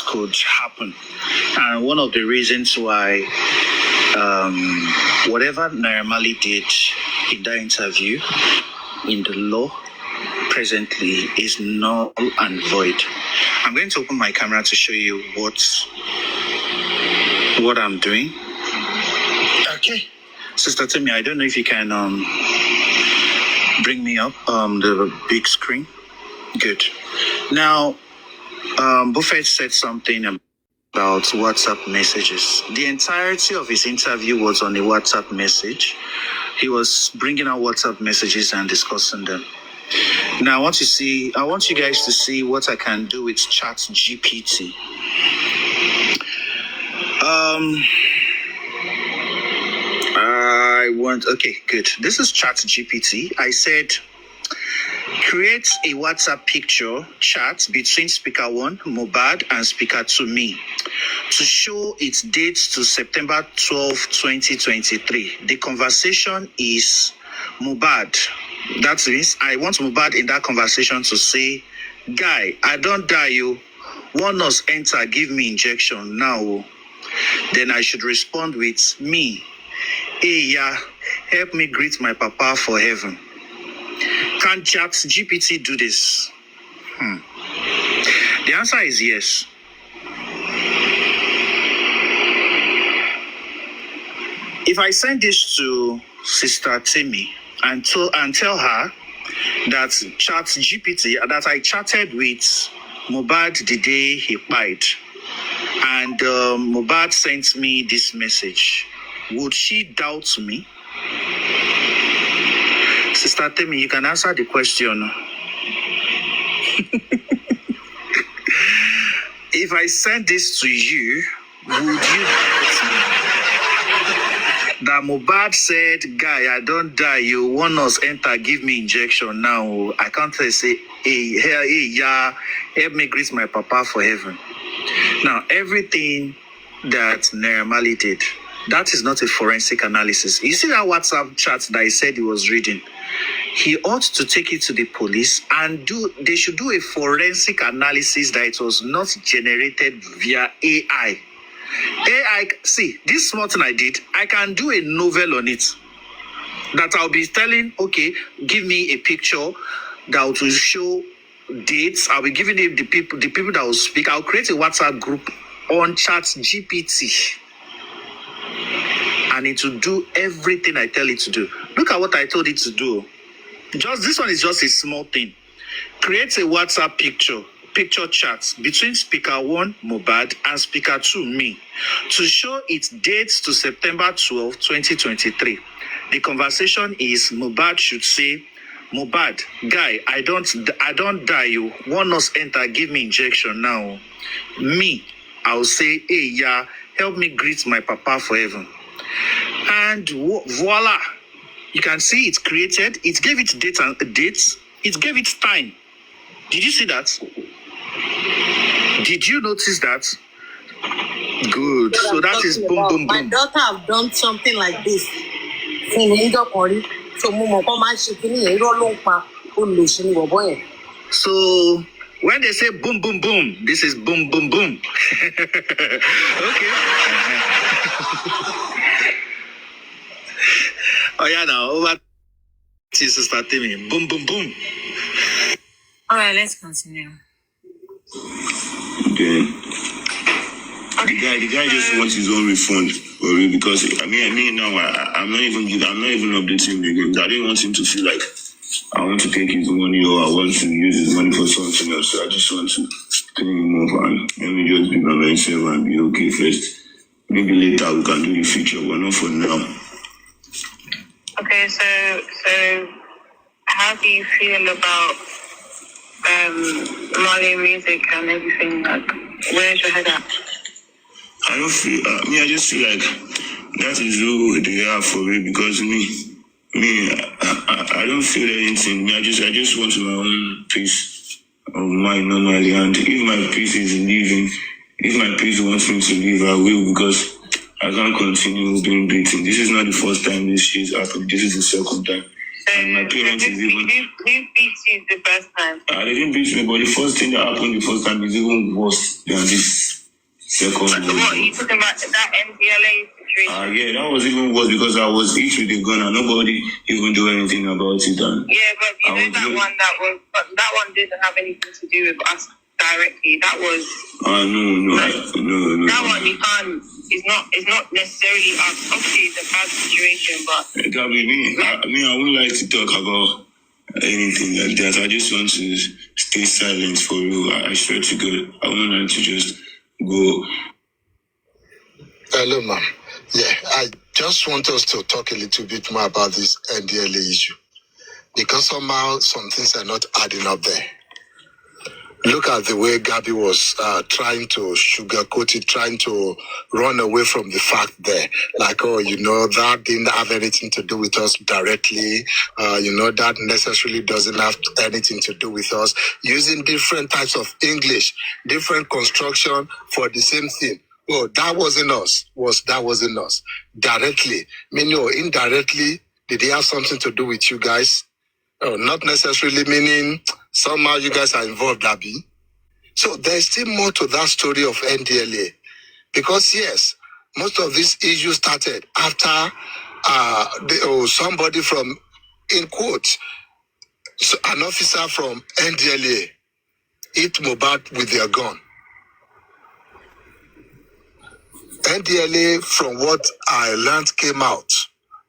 could happen. And one of the reasons why whatever Naira did in that interview in the law presently is null and void. I'm going to open my camera to show you what I'm doing. Okay. Sister Timmy, I don't know if you can bring me up the big screen. Good. Now, Buffett said something about WhatsApp messages. The entirety of his interview was on a WhatsApp message. He was bringing out WhatsApp messages and discussing them. Now, I want you guys to see what I can do with Chat GPT. Okay, good. This is Chat GPT. I said, create a WhatsApp picture chat between speaker 1, Mohbad, and speaker 2, me, to show its dates to September 12, 2023. The conversation is Mohbad. That means I want Mohbad in that conversation to say, guy, I don't die you. One nurse enter, give me injection now. Then I should respond with me. Hey, yeah, help me greet my papa for heaven. Can Chat GPT do this? The answer is yes. If I send this to Sister Timmy and tell her that Chat GPT, that I chatted with Mohbad the day he died, and Mohbad sent me this message, would she doubt me? Sister Timmy, you can answer the question. If I send this to you, would you doubt me? That Mohbad said, guy, I don't die, you want us enter, give me injection now. I can't say, hey, yeah, help me greet my papa for heaven. Now, everything that Naira did, that is not a forensic analysis. You see that WhatsApp chat that he said he was reading? He ought to take it to the police and they should do a forensic analysis that it was not generated via AI. See, this small thing I did, I can do a novel on it. That I'll be telling, okay, give me a picture that will show dates. I'll be giving it the people that will speak. I'll create a WhatsApp group on Chat GPT. And it will do everything I tell it to do. Look at what I told it to do. This one is just a small thing. Create a WhatsApp picture chat between speaker 1, Mohbad, and speaker 2, me, to show its dates to September 12, 2023. The conversation is Mohbad should say, Mohbad, guy, I don't die you. One nurse enter, give me injection now. Me, I'll say, hey, yeah, help me greet my papa for heaven. And voila, you can see it's created. It gave it dates. It gave it time. Did you see that? Did you notice that? Good. So that is boom, boom, boom. My daughter have done something like this. So when they say boom, boom, boom, this is boom, boom, boom. Okay. Oh yeah, now over to Sister Timmy. Boom, boom, boom. All right, let's continue. Okay. The guy just wants his own refund for me because I mean now I'm not even updating him again. I didn't want him to feel like I want to take his money or I want to use his money for something else. So I just want to pay him off and let me just be by myself and be okay first. Maybe later we can do the future, but not for now. Okay, so how do you feel about Mali music and everything? Like, where's your head at? I don't feel. I just feel like that is who they are for me because I don't feel anything. I just want my own peace of mind normally, and if my peace is leaving, if my peace wants me to leave, I will because I can't continue being beaten. This is not the first time this shit happened. This is the second time. And my parents is even... Who beat you the first time? They didn't beat me, but the first thing that happened the first time is even worse than this second one. What, you talking about that MDLA situation? Yeah, that was even worse because I was hit with a gun and nobody even do anything about it. And yeah, but you know that one didn't have anything to do with us directly. That was no. That one you can't. It's not necessarily us. Obviously, it's a bad situation, but it can be me. I wouldn't like to talk about anything like that. I just want to stay silent for you. I swear to God, I wouldn't like to just go. Hello, ma'am. Yeah, I just want us to talk a little bit more about this NDLA issue because somehow some things are not adding up there. Look at the way Gabby was trying to sugarcoat it, trying to run away from the fact there. Like, that didn't have anything to do with us directly. That necessarily doesn't have anything to do with us. Using different types of English, different construction for the same thing. Oh, that wasn't us. That wasn't us. Directly. Meaning, or indirectly, did they have something to do with you guys? Oh, not necessarily meaning somehow you guys are involved, Abby. So there's still more to that story of NDLA. Because yes, most of these issues started after somebody from, in quotes, an officer from NDLA hit Mohbad with their gun. NDLA, from what I learned, came out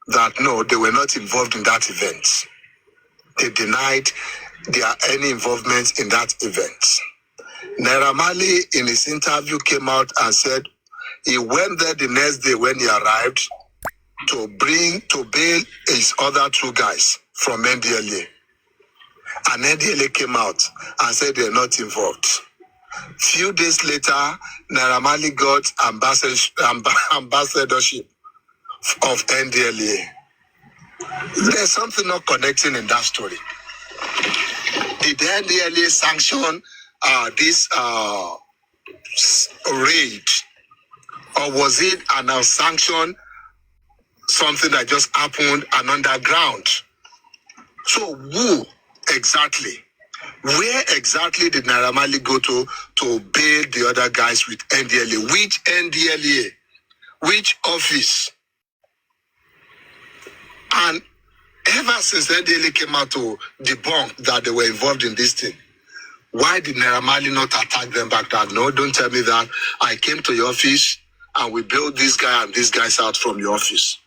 that no, they were not involved in that event. They denied any involvement in that event. Naira Marley, in his interview, came out and said he went there the next day when he arrived to bail his other two guys from NDLA. And NDLA came out and said they're not involved. Few days later, Naira Marley got ambassadorship of NDLA. There's something not connecting in that story. Did the NDLA sanction this raid, or was it an unsanctioned something that just happened and underground? So who exactly? Where exactly did Naira Marley go to bail the other guys with NDLA? Which NDLA? Which office? And ever since NDLA came out to debunk that they were involved in this thing, why did Naira Marley not attack them back that? No, don't tell me that. I came to your office and we built this guy and these guys out from your office.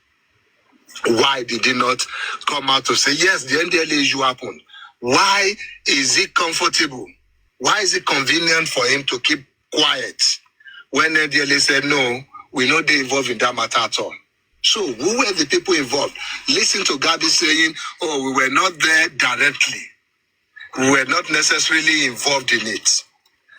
Why did he not come out to say, yes, the NDLA issue happened? Why is it comfortable? Why is it convenient for him to keep quiet when NDLA said, no, we're not involved in that matter at all? So who were the people involved? Listen to Gabby saying, oh, we were not there directly. We were not necessarily involved in it.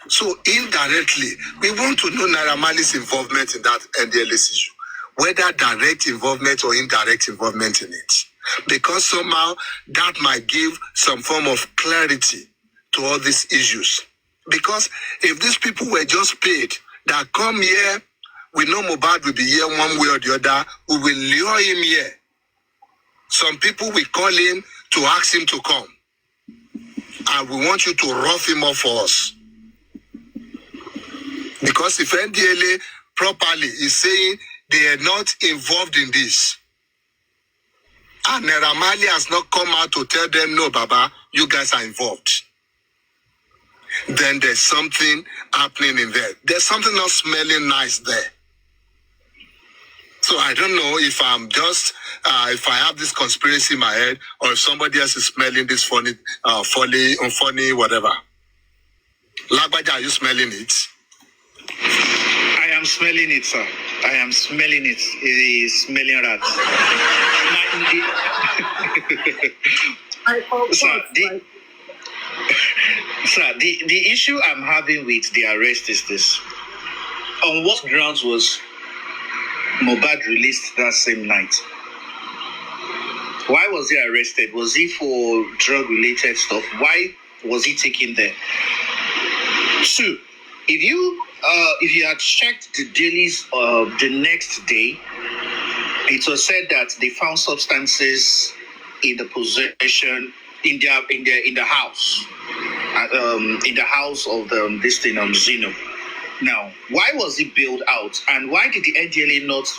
So indirectly, we want to know Naira Marley's involvement in that NDLA issue, whether direct involvement or indirect involvement in it. Because somehow that might give some form of clarity to all these issues. Because if these people were just paid, that come here, we know Mohbad will be here one way or the other, we will lure him here. Some people will call him to ask him to come. And we want you to rough him up for us. Because if NDLA properly is saying they are not involved in this, and Naira Marley has not come out to tell them, no, Baba, you guys are involved, then there's something happening in there. There's something not smelling nice there. So I don't know if I'm just, if I have this conspiracy in my head, or if somebody else is smelling this funny, whatever. Lagbaja, are you smelling it? I am smelling it, sir. I am smelling it. It is smelling rat. The issue I'm having with the arrest is this. On what grounds was Mohbad released that same night? Why was he arrested? Was he for drug-related stuff? Why was he taken there? Two, if you had checked the dailies of the next day, it was said that they found substances in the possession in the house, in the house of this thing Zeno. Now, why was it bailed out, and why did the NDLA not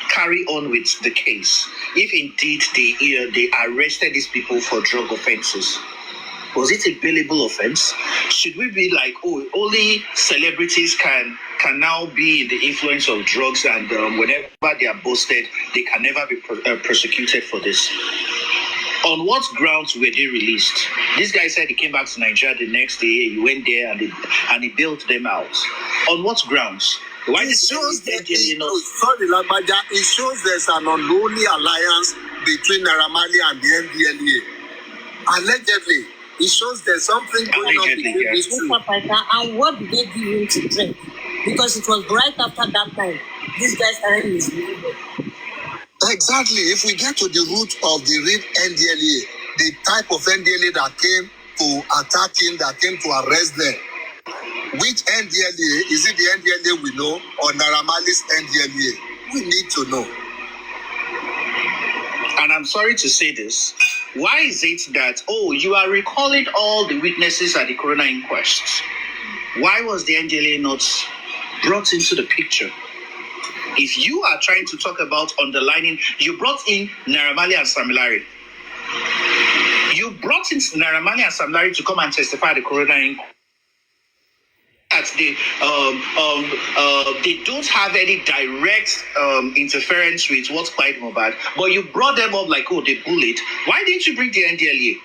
carry on with the case if indeed they arrested these people for drug offenses? Was it a bailable offense? Should we be like, oh, only celebrities can now be in the influence of drugs, and whenever they are busted, they can never be prosecuted for this? On what grounds were they released? This guy said he came back to Nigeria the next day. He went there and he bailed them out. On what grounds? Why It shows there's an unholy alliance between Naira Marley and the NDLA. Allegedly, it shows there's something going on between these two. And what did they give him to drink? Because it was right after that time. This guy started misbehaving. Exactly. If we get to the root of the real NDLA, the type of NDLA that came to attack him, that came to arrest them, which NDLA? Is it the NDLA we know or Naira Marley's NDLA? We need to know. And I'm sorry to say this. Why is it that, you are recalling all the witnesses at the coroner inquest? Why was the NDLA not brought into the picture? If you are trying to talk about underlining, you brought in Naira Marley and Sam Larry. You brought in Naira Marley and Sam Larry to come and testify at the coroner inquest. They don't have any direct interference with what's quite Mohbad, but you brought them up like, they bullied. Why didn't you bring the NDLA?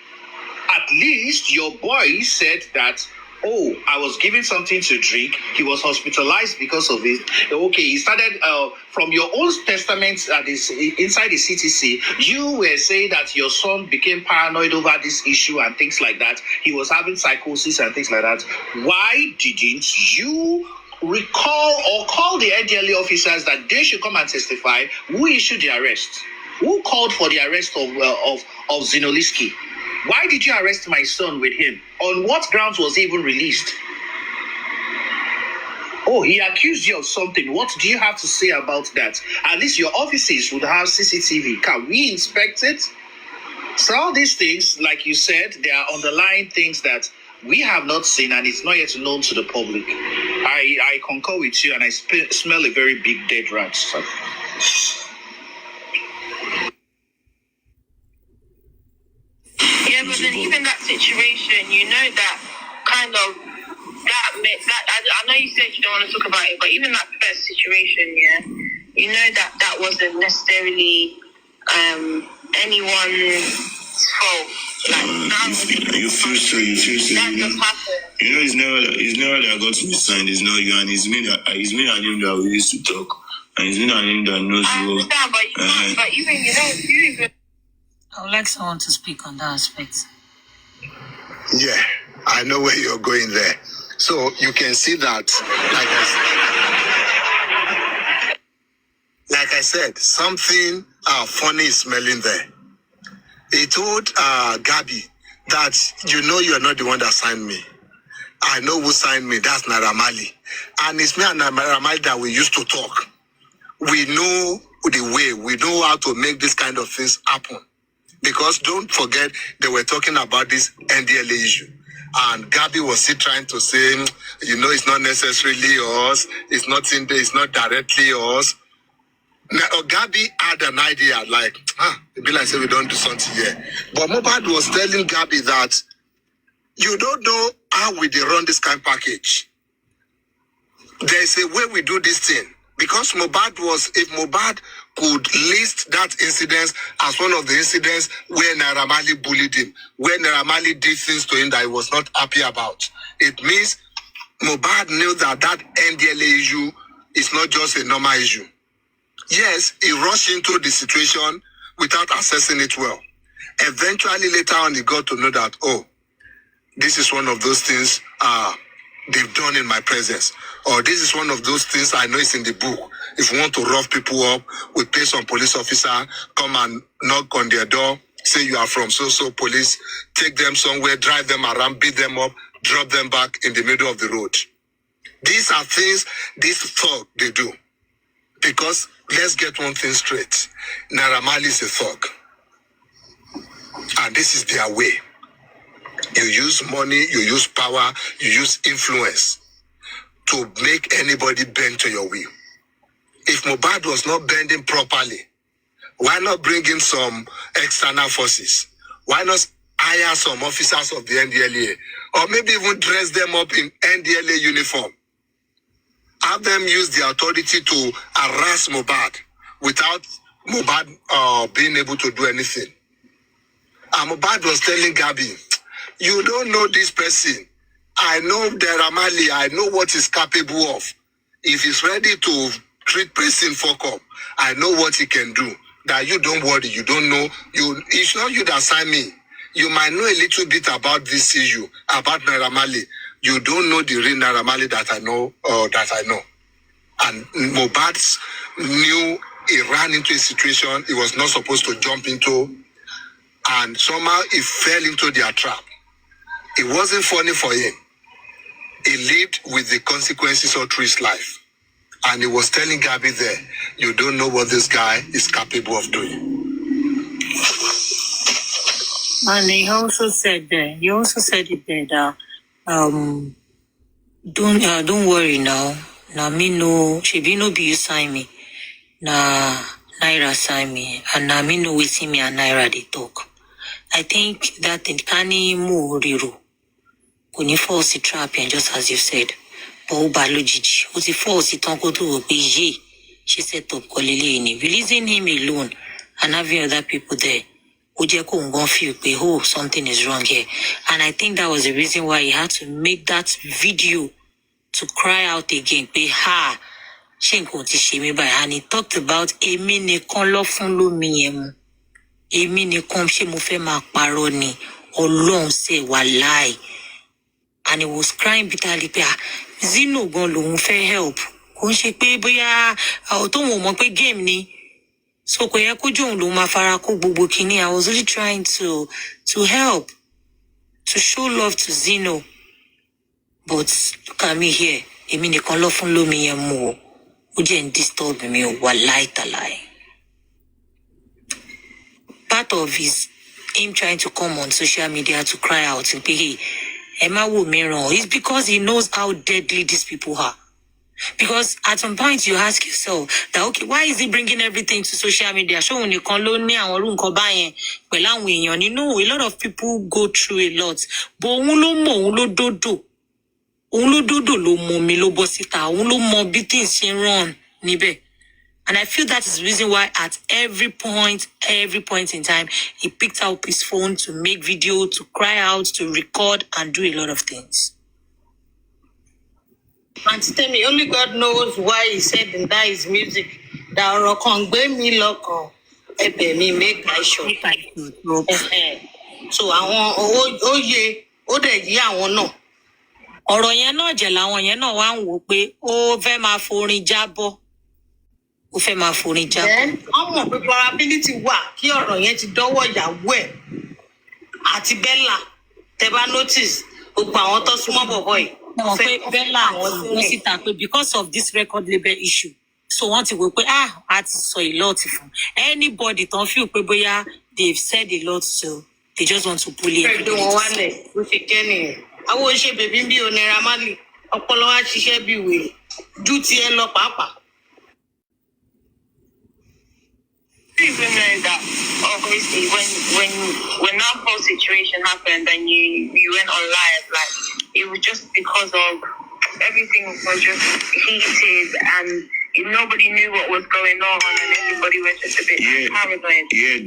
At least your boy said that, I was given something to drink. He was hospitalized because of it. Okay, he started from your own testament inside the CTC. You were saying that your son became paranoid over this issue and things like that. He was having psychosis and things like that. Why didn't you recall or call the NDLA officers that they should come and testify? Who issued the arrest? Who called for the arrest of Zinoliski? Why did you arrest my son with him? On what grounds was he even released? He accused you of something. What do you have to say about that? At least your offices would have CCTV. Can we inspect it? So all these things, like you said, they are underlying things that we have not seen and it's not yet known to the public. I concur with you, and I smell a very big dead rat. So. Yeah, but then even that situation, that kind of I know you said you don't want to talk about it, but even that first situation, that wasn't necessarily anyone's fault. You feel so. That just happened. It's never that got to be signed. It's not you, and it's me and him that we used to talk, and it's me and him that knows I you. understand, but you can't. But even you even. I would like someone to speak on that aspect. Yeah, I know where you're going there. So you can see that, like I said, something funny is smelling there. He told Gabby that, you're not the one that signed me. I know who signed me. That's Naira Marley. And it's me and Naira Marley that we used to talk. We know the way. We know how to make this kind of things happen. Because don't forget, they were talking about this NDLA issue. And Gabby was still trying to say, it's not necessarily us. It's not directly us. Now, Gabby had an idea, like, it'd be like, say we don't do something here. But Mohbad was telling Gabby that, you don't know how we run this kind of package. There's a way we do this thing. Because if Mohbad could list that incident as one of the incidents where Naira Marley bullied him, where Naira Marley did things to him that he was not happy about, it means Mohbad knew that NDLA issue is not just a normal issue. Yes, he rushed into the situation without assessing it well. Eventually, later on, he got to know that, this is one of those things they've done in my presence. Or this is one of those things I know is in the book. If we want to rough people up, we pay some police officer, come and knock on their door, say you are from so-so police, take them somewhere, drive them around, beat them up, drop them back in the middle of the road. These are things this thug they do. Because let's get one thing straight. Naira Marley is a thug. And this is their way. You use money, you use power, you use influence to make anybody bend to your will. If Mohbad was not bending properly, why not bring in some external forces? Why not hire some officers of the NDLA? Or maybe even dress them up in NDLA uniform? Have them use the authority to harass Mohbad without Mohbad being able to do anything. And Mohbad was telling Gabby, you don't know this person. I know Deramali. I know what he's capable of. If he's ready to treat person for up, I know what he can do. That you don't worry. You don't know. It's not you that sign me. You might know a little bit about this issue, about Deramali. You don't know the real Deramali that I know. And Mohbad knew he ran into a situation he was not supposed to jump into. And somehow he fell into their trap. It wasn't funny for him. He lived with the consequences all through his life. And he was telling Gabby there, you don't know what this guy is capable of doing. And he also said it there that don't worry now. Now me no, she be no be you sign me. Na Naira sign me, and now me no waiting me and Naira they talk. I think that in Kani Muriru, when you fall the trap, and just as you said, but Balojiji, who's the false it uncle to be she set up Kolili, releasing him alone and having other people there. Ujeko won't feel oh, something is wrong here. And I think that was the reason why he had to make that video to cry out again. Ha! And he talked about Emi Nikan lo fun lomi emu. Emi Nikan she mo fe ma paro ni. Ọlọ́run say walai. And he was crying bitterly. Zino gon lohun fe help. Kò ṣe pé bóyá tó wọ́n mọ̀ pé game ni. So kò yẹ kó jóun ló máa fara kó gbogbo kíní. I was really trying to help, to show love to Zino. But look at me here. Emi Nikan lo fun lomi emu. Who didn't disturb me, walai talai. Part of him trying to come on social media to cry out and say, hey, Emma will me wrong. It's because he knows how deadly these people are. Because at some point you ask yourself that, okay, why is he bringing everything to social media? Show you can loan me and you know, a lot of people go through a lot. But ulo dodo lo mo mi lo bosita, ulo mo things run nibe. And I feel that is the reason why at every point in time, he picked up his phone to make video, to cry out, to record, and do a lot of things. And tell me, only God knows why he said in that his music that Rokongbe mi loko ebe mi make I show. So àwọn oye ó dẹ̀ yí àwọn náà. Ọ̀rọ̀ yẹn náà jẹ́ làwọn yẹn náà wá ń wò pé ó fẹ́ máa forin jábọ́. Ó fẹ́ máa forin jábọ́. Then ọmọ pé probability wà kí ọ̀rọ̀ yẹn ti dọ́wọ́ ìyàwó ẹ̀ àti Bella. Tẹ́ bá notice gbogbo àwọn tó súnmọ́ bọ̀bọ̀ yìí. No, Bella because of this record label issue. So want to go artists so a lot from anybody don't feel they've said a lot, so they just want to pull it. I will share baby be on Ramali. Apollo share be with duty and lo papa. Even know that obviously when that whole situation happened and you went on live, like it was just because of everything was just heated and nobody knew what was going on and everybody was just a bit paranoid. Yeah,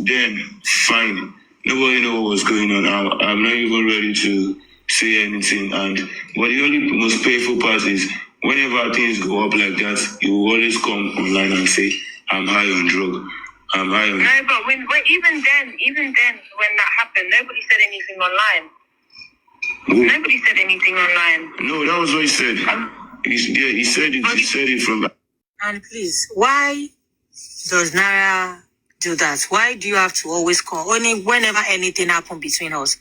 then fine. Nobody know what was going on. I'm not even ready to say anything. But the only most painful part is whenever things go up like that, you will always come online and say, I'm high on drug. I'm high on... No, but even then, when that happened, nobody said anything online. Nobody said anything online. No, that was what he said. He said it from... And please, why does Naira do that? Why do you have to always call? Only whenever anything happens between us,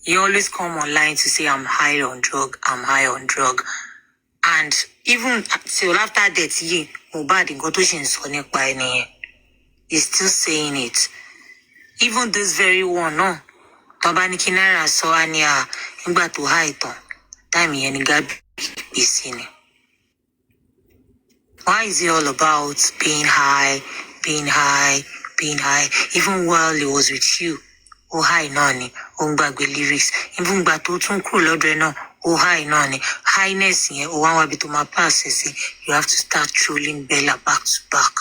you always come online to say, I'm high on drug. And even till after that, Mohbad got to he's still saying it. Even this very one, no. Tobani Kinara saw Ania Ingba to Haiton. Time yen Gab is in it. Why is it all about being high, being high, being high? Even while he was with you, oh high nani, oh bagwe lyrics, even batutun kulodreno, oh high nani, highness here, oh one wabi to my passes, you have to start trolling Bella back to back.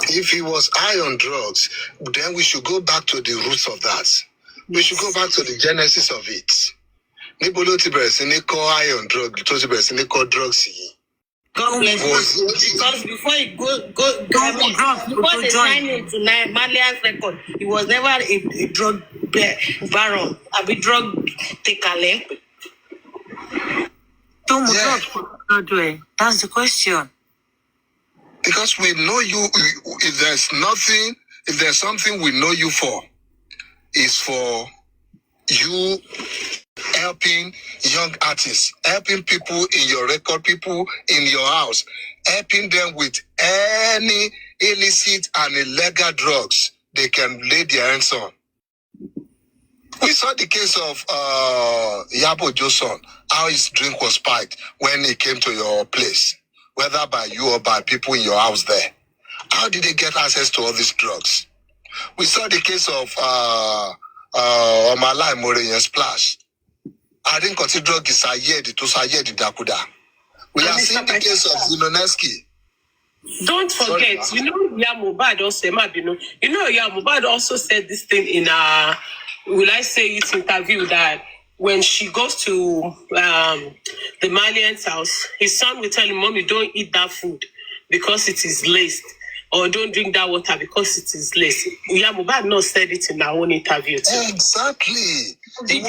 If he was high on drugs, then we should go back to the roots of that. We should go back to the genesis of it. Nibolo Tiberesini call high on drugs, Tiberesini call drugs. God bless you. Because before he before they signed him to Malian's record, he was never a drug baron, a drug taker. That's the question. Because we know you, if there's something we know you for, is for you helping young artists, helping people in your record, people in your house, helping them with any illicit and illegal drugs they can lay their hands on. We saw the case of Yabo Joson, how his drink was spiked when he came to your place, whether by you or by people in your house there. How did they get access to all these drugs? We saw the case of Omalai Moreyen Splash. I didn't consider drug is Sayed to Sayed Dakuda. We are seeing the case of Zinoneski. Don't forget, Yamubad also, Yamubad also said this thing in will I say it interview that when she goes to the Malian's house, his son will tell him, Mommy, don't eat that food because it is laced. Or don't drink that water because it is laced. Yamubad not said it in our own interview too. Exactly. Same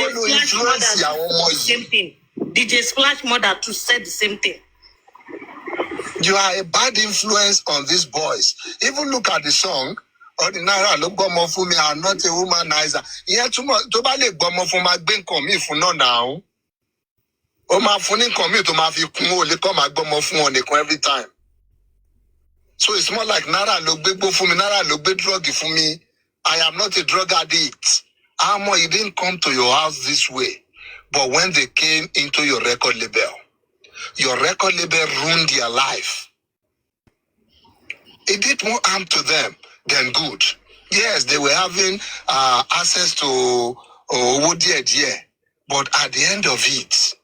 thing. DJ Splash Mother to said the same thing. You are a bad influence on these boys. Even look at the song. Ordinary look gomo for me, I'm not a womanizer. Yeah, to bale gomo for my bank on me for no now. Oh, my phone come to my few only come my gomo for every time. So it's more like Nara look big for me, Nara look big drug for me. I am not a drug addict. Amo, it didn't come to your house this way. But when they came into your record label ruined their life. It did more harm to them than good. Yes, they were having access to ODA, but at the end of it,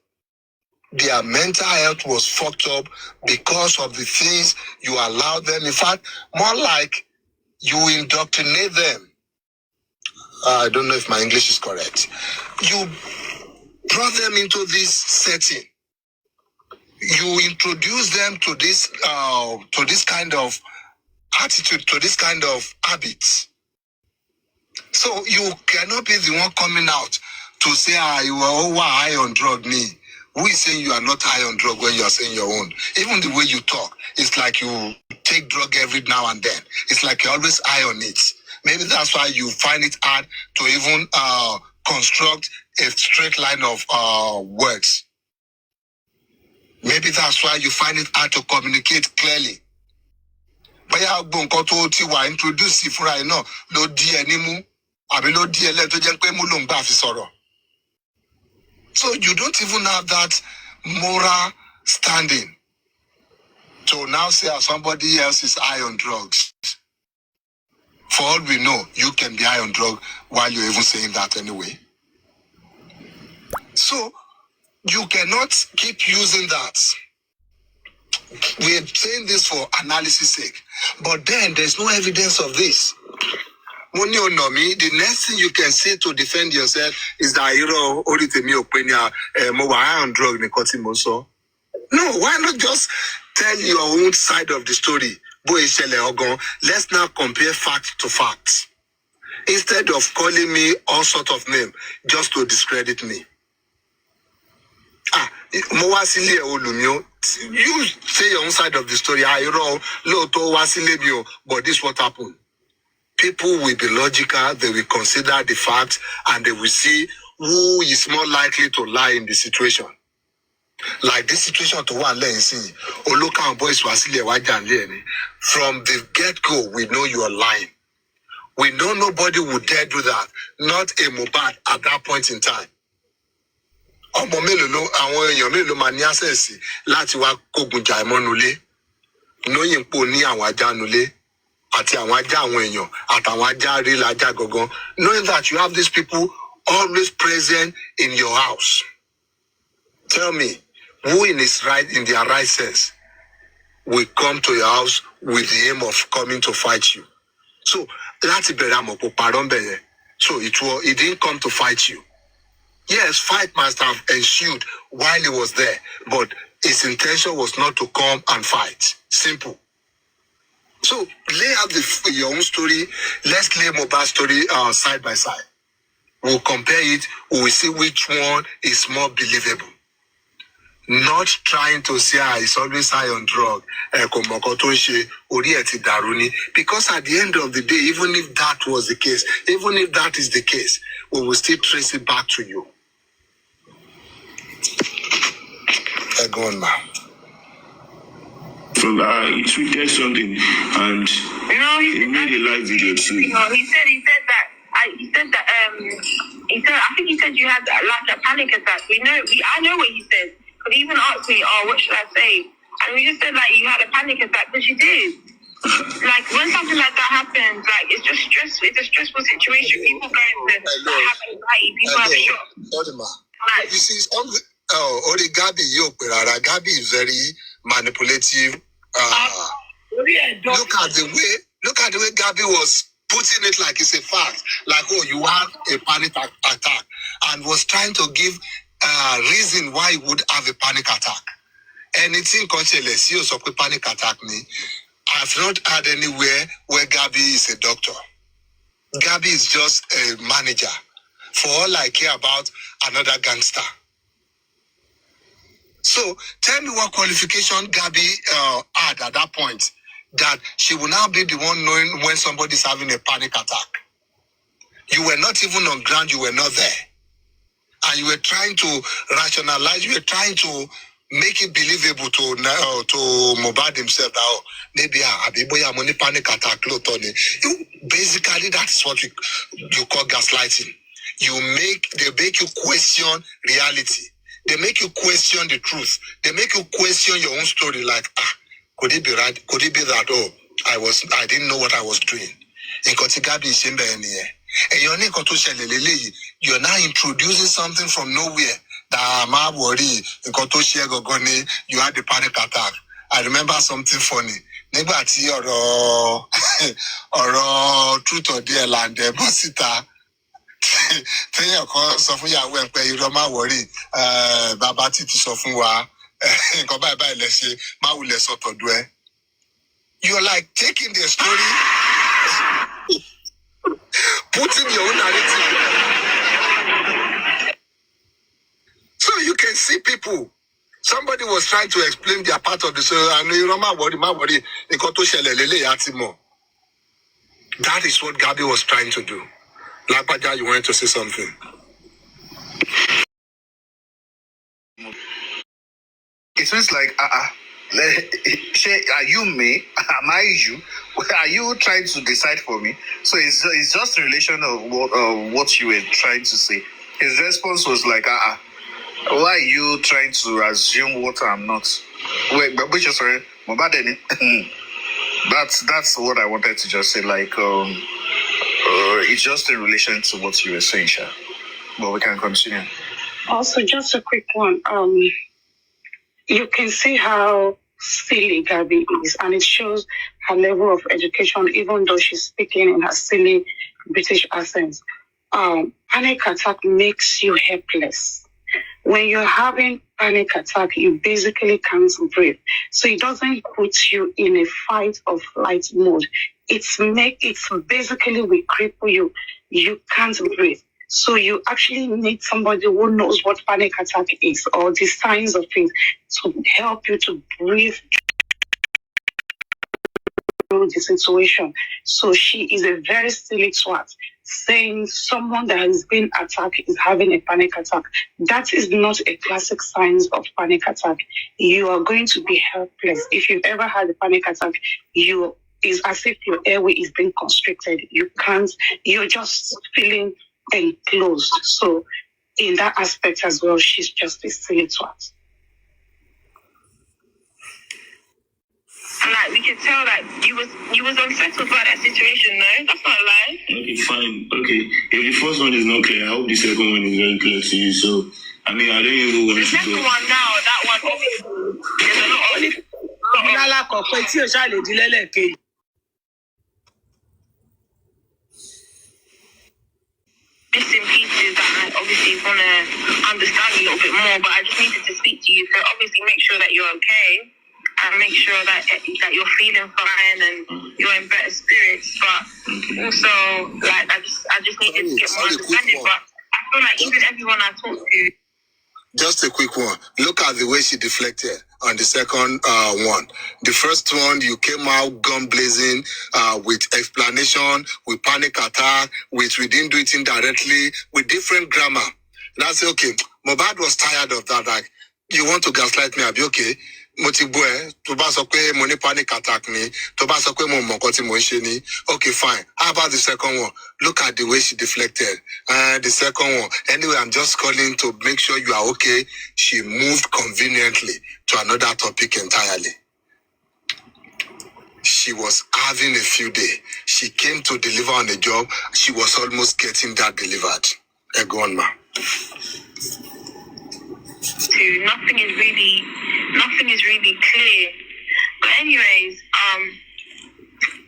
their mental health was fucked up because of the things you allowed them. In fact, more like you indoctrinate them. I don't know if my English is correct. You brought them into this setting. You introduce them to this kind of attitude, to this kind of habits. So you cannot be the one coming out to say, you are high on drug. Me, who is saying you are not high on drug when you are saying your own? Even the way you talk, it's like you take drug every now and then. It's like you're always high on it. Maybe that's why you find it hard to even construct a straight line of words. Maybe that's why you find it hard to communicate clearly. But ya gbonko to ti wa introduce fúnra ẹ náà ló di ẹni mú àbí ló di ẹlẹ tó jẹ́ pé mú ló ń gbà fi sọ̀rọ̀. So you don't even have that moral standing to now say somebody else is high on drugs. For all we know, you can be high on drugs while you're even saying that anyway. So you cannot keep using that. We are saying this for analysis sake, but then there's no evidence of this. When you know me, the next thing you can say to defend yourself is that on drug. No, why not just tell your own side of the story? Let's now compare fact to fact. Instead of calling me all sort of name just to discredit me. You say your own side of the story. But this is what happened. People will be logical, they will consider the facts, and they will see who is more likely to lie in the situation. Like this situation to one see, local boys from the get-go, we know you are lying. We know nobody would dare do that. Not a Mohbad at that point in time. Ọmọ mélòó ló àwọn èèyàn mélòó máa ní access láti wá kógun jà ìmọ́nulé. Lóyìn pò ní àwọn ajá nulé àti àwọn ajá àwọn èèyàn àtàwọn ajá rí lájá gangan. Knowing that you have these people always present in your house. Tell me, who in their right sense will come to your house with the aim of coming to fight you? So, láti bẹ̀rẹ̀ àmọ̀pọ̀ parọ́ bẹ̀yẹn. So it didn't come to fight you. Yes, fight must have ensued while he was there, but his intention was not to come and fight. Simple. So lay out your own story. Let's lay Mohbad's story side by side. We'll compare it. We will see which one is more believable. Not trying to say it's always high on drug. Because at the end of the day, even if that was the case, even if that is the case, we will still trace it back to you. Go on, ma'am. From he tweeted something and he made a live video too. He said that I think he said you had like a panic attack. I know what he said. But he even asked me, what should I say? And we just said like you had a panic attack, but you did. Like when something like that happens, like it's just stressful. It's a stressful situation. People go into have anxiety. People have shock. You see, something. Only Gabi, Gabi is very manipulative. Look at the way Gabi was putting it like it's a fact, like you had a panic attack, and was trying to give reason why you would have a panic attack. Anything consciousness, you so panic attack me. I've not had anywhere where Gabi is a doctor. Gabi is just a manager. For all I care about, another gangster. So tell me what qualification Gabi had at that point that she will now be the one knowing when somebody's having a panic attack. You were not even on ground, you were not there. And you were trying to rationalize, you were trying to make it believable to Mohbad himself that maybe I'm on a panic attack. Basically, that's what you call gaslighting. They make you question reality. They make you question the truth. They make you question your own story. Like, could it be right? Could it be that? I didn't know what I was doing. You're now introducing something from nowhere. That worry. You had the panic attack. I remember something funny. Or truth or dare land, Bosita. Téèyàn kan sọ fún ìyàwó ẹ̀ pé irọ́ má wọrí bàbá títí sọ fún wa nǹkan báyìí lẹ ṣe má wulẹ̀ sọ tọ̀dọ̀ ẹ. You're like taking the story, putting your own narrative. So you can see people. Somebody was trying to explain their part of the story. I know irọ́ má wọrí nǹkan tó ṣẹlẹ̀ lélẹ̀ yá ti mọ̀. That is what Gabi was trying to do. Lapaja, you wanted to say something? It seems like, are you me? Am I you? Are you trying to decide for me? So it's just a relation of what you were trying to say. His response was like, why are you trying to assume what I'm not? Wait, but which is sorry, that's what I wanted to just say. Like, it's just in relation to what you were saying, Sha. But we can continue. Also, just a quick one. You can see how silly Gabi is, and it shows her level of education, even though she's speaking in her silly British accent. Panic attack makes you helpless. When you're having panic attack, you basically can't breathe. So it doesn't put you in a fight or flight mode. It's basically will cripple you. You can't breathe. So you actually need somebody who knows what panic attack is or the signs of it to help you to breathe through the situation. So she is a very silly twat, saying someone that has been attacked is having a panic attack. That is not a classic sign of panic attack. You are going to be helpless. If you've ever had a panic attack, you it's as if your airway is being constricted. You're just feeling enclosed. So in that aspect as well, she's just a silly twat. And like we could tell that you was unsettled by that situation, no? That's not a lie. Okay, fine. Okay. If the first one is not clear, I hope the second one is very clear to you. So I mean, I don't even want the to second go. one now, that one obviously there's a lot of missing pieces that I obviously want to understand a little bit more, but I just needed to speak to you. So obviously make sure that you're okay and make sure that you're feeling fine and you're in better spirits. But also, like, I just needed to get more understanding. But I feel like even everyone I talk to. Just a quick one. Look at the way she deflected on the second one. The first one, you came out gun blazing with explanation, with panic attack, with we didn't do it indirectly, with different grammar. That's okay. Mohbad was tired of that. Like, you want to gaslight me? I'll be okay. Motibwe, to ba sọ pé mo ní panic attack ni, to ba sọ pé mo mọ nǹkan tí mo ń ṣe ni. Okay, fine. How about the second one? Look at the way she deflected. The second one. Anyway, I'm just calling to make sure you are okay. She moved conveniently to another topic entirely. She was having a few days. She came to deliver on the job. She was almost getting that delivered. Go on, ma. Nothing is really clear. But anyways,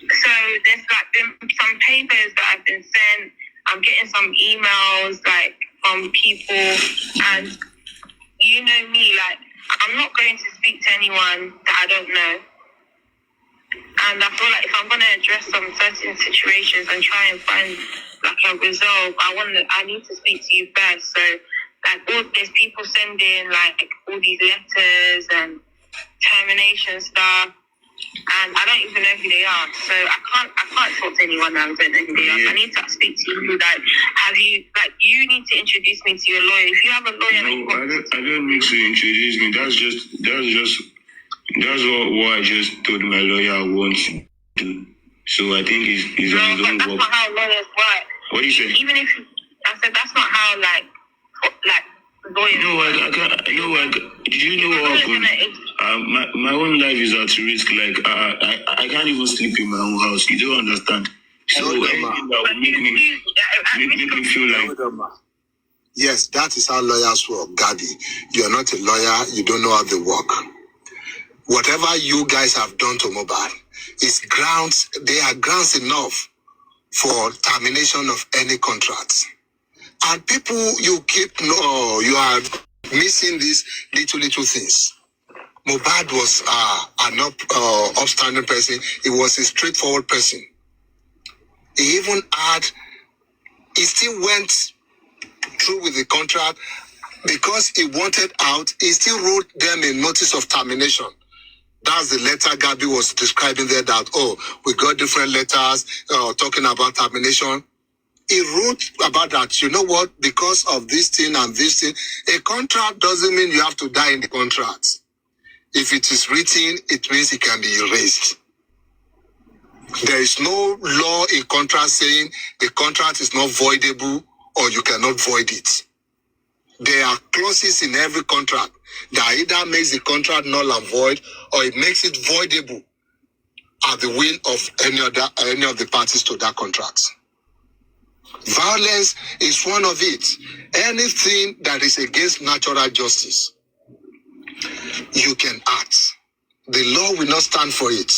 so there's like been some papers that have been sent. I'm getting some emails like from people, and you know me, like I'm not going to speak to anyone that I don't know. And I feel like if I'm gonna address some certain situations and try and find like a resolve, I need to speak to you first. So like there's people sending like all these letters and termination stuff, and I don't even know who they are. So I can't talk to anyone that I don't know who they are. I need to speak to you. Like, you need to introduce me to your lawyer. If you have a lawyer, no, I don't need to introduce me. That's what I just told my lawyer I want to do. So I think it's no, on his own but that's work. not how lawyers work. What do you say? Even if I said that's not how like lawyers. No, I can't. You know what? Did you know what happened? My own life is at risk. Like I can't even sleep in my own house. You don't understand. So anything that will make me feel like. Yes, that is how lawyers work, Gabi. You're not a lawyer. You don't know how they work. Whatever you guys have done to Mohbad is grounds. They are grounds enough for termination of any contract. And people, you are missing these little things. Mohbad was an upstanding person. He was a straightforward person. He still went through with the contract because he wanted out. He still wrote them a notice of termination. That's the letter Gabi was describing there that, we got different letters talking about termination. He wrote about that. You know what? Because of this thing and this thing, a contract doesn't mean you have to die in the contract. If it is written, it means it can be erased. There is no law in contract saying the contract is not voidable or you cannot void it. There are clauses in every contract that either makes the contract null and void or it makes it voidable at the will of any of the parties to that contract. Violence is one of it. Anything that is against natural justice, you can act. The law will not stand for it.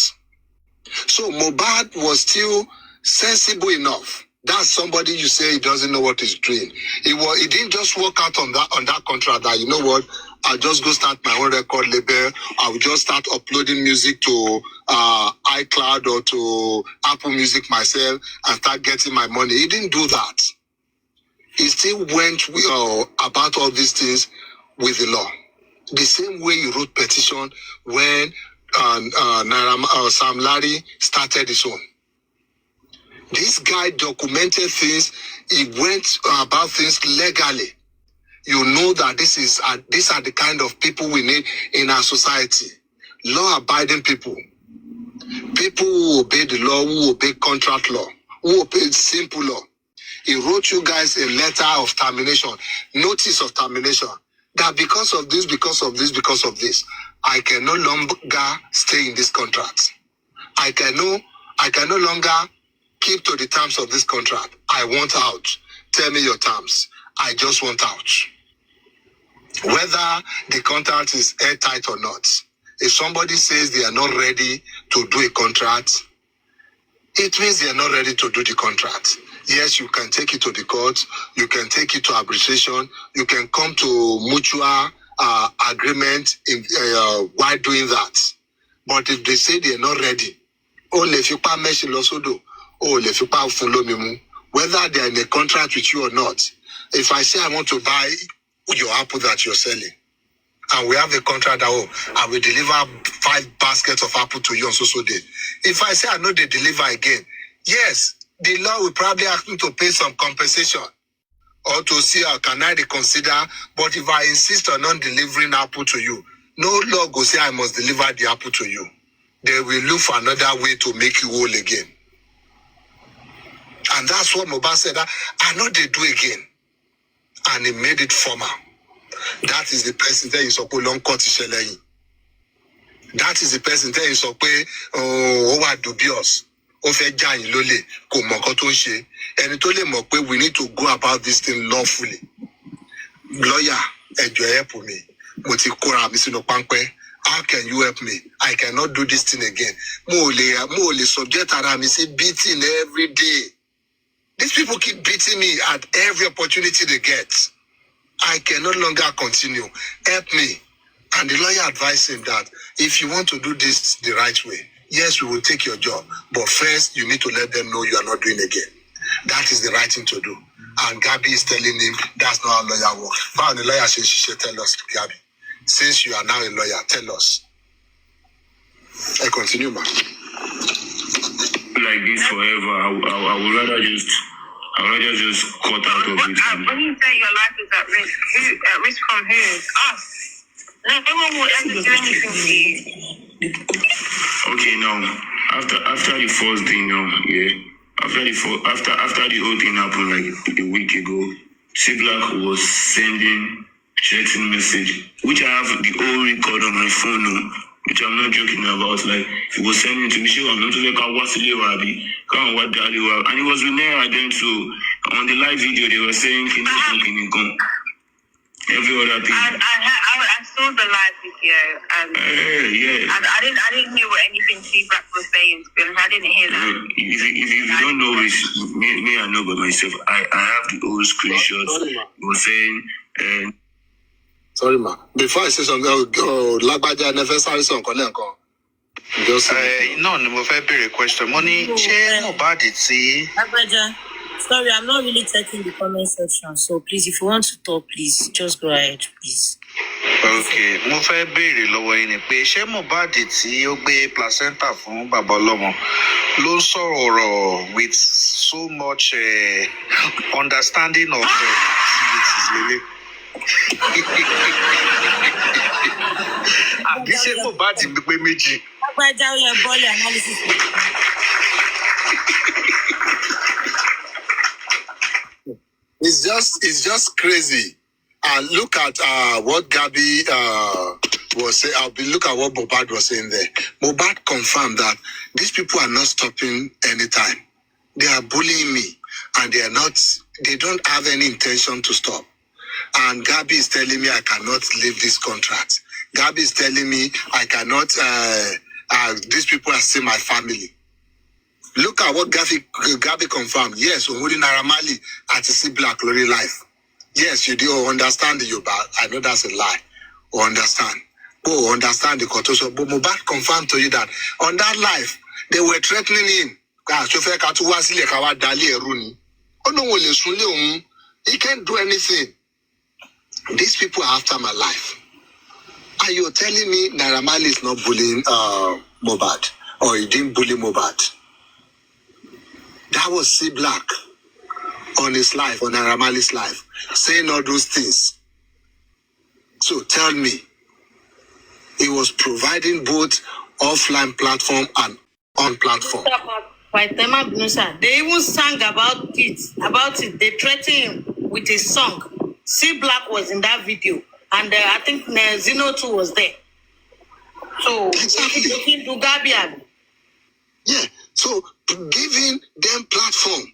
So Mohbad was still sensible enough. That's somebody you say he doesn't know what he's doing. He didn't just work out on that contract that, you know what, I'll just go start my own record label. I'll just start uploading music to iCloud or to Apple Music myself and start getting my money. He didn't do that. He still went about all these things with the law. The same way he wrote petition when Sam Larry started his own. This guy documented things. He went about things legally. You know that these are the kind of people we need in our society. Law-abiding people. People who obey the law, who obey contract law, who obey simple law. He wrote you guys a letter of termination, notice of termination, that because of this, I can no longer stay in this contract. I can no longer keep to the terms of this contract. I want out. Tell me your terms. I just want out. Whether the contract is airtight or not. If somebody says they are not ready to do a contract, it means they are not ready to do the contract. Yes, you can take it to the court. You can take it to arbitration. You can come to mutual agreement while doing that. But if they say they are not ready, whether they are in a contract with you or not, if I say I want to buy your apple that you're selling, and we have a contract that I will deliver 5 baskets of apple to you on so day. If I say I know they deliver again, yes, the law will probably ask me to pay some compensation or to see how can I reconsider. But if I insist on not delivering apple to you, no law will say I must deliver the apple to you. They will look for another way to make you whole again. And that's what Mohbad said. I know they do again. And he made it formal. That is the person that is so long cut. That is the person that is so dubious. We need to go about this thing lawfully. Lawyer, help me. How can you help me? I cannot do this thing again. More subject beating every day. These people keep beating me at every opportunity they get. I can no longer continue. Help me. And the lawyer advised him that if you want to do this the right way, yes, we will take your job. But first, you need to let them know you are not doing again. That is the right thing to do. And Gabby is telling him that's not how lawyer works. But the lawyer says she should tell us, Gabby. Since you are now a lawyer, tell us. I continue, man. Like this forever, I would rather just cut out of it. When you say your life is at risk, at risk from who? Us. No one will ever do anything to you. Okay, now after the first day, after the whole thing happened like a week ago, Black was sending threatening message, which I have the whole record on my phone now, which I'm not joking about. Like, he was sending to me, I'm not like I was and it was with Naira then too. On the live video they were saying every other thing. I saw the live video and I didn't hear what anything Black was saying, to be honest. I didn't hear that. If you don't know it, me I know by myself. I have the old screenshots. He was saying sorry, ma. Before I say something, Lagbaja never say something. Just no, mo fẹ́ béèrè question. Mo ní ṣé Mohbad tí. Lagbaja, sorry, I'm not really taking the comment section. So please, if you want to talk, please just go ahead, please. Okay, mo fẹ́ béèrè lọ́wọ́ yín ni pé ṣé Mohbad tí ó gbé placenta fún bàbá ọlọ́mọ ló ń sọ̀rọ̀ ọ̀rọ̀ with so much understanding of activities lele. Àbí ṣé Mohbad ń gbé méjì? Lagbaja, ó yẹ bọ́ọ̀lù analysis. It's just crazy. And look at what Gabby was saying. Look at what Mohbad was saying there. Mohbad confirmed that these people are not stopping anytime. They are bullying me, and they don't have any intention to stop. And Gabby is telling me I cannot leave this contract. Gabby is telling me I cannot, these people are still my family. Look at what Gabby confirmed. Yes, Umudi Naramali at C Black Glory Life. Yes, you do understand the Yoruba. I know that's a lie. Or understand. Oh, understand the Kotoso. But Mohbad confirmed to you that on that life, they were threatening him. He can't do anything. These people are after my life. Are you telling me Naira Marley is not bullying Mohbad? Or he didn't bully Mohbad? That was C Black on his life, on Naira Marley's life, saying all those things. So tell me, he was providing both offline platform and on platform. They even sang about it. They threatened him with a song. C Black was in that video, and I think Zeno too was there. So Exactly. Yeah. So giving them platform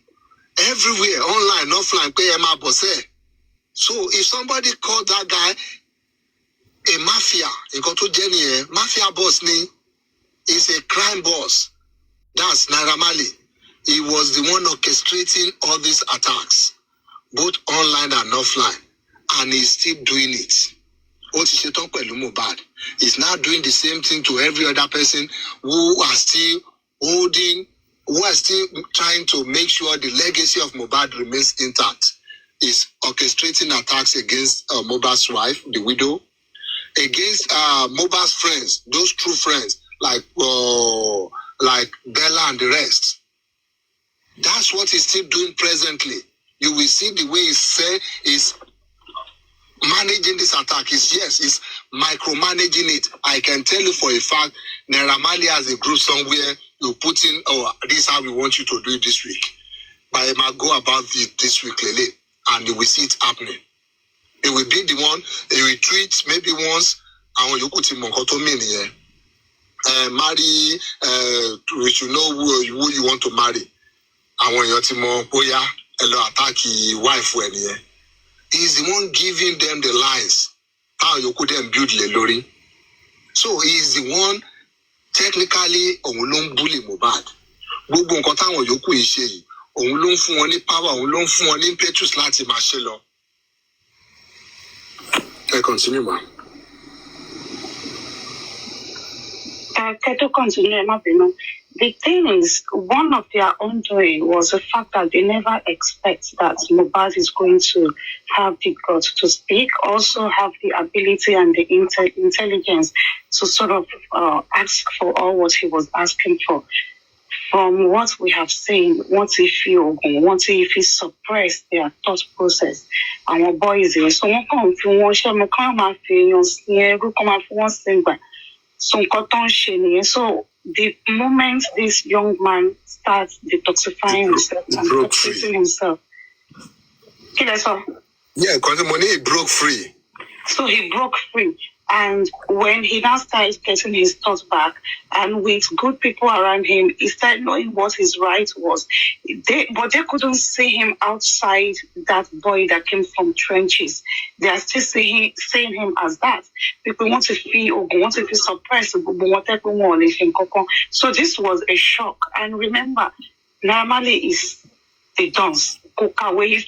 everywhere, online, offline, pay Emma Bosse. So if somebody called that guy a mafia, he got to Jenny, mafia boss ni is a crime boss. That's Naira Marley. He was the one orchestrating all these attacks, both online and offline, and he's still doing it. He's now doing the same thing to every other person who are still trying to make sure the legacy of Mohbad remains intact. Is orchestrating attacks against Mohbad's wife, the widow, against Mohbad's friends, those true friends, like Bella and the rest. That's what he's still doing presently. You will see the way he's managing this attack. He's micromanaging it. I can tell you for a fact, Naira Marley has a group somewhere you put in, this is how we want you to do it this week. But I might go about it this week, Lele, and you will see it happening. It will be the one, he will tweet maybe once, and when you put him on Kotomini, marry, we should know who you want to marry. And when you're Timo, Boya, hello, attack your wife when he's the one giving them the lines, how you couldn't build Lelori. So he's the one technically on bully Mohbad. Gbogbo nǹkan táwọn yòókù yìí ṣe yìí, òun ló ń fún wọn ní power, òun ló ń fún wọn ní impetus láti máa ṣe lọ. Continue, ma'am. To continue, the thing is, one of their own doing was the fact that they never expect that Mohbad is going to have the guts to speak, also have the ability and the intelligence to sort of ask for all what he was asking for. From what we have seen, what if he suppress their thought process, our boys here, so one come from one share, one come from so the moment this young man starts detoxifying himself and toxifying himself, yeah, because the money broke free. So he broke free. And when he now started getting his thoughts back, and with good people around him, he started knowing what his right was. But they couldn't see him outside that boy that came from trenches. They are still seeing him as that. People want to feel suppressed. So this was a shock. And remember, normally is the dance. He's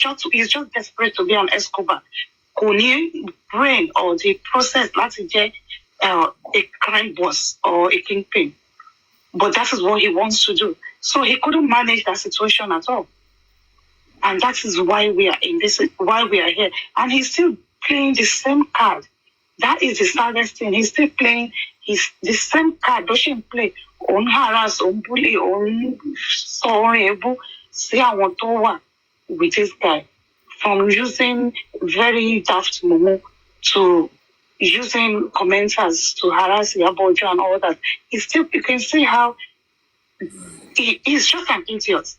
just desperate to be an Escobar. Brain or the process to get a crime boss or a kingpin, but that is what he wants to do. So he couldn't manage that situation at all, and that is why we are in this. Why we are here, and he's still playing the same card. That is the saddest thing. He's still playing the same card. Doesn't play on harass, on bully, on able see I want to with this guy. From using very daft Momo to using commenters to harass Yabojo and all that, you can see how he's just an idiot.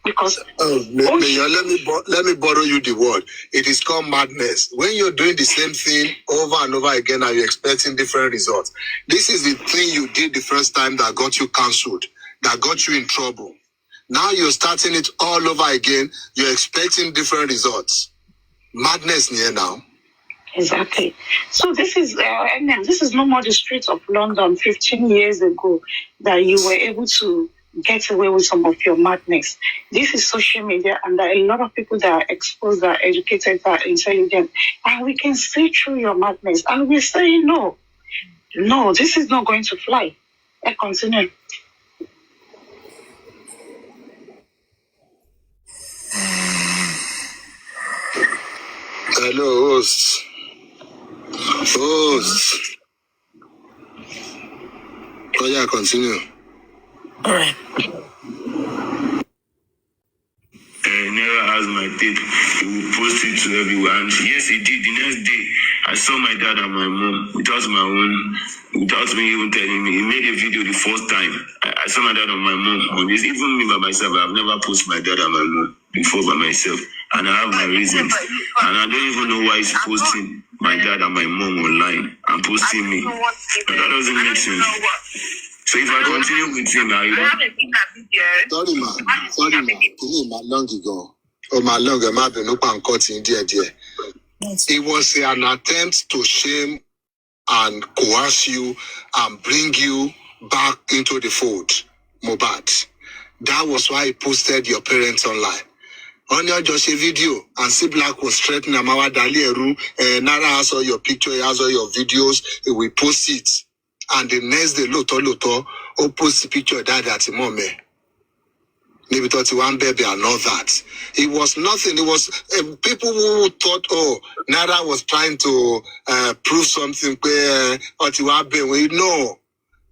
Because let me borrow you the word. It is called madness. When you're doing the same thing over and over again and you're expecting different results. This is the thing you did the first time that got you cancelled, that got you in trouble. Now you're starting it all over again. You're expecting different results. Madness near now. Exactly. So this is no more the streets of London 15 years ago that you were able to get away with some of your madness. This is social media, and there are a lot of people that are exposed, that are educated, that are intelligent, and we can see through your madness. And we're saying no, this is not going to fly. I continue. Hello, host. Oh yeah, continue. All right. Never has my tape. He will post it to everyone. And yes, he did. The next day, I saw my dad and my mom without me even telling me. He made a video the first time. I saw my dad and my mom on this. Even me by myself, I've never posted my dad and my mom before by myself. And I have my reasons. And I don't even know why he's posting my dad and my mom online and posting me. But that doesn't make sense. So if I continue with him, Sorry, ma. Kini ma long ago. Oh, my long ma be no pan cutting dear. It was an attempt to shame and coerce you and bring you back into the fold, Mohbad. That was why he posted your parents online. On your just a video, and see Black was threatening Amawa Dalieru, Nara has all your picture, he has all your videos, he will post it. And the next day, Loto, post the picture of that at the moment. Maybe 31 baby and all that. It was nothing. It was people who thought, Nara was trying to prove something. No,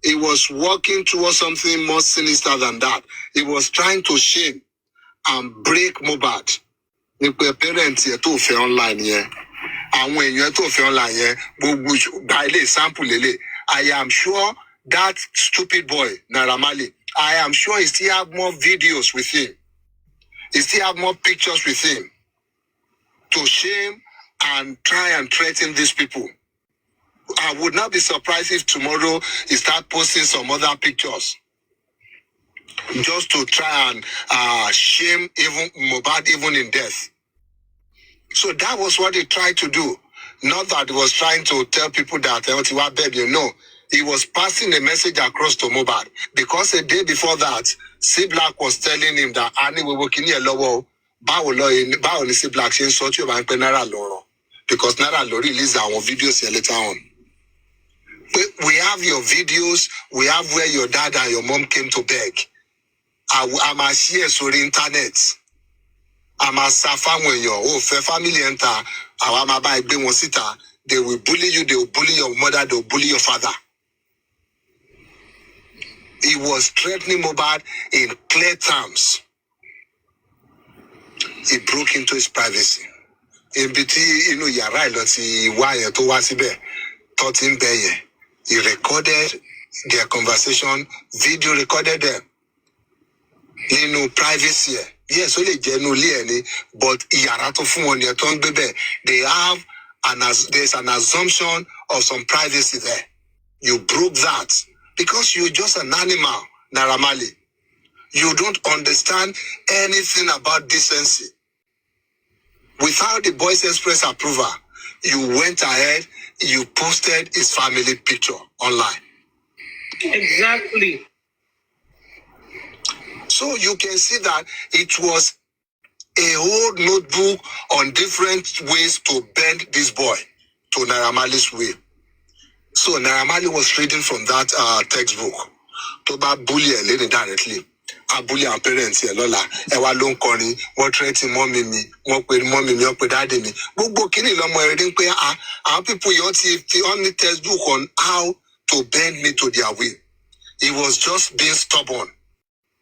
it was working towards something more sinister than that. It was trying to shame and break Mohbad. The parents here to fair online here. And when you to fair online here, sample I am sure that stupid boy, Naramali, I am sure he still have more videos with him. He still have more pictures with him to shame and try and threaten these people. I would not be surprised if tomorrow he start posting some other pictures just to try and shame even Mohbad even in death. So that was what he tried to do. Not that he was trying to tell people that baby, no. He was passing a message across to Mohbad. Because a day before that, C Black was telling him that Annie we working here low. Bao ni C Black saying sort you bank Nara Loro. Because Nara Loro released our videos here later on. We have your videos, we have where your dad and your mom came to beg. I'm a share sur the internet. I'm a safa when your family enter, they will bully you, they will bully your mother, they will bully your father. He was threatening Mohbad in clear terms. He broke into his privacy. In between, you're right, let's see why you to was taught him there. He recorded their conversation, video recorded them. Privacy. Yes, only genuinely, but they have there's an assumption of some privacy there. You broke that because you're just an animal, Naramali. You don't understand anything about decency. Without the boys' express approval, you went ahead, you posted his family picture online. Exactly. So you can see that it was a whole notebook on different ways to bend this boy to Naramali's way. So Naramali was reading from that textbook. To bully a lady directly. I bully our parents here, Lola. Ewa long corny, what threatening mommy me, what with mommy me, what with daddy me. But kini lo mo reading pe our people you see the only textbook on how to bend me to their will. He was just being stubborn.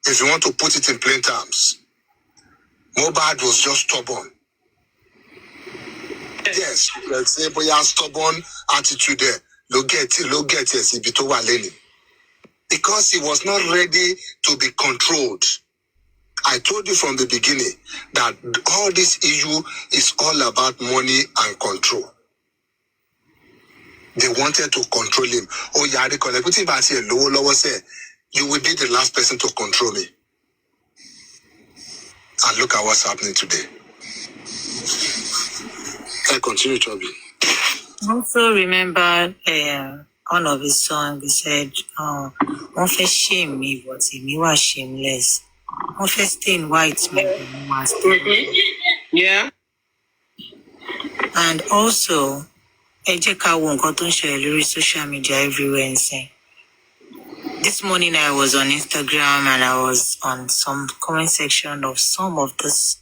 If you want to put it in plain terms. Mohbad was just stubborn. Yes, let's say boy has stubborn attitude there. Look at yes, because he was not ready to be controlled. I told you from the beginning that all this issue is all about money and control. They wanted to control him. Oh, yeah, they connect with him, but lower say, you will be the last person to control me. And look at what's happening today. I continue, Chobi. Also remember one of his songs, he said, wọ́n fẹ́ shame me, but èmi wà shameless. Wọ́n fẹ́ stain white me, but mo wà stainless. Yeah. And also, ẹ jẹ́ ká wo nǹkan tó ń ṣẹlẹ̀ lórí social media everywhere nsìn. This morning I was on Instagram and I was on some comment section of some of these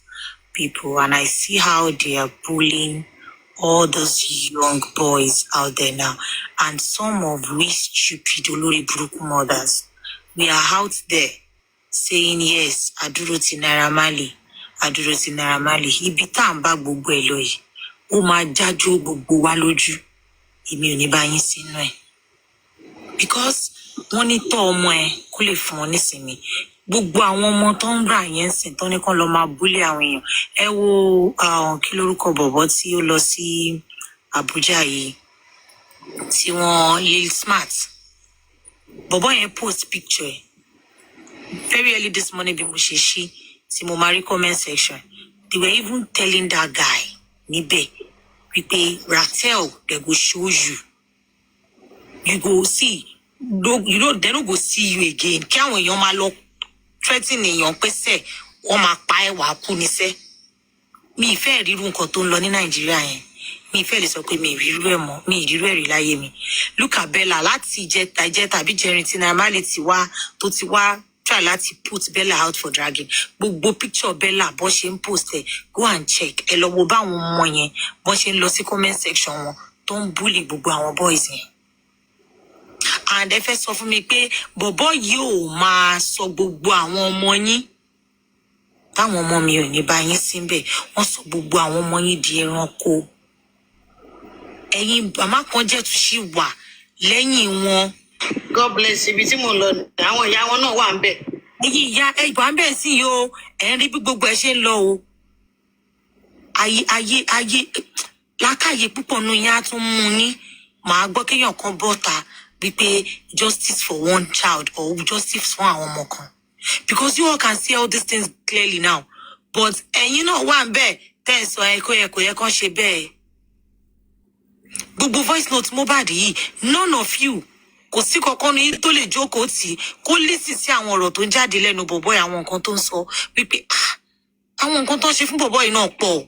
people, and I see how they are bullying all those young boys out there now, and some of we stupid olórí burúkú mothers. We are out there saying yes, adúró ti Naira Marley, ibi tá à ń bá gbogbo ẹ̀ lọ yìí, ó máa jájú gbogbo wa lójú. èmi ò ní bá yín sínú ẹ̀ because wọ́n ní tọ́ ọmọ ẹ̀ kó lè fún wọn nísinmi gbogbo àwọn ọmọ tó ń gbà yẹn sìn tó ní kán lọ máa búlé àwọn èèyàn ẹ wo kí lórúkọ bọ̀bọ̀ tí ó lọ sí Abuja yìí tí wọ́n Lil Smart bọ̀bọ̀ yẹn post picture ẹ̀ very early this morning bí mo ṣe ṣí tí mo máa rí comment section they were even telling that guy níbẹ̀ wípé Ratel they go show you go see you know they no go see you again kí àwọn èèyàn máa lọ threaten èèyàn pé sẹ́ wọ́n máa pa ẹ́ wàá kú níṣẹ́ mi ìfẹ́ ríru nǹkan tó ń lọ ní Nàìjíríà yẹn mi ìfẹ́ lè sọ pé mi ìrírú ẹ̀ mọ́ mi ìrírú ẹ̀ rí láyé mi look at Bella láti ìjẹta àbí jẹrin tí Naira ti wá tó ti wá try láti put Bella out for dragging gbogbo picture Bella bó ṣe ń post ẹ go and check ẹ lọ wo báwọn ọmọ yẹn bó ṣe ń lọ sí comment section wọn tó ń bully gbogbo àwọn boys yẹn and ẹ fẹ́ sọ fún mi pé bọ̀bọ́ yóò máa sọ gbogbo àwọn ọmọ yín táwọn ọmọ mi ò ní bá yín síbẹ̀ wọ́n sọ gbogbo àwọn ọmọ yín di ẹranko ẹ̀yin màmá kan jẹ́ tún sí wà lẹ́yìn wọn. God bless ibi tí mo lọ àwọn ìyá wọn náà wà ń bẹ̀. ẹ̀yin ìyá ẹ̀gbọ́n ń bẹ̀ sí yìí o ẹ̀ ń rí bí gbogbo ẹ̀ ṣe ń lọ o ayé lákàyè púpọ̀ nù yín á tún mú ní màá gbọ́ kéèyàn kan bọ́ta wípé justice for one child or justice for àwọn ọmọ kan because you all can see all these things clearly now but ẹ̀yin náà wà ń bẹ̀ tẹ́ ẹ̀ sọ kò yẹ kán ṣe bẹ́ẹ̀ gbogbo voice note Mohbad yìí none of you kò sí kankan ní tó lè jókòó tì kó lísì sí àwọn ọ̀rọ̀ tó ń jáde lẹ́nu bọ̀bọ́ yìí àwọn nǹkan tó ń sọ wípé àwọn nǹkan tó ń ṣe fún bọ̀bọ́ yìí náà pọ̀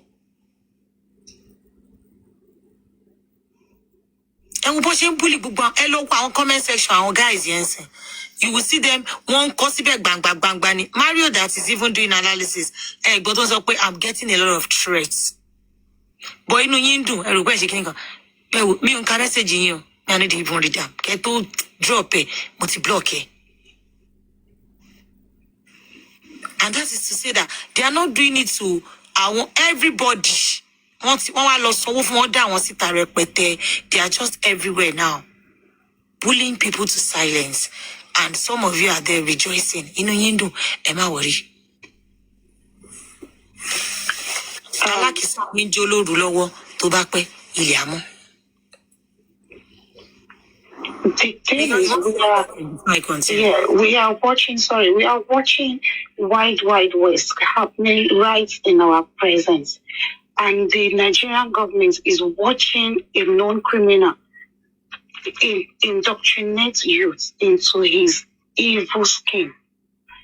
ẹ wo bó ṣe ń búlì gbogbo ẹ lọ wo àwọn comment section àwọn guys yẹn sìn you will see them wọ́n ń kọ síbẹ̀ gbangba ni Mario that is even doing analysis ẹ gbọ́ tó ń sọ pé I'm getting a lot of threats but inú yín dùn ẹrù pẹ́ ṣe kí nìkan ẹ wò mí ò ń ka message yín o mi à ní di even read am kẹ́ tó drop ẹ mo ti block ẹ and that is to say that they are not doing it to everybody wọ́n wá lọ sanwó fún wọn dá àwọn síta rẹpẹtẹ they are just everywhere now bullying people to silence and some of you are there rejoicing inú yín dùn ẹ má worry. alákìsà ní jó lóru lọ́wọ́ tó bá pẹ́ ilé àmọ́. We are watching Wild West happening right in our presence. And the Nigerian government is watching a known criminal indoctrinate youth into his evil scheme.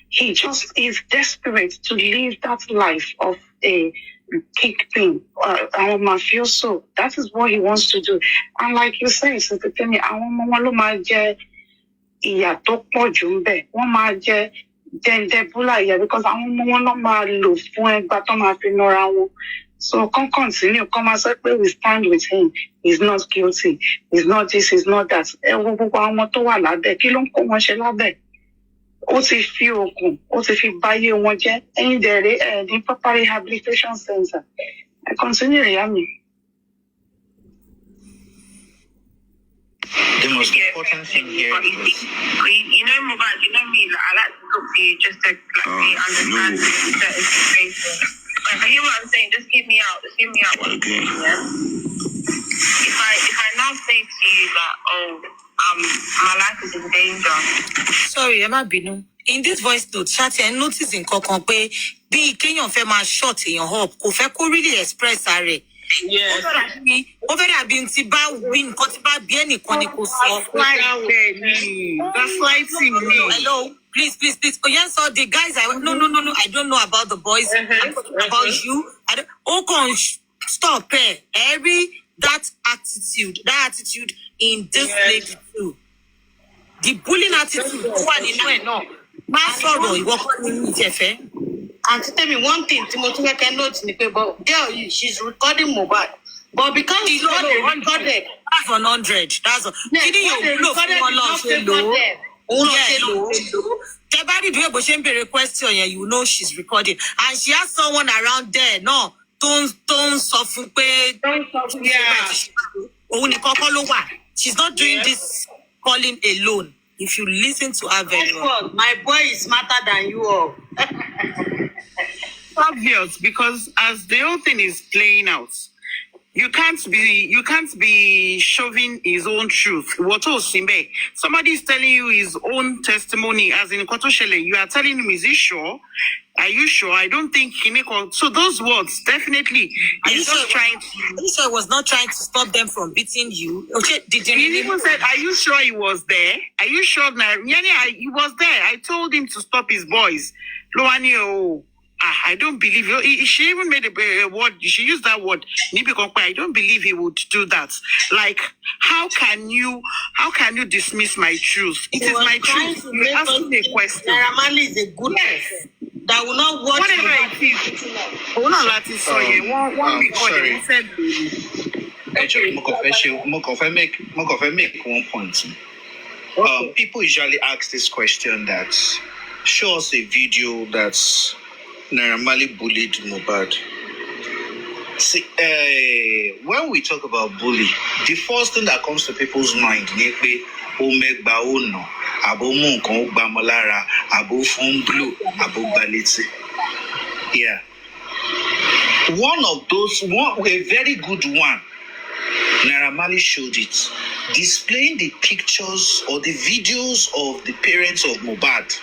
He just is desperate to live that life of a kickpin, our mafioso. That is what he wants to do. And like you say, Sister Temi, àwọn ọmọ wọn ló máa jẹ ìyà tó pọ̀ jù ń bẹ̀. Wọ́n máa jẹ dẹ̀ndẹ̀búlà ìyà because àwọn ọmọ wọn ló máa lò fún ẹgbàá tó máa fi nọra wọn. So come continue, come and say we stand with him. He's not guilty. He's not this, he's not that. Ẹ wo gbogbo àwọn ọmọ tó wà lábẹ́, kí ló ń kó wọn ṣe lábẹ́? Ó ti fi oògùn, ó ti fi báyé wọn jẹ́. Ẹ̀yin dẹ̀rẹ̀ ní proper rehabilitation center. I continue, Yami. The most important thing here is... You know, Mohbad, you know me, like, I like to talk to you just to understand certain situations. If I hear what I'm saying, just hear me out. Okay. Yeah? If I now say to you that, my life is in danger. Sorry, ẹ má bínú. In this voice note, ṣáàtì ẹ notice nǹkan kan pé bí kéèyàn fẹ́ máa short èèyàn up, kò fẹ́ kó really express ara rẹ̀. Yes. Ó fẹ́ dàbí tí bá wí nǹkan tí bá bí ẹnìkan ni kò sọ. Gaslighting me. Hello, please. Oh, yes, so the guys, no. I don't know about the boys. I'm talking about you. Stop it. That attitude in this lady too. The bullying attitude. And to tell me one thing, Timothy can note in the paper, girl, she's recording Mohbad. But because she's not recorded. That's 100. That's a question, you know she's recording. And she has someone around there. No, don't suffer. She's not doing this calling alone. If you listen to her very well. My boy is smarter than you all. Obvious, because as the whole thing is playing out, you can't be shoving his own truth. Somebody is telling you his own testimony, as in Kotoshele. You are telling him, is he sure? Are you sure? I don't think he make. So those words definitely. He's just trying to. He was not trying to stop them from beating you. Okay, did you? He even said, "Are you sure he was there? Are you sure?" He was there. I told him to stop his boys. I don't believe she even made a word. She used that word. I don't believe he would do that. Like, how can you dismiss my truth? It is my truth. You ask me a question. Naramali is a good person that will not watch whatever it is. Sorry. Make one point. People usually ask this question that show us a video that's Naramali bullied Mohbad. See, when we talk about bully, the first thing that comes to people's mind is yeah. One of those, a very good one, Naramali showed it, displaying the pictures or the videos of the parents of Mohbad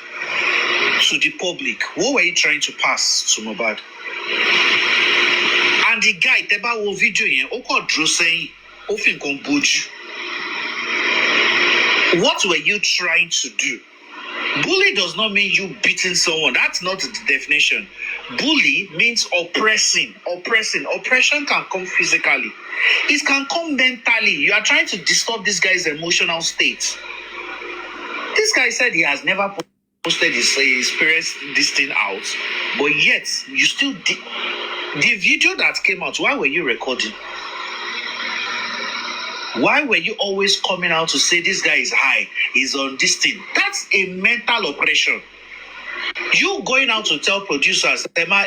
to the public. What were you trying to pass to Mohbad? And the guy, Teba wo video yen, oko dro saying, ofin kon boju. What were you trying to do? Bully does not mean you beating someone. That's not the definition. Bully means oppressing. Oppression can come physically. It can come mentally. You are trying to disturb this guy's emotional state. This guy said he has never posted his parents this thing out, but yet you still the video that came out. Why were you recording? Why were you always coming out to say this guy is high, he's on this thing? That's a mental oppression. You going out to tell producers, Emma,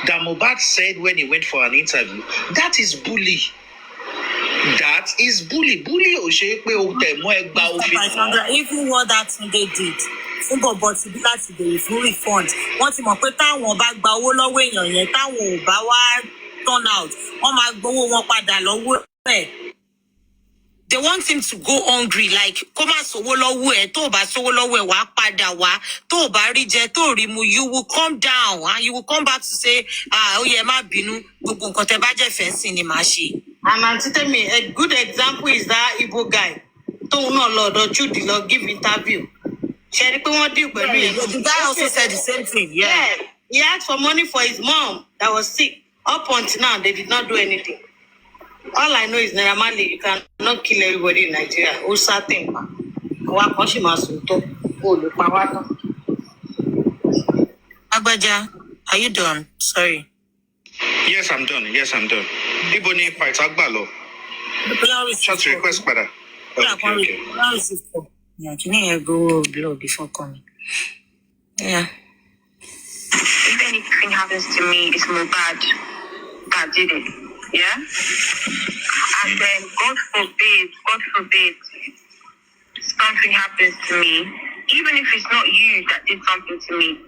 that Mohbad said when he went for an interview, that is bully. That is bully. Bully even what that they did. Fún bọ̀bọ̀ ti bí láti bèrè fún refund. Wọ́n ti mọ̀ pé táwọn bá gba owó lọ́wọ́ èèyàn yẹn, táwọn ò bá wá turn out, wọ́n máa gbowó wọn padà lọ́wọ́ ẹ̀. They want him to go hungry, like, kó má sówó lọ́wọ́ ẹ̀, tó bá sówó lọ́wọ́ ẹ̀ wá padà wá, tó bá rí jẹ, tó rí mu, you will come down, and you will come back to say, ó yẹ má bínú, gbogbo nǹkan tẹ́ bá jẹ́ fẹ́ǹsì ni màá ṣe. And Auntie tell me, a good example is that Igbo guy. Tóun náà lọ ọ̀dọ̀ Judy lọ give interview. Ṣé rí pé wọ́n deal pẹ̀lú yẹn? The guy also said the same thing, yeah. He asked for money for his mom that was sick. Up until now, they did not do anything. All I know is Naramali, you cannot kill everybody in Nigeria. Ó certain. Àwa kan ṣì máa sòótọ́. Ó lè pa wá tán. Agbaja, are you done? Sorry. Yes, I'm done. Ibo ni fight agbalo. Chat request pada. Okay. Yeah, can you go below before coming? Yeah. If anything happens to me, it's Mohbad that did it. Yeah? And then God forbid, something happens to me, even if it's not you that did something to me,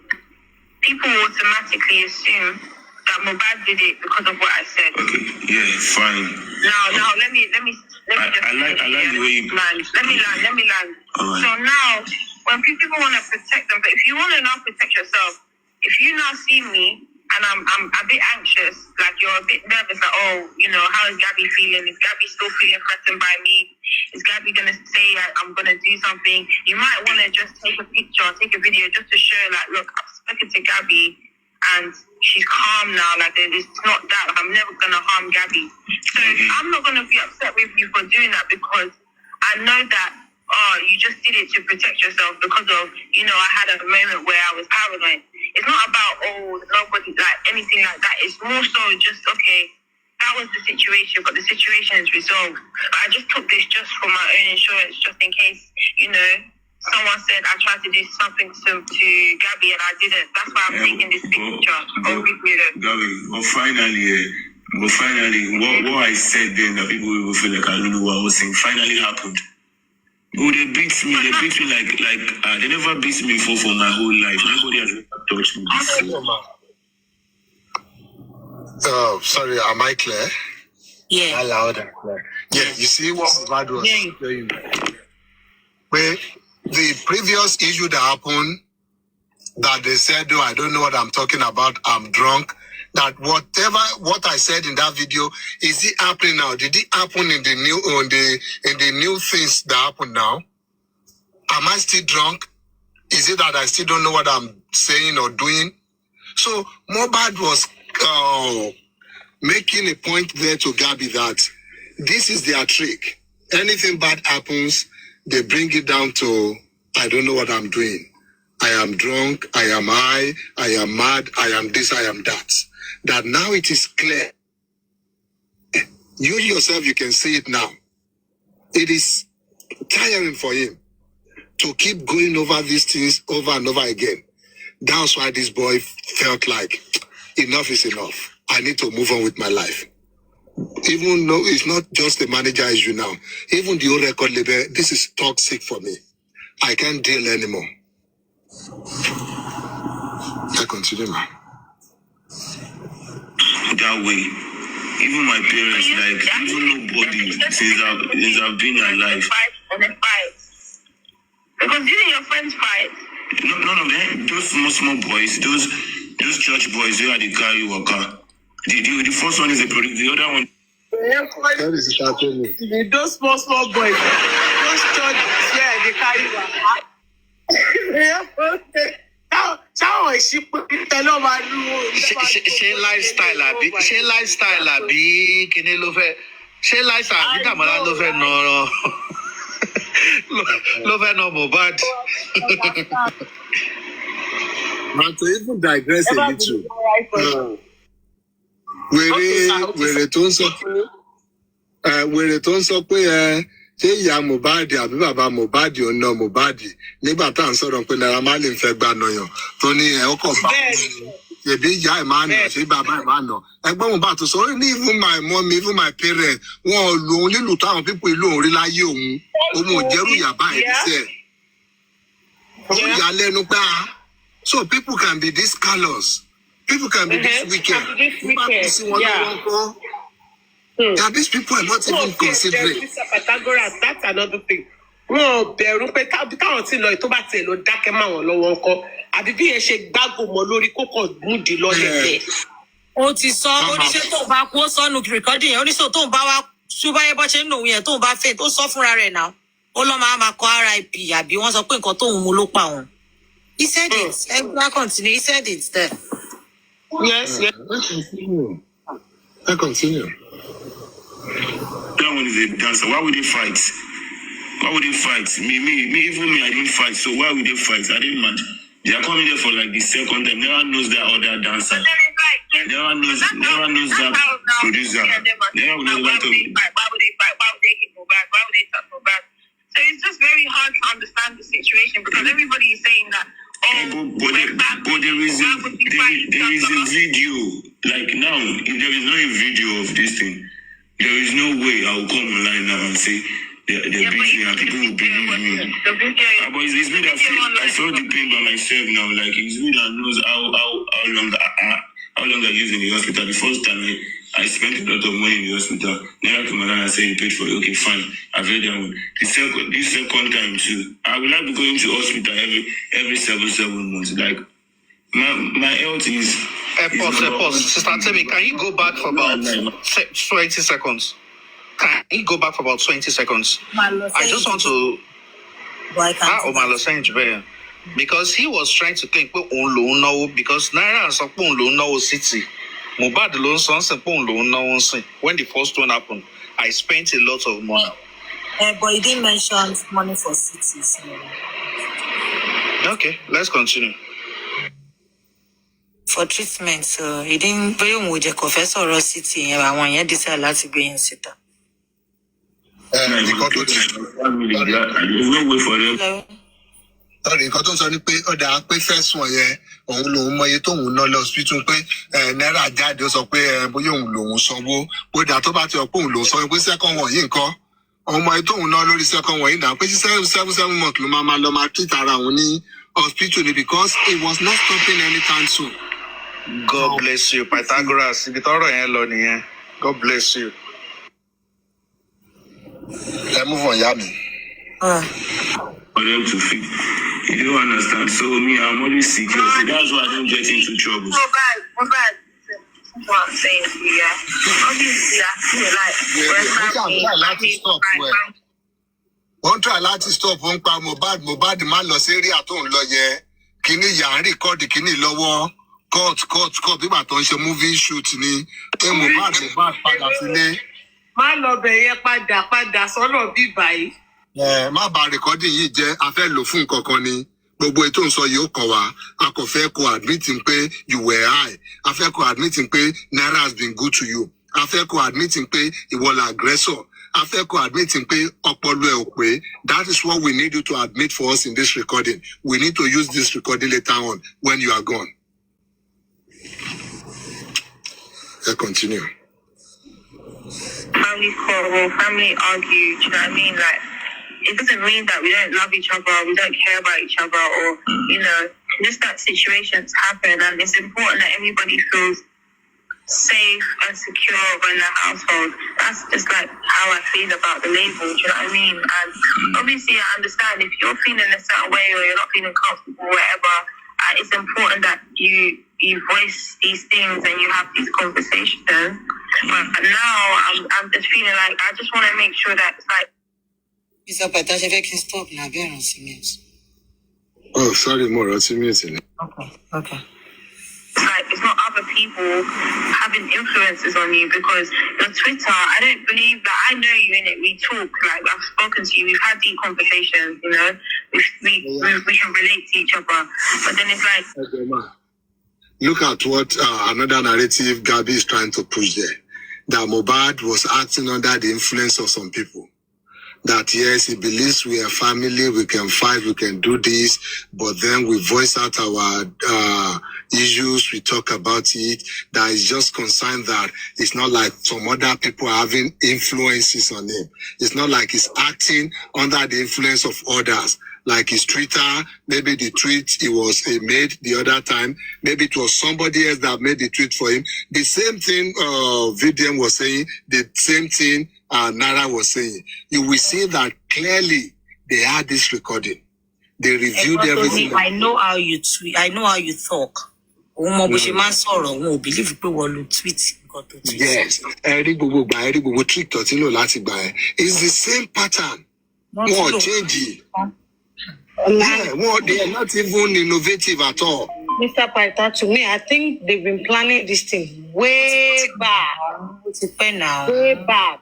people will automatically assume that Mohbad did it because of what I said. Okay, yeah, fine. Now, let me just I like the way you land. Let me land. Right. So now, when people want to protect them, but if you want to now protect yourself, if you now see me and I'm a bit anxious, like you're a bit nervous, like, oh, how is Gabby feeling? Is Gabby still feeling threatened by me? Is Gabby gonna say I'm gonna do something? You might want to just take a picture, take a video, just to show, like, look, I've spoken to Gabby and she's calm now. Like, it's not that. I'm never gonna harm Gabby. So I'm not gonna be upset with you for doing that, because I know that you just did it to protect yourself because of, I had a moment where I was paranoid. It's not about, nobody, like, anything like that. It's more so just, okay, that was the situation, but the situation is resolved. I just took this just for my own insurance, just in case, someone said I tried to do something to Gabby and I didn't. That's why I'm taking this picture. Gabby, well, finally, But finally, what I said then, that people will feel like I don't know what I was saying, finally happened. Oh, they beat me like they never beat me before for my whole life. Nobody has ever touched me before. Oh, sorry, am I clear? Yeah. Loud and clear. Yeah, you see what Bad was saying. Where the previous issue that happened, that they said, oh, I don't know what I'm talking about, I'm drunk. That what I said in that video, is it happening now? Did it happen in the new things that happen now? Am I still drunk? Is it that I still don't know what I'm saying or doing? So Mohbad was making a point there to Gabby that this is their trick. Anything bad happens, they bring it down to, I don't know what I'm doing. I am drunk, I am high, I am mad, I am this, I am that. That now it is clear. You yourself, you can see it now. It is tiring for him to keep going over these things over and over again. That's why this boy felt like enough is enough. I need to move on with my life. Even though it's not just the manager issue now, even the old record label, this is toxic for me. I can't deal anymore. I continue, man. That way, even my parents, like, even nobody, since I've been alive. And then fight. Because you and your friends fight. None of them, those small boys, those church boys, they are the carry worker. The first one is the product, the other one. That is starting. Those small boys, those church, yeah, they carry ṣé lifestyle àbí kíní ló fẹ́ ṣé lifestyle àbí Dàmọ́lá ló fẹ́ nà ló fẹ́ nà Mohbad. Man, to even digress a little. Wèrè tó ń sọ pé ṣé ìyá Mohbad àbí bàbá Mohbad ò ná Mohbad nígbà tá à ń sọ̀rọ̀ pé Naira Marley ń fẹ́ gbà nàyàn tó ní ọkọ̀ bá ṣèbí ìyá ẹ̀ máa nà ṣé bàbá ẹ̀ máa nà ẹgbẹ́ Mohbad tó sọ ó ní even my mom even my parents wọn ò lo òun lílù táwọn pípọ̀ ìlú òun rí láyé òun ò jẹ́rù ìyàbá ẹ̀ níṣẹ́ ó yà lẹ́nu pé so people can be this callous, people can be this wicked. Yeah, these people are not even considering. That's another thing. Wọ́n bẹ̀rù pé táwọn tí lọ tó bá tiẹ̀ lọ dákẹ́ máa wọ̀n lọ́wọ́ ńkọ́ àbí bí ẹ ṣe gbágò mọ́ lórí kókò gúndì lọ́lẹ̀ bẹ́ẹ̀. Ó ti sọ oníṣẹ́ tó ń bá kú ó sọnù rìkọ́dì yẹn oníṣẹ́ tó ń bá wá ṣúbáyé bọ́ ṣe ń nù yẹn tó ń bá fẹ́ tó sọ fúnra rẹ̀ náà ó lọ́ máa kọ RIP àbí wọ́n sọ pé nǹkan tóun mú ló pa òun. He said it. Everyone continue. He said it there. Yes. Let's continue. That one is a dancer. Why would they fight? Me, even me, I didn't fight. So why would they fight? I didn't mind. They are coming there for like the second time. Never knows that other dancer. Never knows that producer. Never knows that. Why would they fight? Why would they hit Mohbad? Why would they touch Mohbad? So it's just very hard to understand the situation because everybody is saying that. But there is a video. Like now, if there is no video of this thing, there is no way I will come online now and say they're beating and people will believe me. But it's me that I felt the pain by myself now. Like it's me that knows how long I used in the hospital. The first time I spent a lot of money in the hospital. Then I come and I say you paid for it. Okay, fine. I've read that one. This second time too. I will not be going to hospital every 7 months. Like my health is. Pause. Sister Temi, can you go back for about 20 seconds? Can you go back for about 20 seconds? I just want to. Because he was trying to think because Naira and Sapon no city. Mohbad loan Sapon no when the first one happened. I spent a lot of money. But he didn't mention money for cities. Okay, let's continue. For treatment, so he didn't pay with the confessor or city. I want you to decide to go in sit. There's no way for them. Sorry, nǹkan tó ń sọ ni pé ó dáa pé first one yẹn òun lòun mọ iye tóun ná lọ hospital pé náírà jáde ó sọ pé bóyá òun lòun sanwó ó dáa tó bá ti ọ pé òun lòun sanwó pé second one yìí nǹkan òun mọ iye tóun ná lórí second one yìí náà pé sí 7 months ló máa lọ máa treat ara òun ní hospital ni because it was not stopping anytime soon. God bless you, Pythagoras. Ibi tọ́rọ̀ yẹn lọ nìyẹn. God bless you. Move on, Yami. For them to fit. You don't understand. So me, I'm always secure. So that's why I don't get into trouble. So bad. What I'm saying to you, yeah. Obviously, I feel like wọ́n try láti stop wọ́n pa Mohbad má lọ sí area tó ń lọ yẹ kíní yà ń rìkọ́ọ̀dì kíní lọ́wọ́ court bí bàtọ́ ń ṣe movie shoot ni pé Mohbad padà sílé. Má lọ bẹ̀ yẹn padà sọ́nà bí báyìí. Má bà rìkọ́ọ̀dì yìí jẹ́ a fẹ́ lò fún nǹkan kan ni gbogbo ètò ń sọ yìí ó kàn wá a kò fẹ́ kó admitting pé you were high a fẹ́ kó admitting pé Naira has been good to you a fẹ́ kó admitting pé ìwọ la aggressor. I fẹ́ kó admitting pé ọpọlọ ẹ ò pé. That is what we need you to admit for us in this recording. We need to use this recording later on when you are gone. Let's continue. Family quarrel, family argue, do you know what I mean? Like, it doesn't mean that we don't love each other, we don't care about each other, or, you know, just that situations happen, and it's important that everybody feels safe and secure in the household. That's just like how I feel about the label, do you know what I mean? And obviously I understand if you're feeling a certain way or you're not feeling comfortable or whatever, it's important that you voice these things and you have these conversations. But now I'm just feeling like I just want to make sure that it's like Mr. Patasha, if I can stop now, be on serious. Oh, sorry, more on serious. Okay. Like, it's not other people having influences on you, because on Twitter, I don't believe that I know you in it. We talk, like, I've spoken to you, we've had deep conversations, you know, we can relate to each other. But then it's like, okay, look at what another narrative Gabby is trying to push there. That Mohbad was acting under the influence of some people. That yes, he believes we are family, we can fight, we can do this, but then we voice out our issues, we talk about it. That is just concerned that it's not like some other people are having influences on him. It's not like he's acting under the influence of others. Like his Twitter, maybe the tweet he made the other time, maybe it was somebody else that made the tweet for him. The same thing Vidian was saying, the same thing Naira was saying. You will see that clearly they had this recording. They reviewed everything. I know how you tweet. I know how you talk. Believe Yes. It's the same pattern. More change. Yeah, they are not even innovative at all. Mr. Paita, to me, I think they've been planning this thing way back. Way back.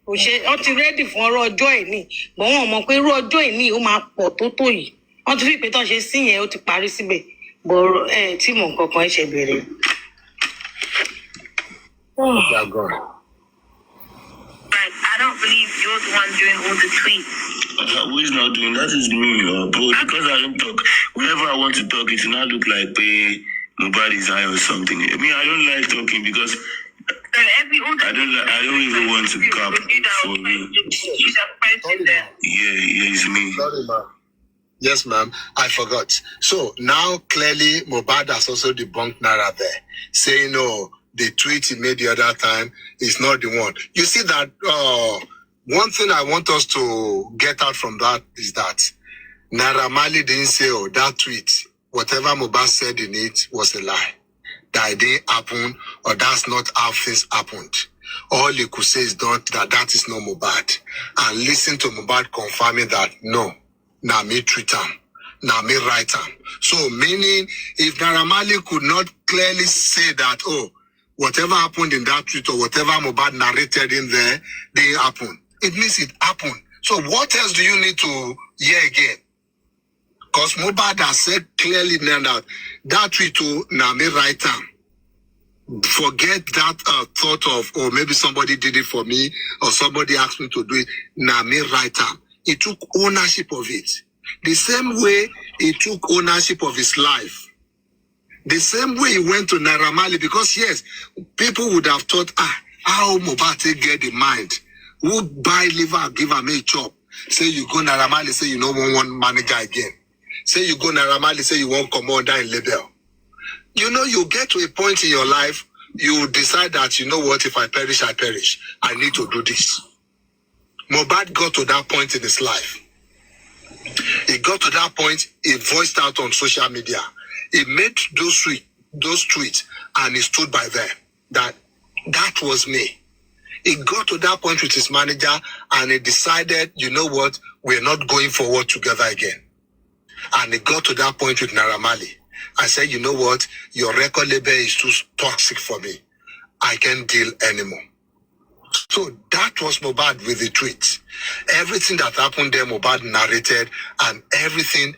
Wọ́n ti ready fún ọ̀rọ̀ ọjọ́ ìní, but wọ́n mọ̀ pé irú ọjọ́ ìní ó máa pọ̀ tó tó yìí. Wọ́n ti fi ìpè tán ṣe sí yẹn ó ti parí síbẹ̀. But tí mò ń kankan ṣe bẹ̀rẹ̀. Like, I don't believe you're the one doing all the tweets. Who is not doing that is me, but because I don't talk, whenever I want to talk, it will not look like nobody's high or something. I mean, I don't like talking because I don't even want to cap for me. Yeah, it's me. Sorry, ma'am. Yes, ma'am. I forgot. So now clearly Mohbad has also debunked Naira there, saying no, the tweet he made the other time is not the one. You see that one thing I want us to get out from that is that Naira Marley didn't say, oh, that tweet, whatever Mohbad said in it was a lie. That it didn't happen, or that's not how things happened. All you could say is that is not Mohbad. And listen to Mohbad confirming that, no, now me treat him, now me write him. So meaning, if Naira Marley could not clearly say that, oh, whatever happened in that tweet or whatever Mohbad narrated in there, didn't happen. It means it happened. So what else do you need to hear again? Because Mohbad has said clearly now that tweet to Nami write time. Forget that thought of, oh, maybe somebody did it for me or somebody asked me to do it. Nami write time. He took ownership of it. The same way he took ownership of his life. The same way he went to Naira Marley, because yes, people would have thought, how Mohbad get the mind? Who buy liver, give him a chop? Say you go Naira Marley, say you no want manager again. Say you go Naira Marley, say you want commander in label. You know, you get to a point in your life, you decide that, you know what, if I perish, I perish. I need to do this. Mohbad got to that point in his life. He got to that point, he voiced out on social media. He made those tweets and he stood by them. That was me. He got to that point with his manager and he decided, you know what, we're not going forward together again. And he got to that point with Naira Marley. I said, you know what, your record label is too toxic for me. I can't deal anymore. So that was Mohbad with the tweet. Everything that happened there, Mohbad narrated, and everything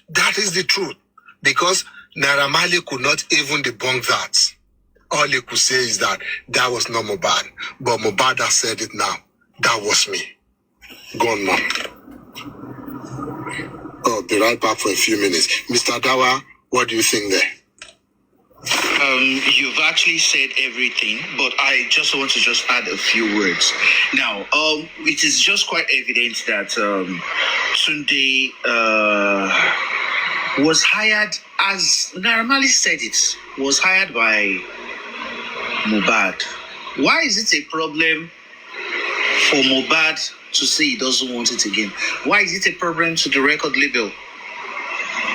that is the truth. Because Naira Marley could not even debunk that. All he could say is that was not Mohbad. But Mohbad has said it now. That was me. Gone now. I'll be right back for a few minutes. Mr. Dawa, what do you think there? You've actually said everything, but I just want to add a few words. Now, it is just quite evident that Tunde was hired, as Naira Marley said it, was hired by Mohbad. Why is it a problem for Mohbad to say he doesn't want it again? Why is it a problem to the record label?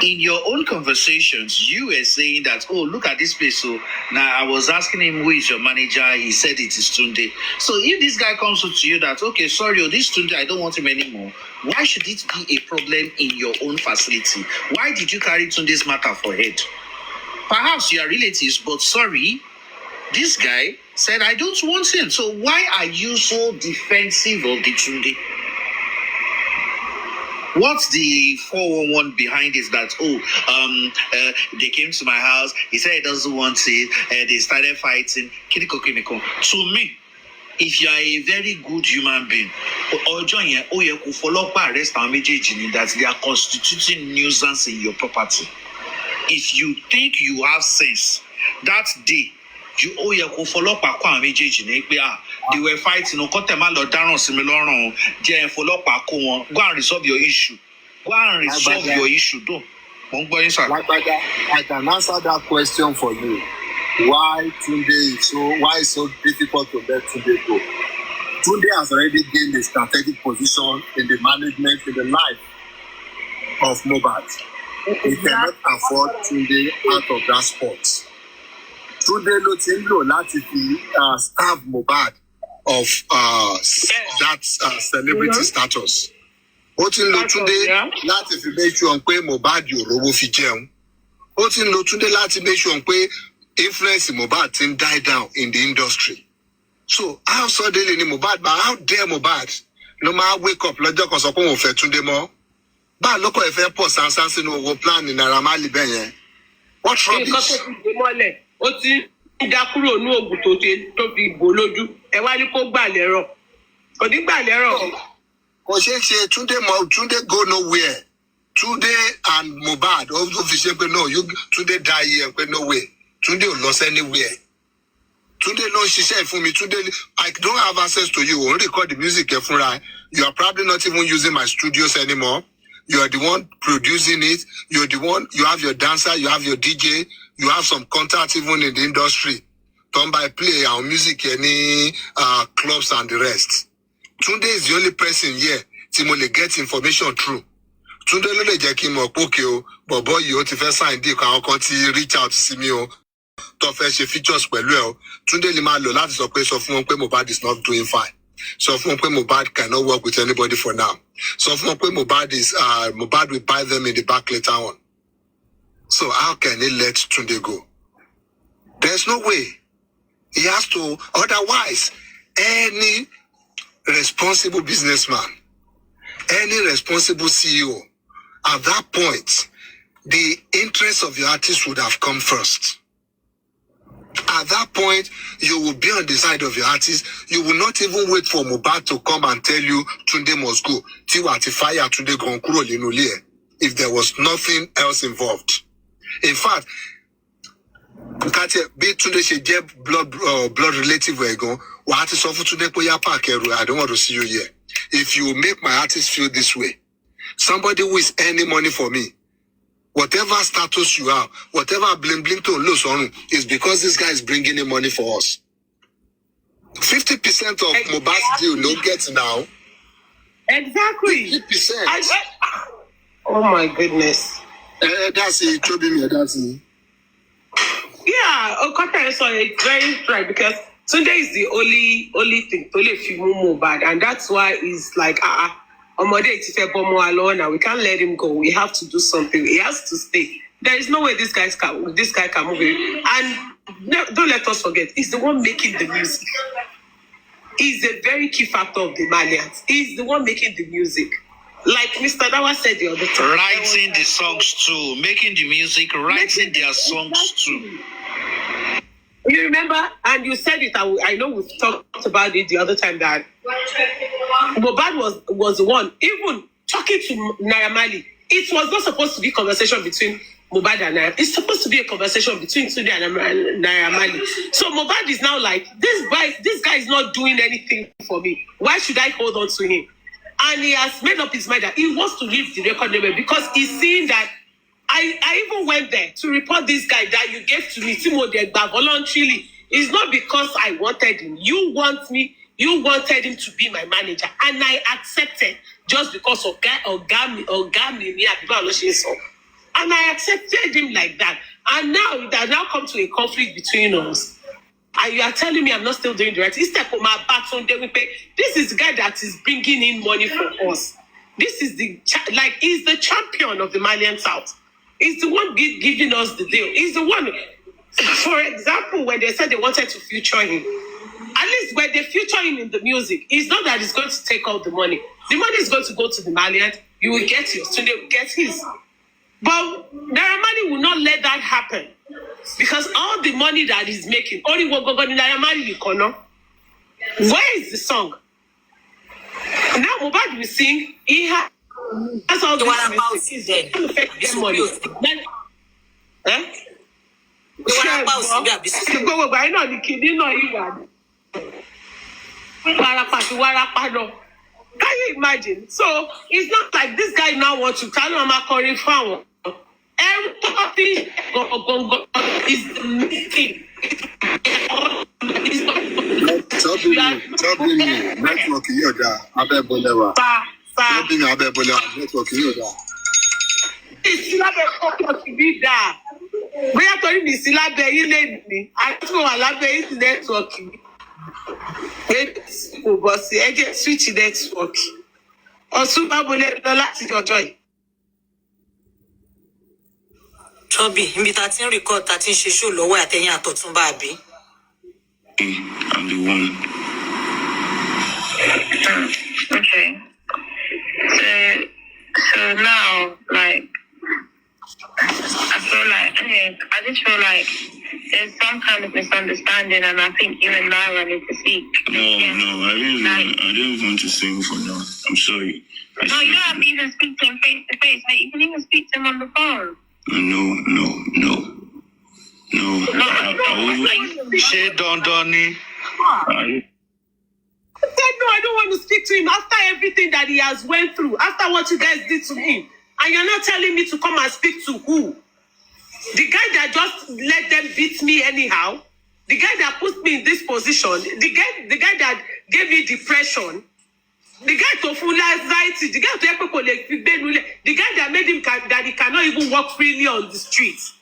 In your own conversations, you were saying that, oh, look at this place. So now I was asking him, who is your manager? He said it is Tunde. So if this guy comes to you that, okay, sorry, this Tunde, I don't want him anymore. Why should it be a problem in your own facility? Why did you carry Tunde's matter for head? Perhaps you are relatives, but sorry, this guy said, I don't want him. So why are you so defensive of the Tunde? What's the 411 behind is that, they came to my house, he said he doesn't want it, they started fighting. To me, if you are a very good human being, that they are constituting nuisance in your property. If you think you have sense, that day, you owe your follow-up they were fighting. Go and resolve your issue. Go and resolve your issue. I can answer that question for you. Why it's so difficult to let Tunde go? Tunde has already gained a strategic position in the management, in the life of Mohbad. He cannot afford Tunde out of that spot. Tunde ló ti ń lò láti fi starve Mohbad of that celebrity status. Ó ti ń lo Tunde láti fi make sure pé Mohbad ò rówó fi jẹun. Ó ti ń lo Tunde láti make sure pé influence Mohbad ti ń die down in the industry. So how suddenly ni Mohbad, but how dare Mohbad no máa wake up lọ́jọ́ kan sọ pé òun fẹ́ Tunde mọ́? Báà lọ́kọ̀ ẹ̀ fẹ́ pọ̀ sánsán sínú owó plan ní Naira Marley bẹ́ẹ̀ yẹn. What rubbish? Ó ti ń dá kúrò ní oògùn tó fi bò lójú. Ẹ wá ní kó gbà lẹ́rọ̀. Kò ní gbà lẹ́rọ̀. Kò ṣeé ṣe Tunde go nowhere. Tunde and Mohbad also fi ṣe pé no, Tunde die here pé no way. Tunde ò lọ anywhere. Tunde ló ń ṣiṣẹ́ fún mi. Tunde, I don't have access to you. Only record the music ẹ fúnra. You are probably not even using my studios anymore. You are the one producing it. You're the one, you have your dancer, you have your DJ, you have some contacts even in the industry. Come by play our music, any clubs and the rest. Tunde is the only person here tí mo lè get information through. Tunde ló lè jẹ́ kí n mọ̀ pé okay o, bọ̀bọ́ yìí ó ti fẹ́ sign deal kan, àwọn kan ti reach out sí mi o, tó fẹ́ ṣe features pẹ̀lú ẹ o. Tunde lè máa lò láti sọ fún wọn pé Mohbad is not doing fine. So fún wọn pé Mohbad cannot work with anybody for now. So fún wọn pé Mohbad will buy them in the back later on. So how can he let Tunde go? There's no way. He has to, otherwise, any responsible businessman, any responsible CEO, at that point, the interest of the artist would have come first. At that point, you will be on the side of your artist. You will not even wait for Mohbad to come and tell you Tunde must go. Tiwa ti fire Tunde gan kúrò nínú ilé ẹ̀. If there was nothing else involved. In fact, Katia, be Tunde ṣe jẹ́ blood relative ẹ̀ gan, wà á ti sọ fún Tunde pé yá park ẹrù, I don't want to see you here. If you make my artist feel this way, somebody who is earning money for me, whatever status you have, whatever bling to lose on, is because this guy is bringing in money for us. 50% of Mohbad's deal no get now. Exactly. 50%. Oh my goodness. That's it. That's it. Yeah, Okota so it's very right because Sunday is the only thing to let you move bad, and that's why it's like now we can't let him go. We have to do something. He has to stay. There is no way this guy can move it. And don't let us forget, he's the one making the music. He's a very key factor of the Malians. He's the one making the music. Like Mr. Dawa said the other time. Writing the songs too, making the music, writing their songs too. You remember, and you said it, I know we've talked about it the other time, that Mohbad was the one, even talking to Naira Marley, it was not supposed to be a conversation between Mohbad and Naira. It's supposed to be a conversation between Tunde and Naira Marley. So Mohbad is now like, this guy is not doing anything for me. Why should I hold on to him? And he has made up his mind that he wants to leave the record label because he's seeing that I even went there to report this guy that you gave to me, Timo Degba, voluntarily. It's not because I wanted him. You wanted him to be my manager. And I accepted just because of Ogami. And I accepted him like that. And now it has now come to a conflict between us. And you are telling me I'm not still doing the right. This is the guy that is bringing in money for us. This is he's the champion of the Malian South. He's the one giving us the deal. He's the one, for example, when they said they wanted to feature him, at least when they feature him in the music, it's not that he's going to take all the money. The money is going to go to the Malians. You will get yours. Tunde will get his. But Naira Marley will not let that happen. Because all the money that he's making, only what go to Naira Marley, where is the song? Now Mohbad will sing. He has all the money. Then, can you imagine? So it's not like this guy now wants to tell him I'm calling for everything is the meeting. Trouble me. Network yoda. Abe bolewa. Trouble me abe bolewa. Network yoda. It's not a focus to be there. We are talking this syllable. You need me. I don't know what is networking. I get switch network. Or super bullet the last your joy. Chobi, ibi ta tin record ta tin ṣe show lọ́wọ́ àtẹ̀yìn àtọ̀túnba àbí. I'm the one. Okay. So now, like, I just feel like there's some kind of misunderstanding, and I think you and Naira need to speak. No, I didn't want to sing for now. I'm sorry. No, you don't have to even speak to him face to face. Like, you can even speak to him on the phone. No. She Donnie. I said no, I don't want to speak to him after everything that he has went through, after what you guys did to him. And you're not telling me to come and speak to who? The guy that just let them beat me anyhow? The guy that put me in this position? The guy that gave me depression? The guy to full anxiety? The guy that made him that he cannot even walk freely on the streets?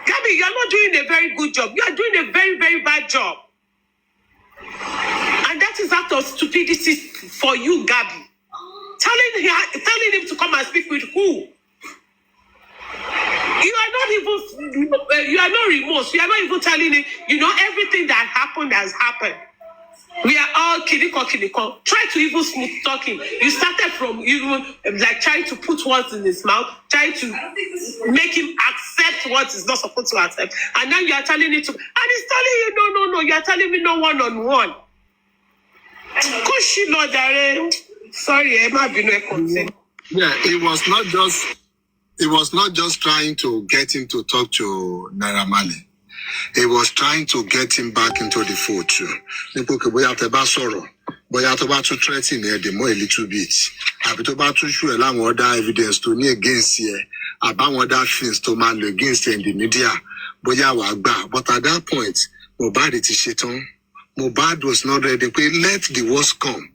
Gabby, you're not doing a very good job. You are doing a very, very bad job. And that is act of stupidity for you, Gabby. Telling him to come and speak with who? You are not remorse. You are not even telling him, everything that happened has happened. We are all kiliko. Try to even smooth talking. You started from even like trying to put words in his mouth, trying to make him accept what he's not supposed to accept. And now you are telling it to, and he's telling you, no, you are telling me no one-on-one. Kushi no dare. Sorry, Emma Bino continue. Yeah, it was not just trying to get him to talk to Naira Marley. He was trying to get him back into the fold too. Boya teba sọ̀rọ̀, boya tó bá tún threaten the more a little bit. Àbí tó bá tún show láwọn other evidence tó ní against ẹ, àbáwọn other things tó máa lò against ẹ in the media, boya wàá gbà. But at that point, Mohbad ti ṣetán. Mohbad was not ready. Let the worst come.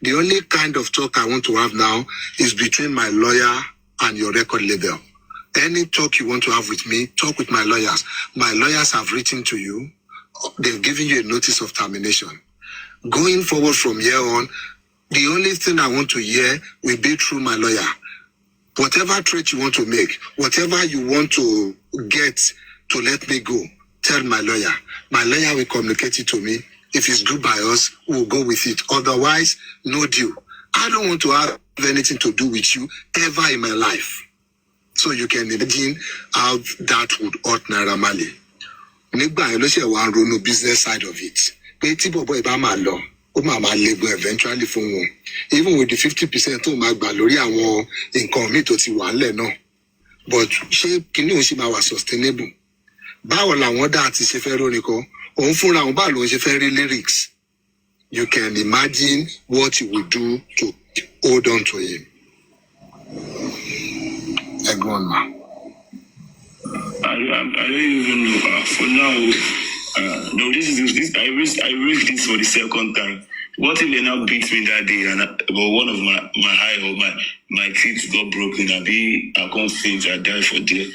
The only kind of talk I want to have now is between my lawyer and your record label. Any talk you want to have with me, talk with my lawyers. My lawyers have written to you. They've given you a notice of termination. Going forward from here on, the only thing I want to hear will be through my lawyer. Whatever threat you want to make, whatever you want to get to let me go, tell my lawyer. My lawyer will communicate it to me. If it's good by us, we'll go with it. Otherwise, no deal. I don't want to have anything to do with you ever in my life. So you can imagine how that would hurt Naira Marley. Nígbà yẹn ló ṣe wá ń ronú business side of it. Pé tí bọ̀bọ̀ ìbá máa lọ, ó máa label eventually fún wọn. Even with the 50% tó máa gbà lórí àwọn nǹkan míì tó ti wà ńlẹ̀ náà. But ṣé kíní òun ṣì máa wà sustainable? Báwo làwọn dá àti ṣe fẹ́ rórin kọ? Òun fúnra òun báwo lòun ṣe fẹ́ rí lyrics? You can imagine what you would do to hold on to him. I don't even know. For now, no. This. I raised this for the second time. What if they now beat me that day and about one of my eye or my teeth got broken? I can't faint. I die for there.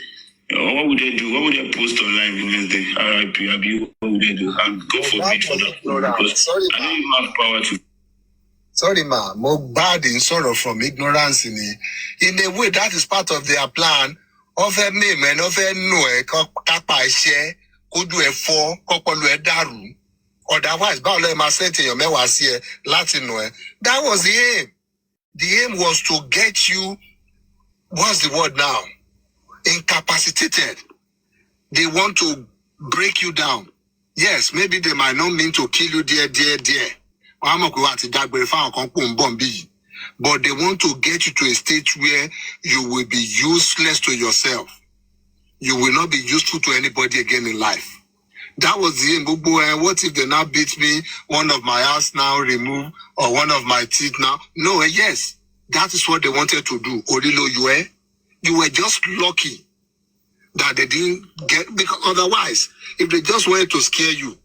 What would they do? What would they post online the next day? RIP. What would they do? And go for me for that. Because I don't even have power to. Sorry, ma. Mohbad in sorrow from ignorance in a way that is part of their plan. Offer me, man, offer no, kapa share, could do a four, couple daru. Otherwise, Baule must say to your me was here, Latin. That was the aim. The aim was to get you, what's the word now? Incapacitated. They want to break you down. Yes, maybe they might not mean to kill you dear. But they want to get you to a stage where you will be useless to yourself. You will not be useful to anybody again in life. That was the aim. What if they now beat me, one of my eyes now removed, or one of my teeth now? No, yes, that is what they wanted to do. Odilo, you were just lucky that they didn't get, because otherwise, if they just wanted to scare you,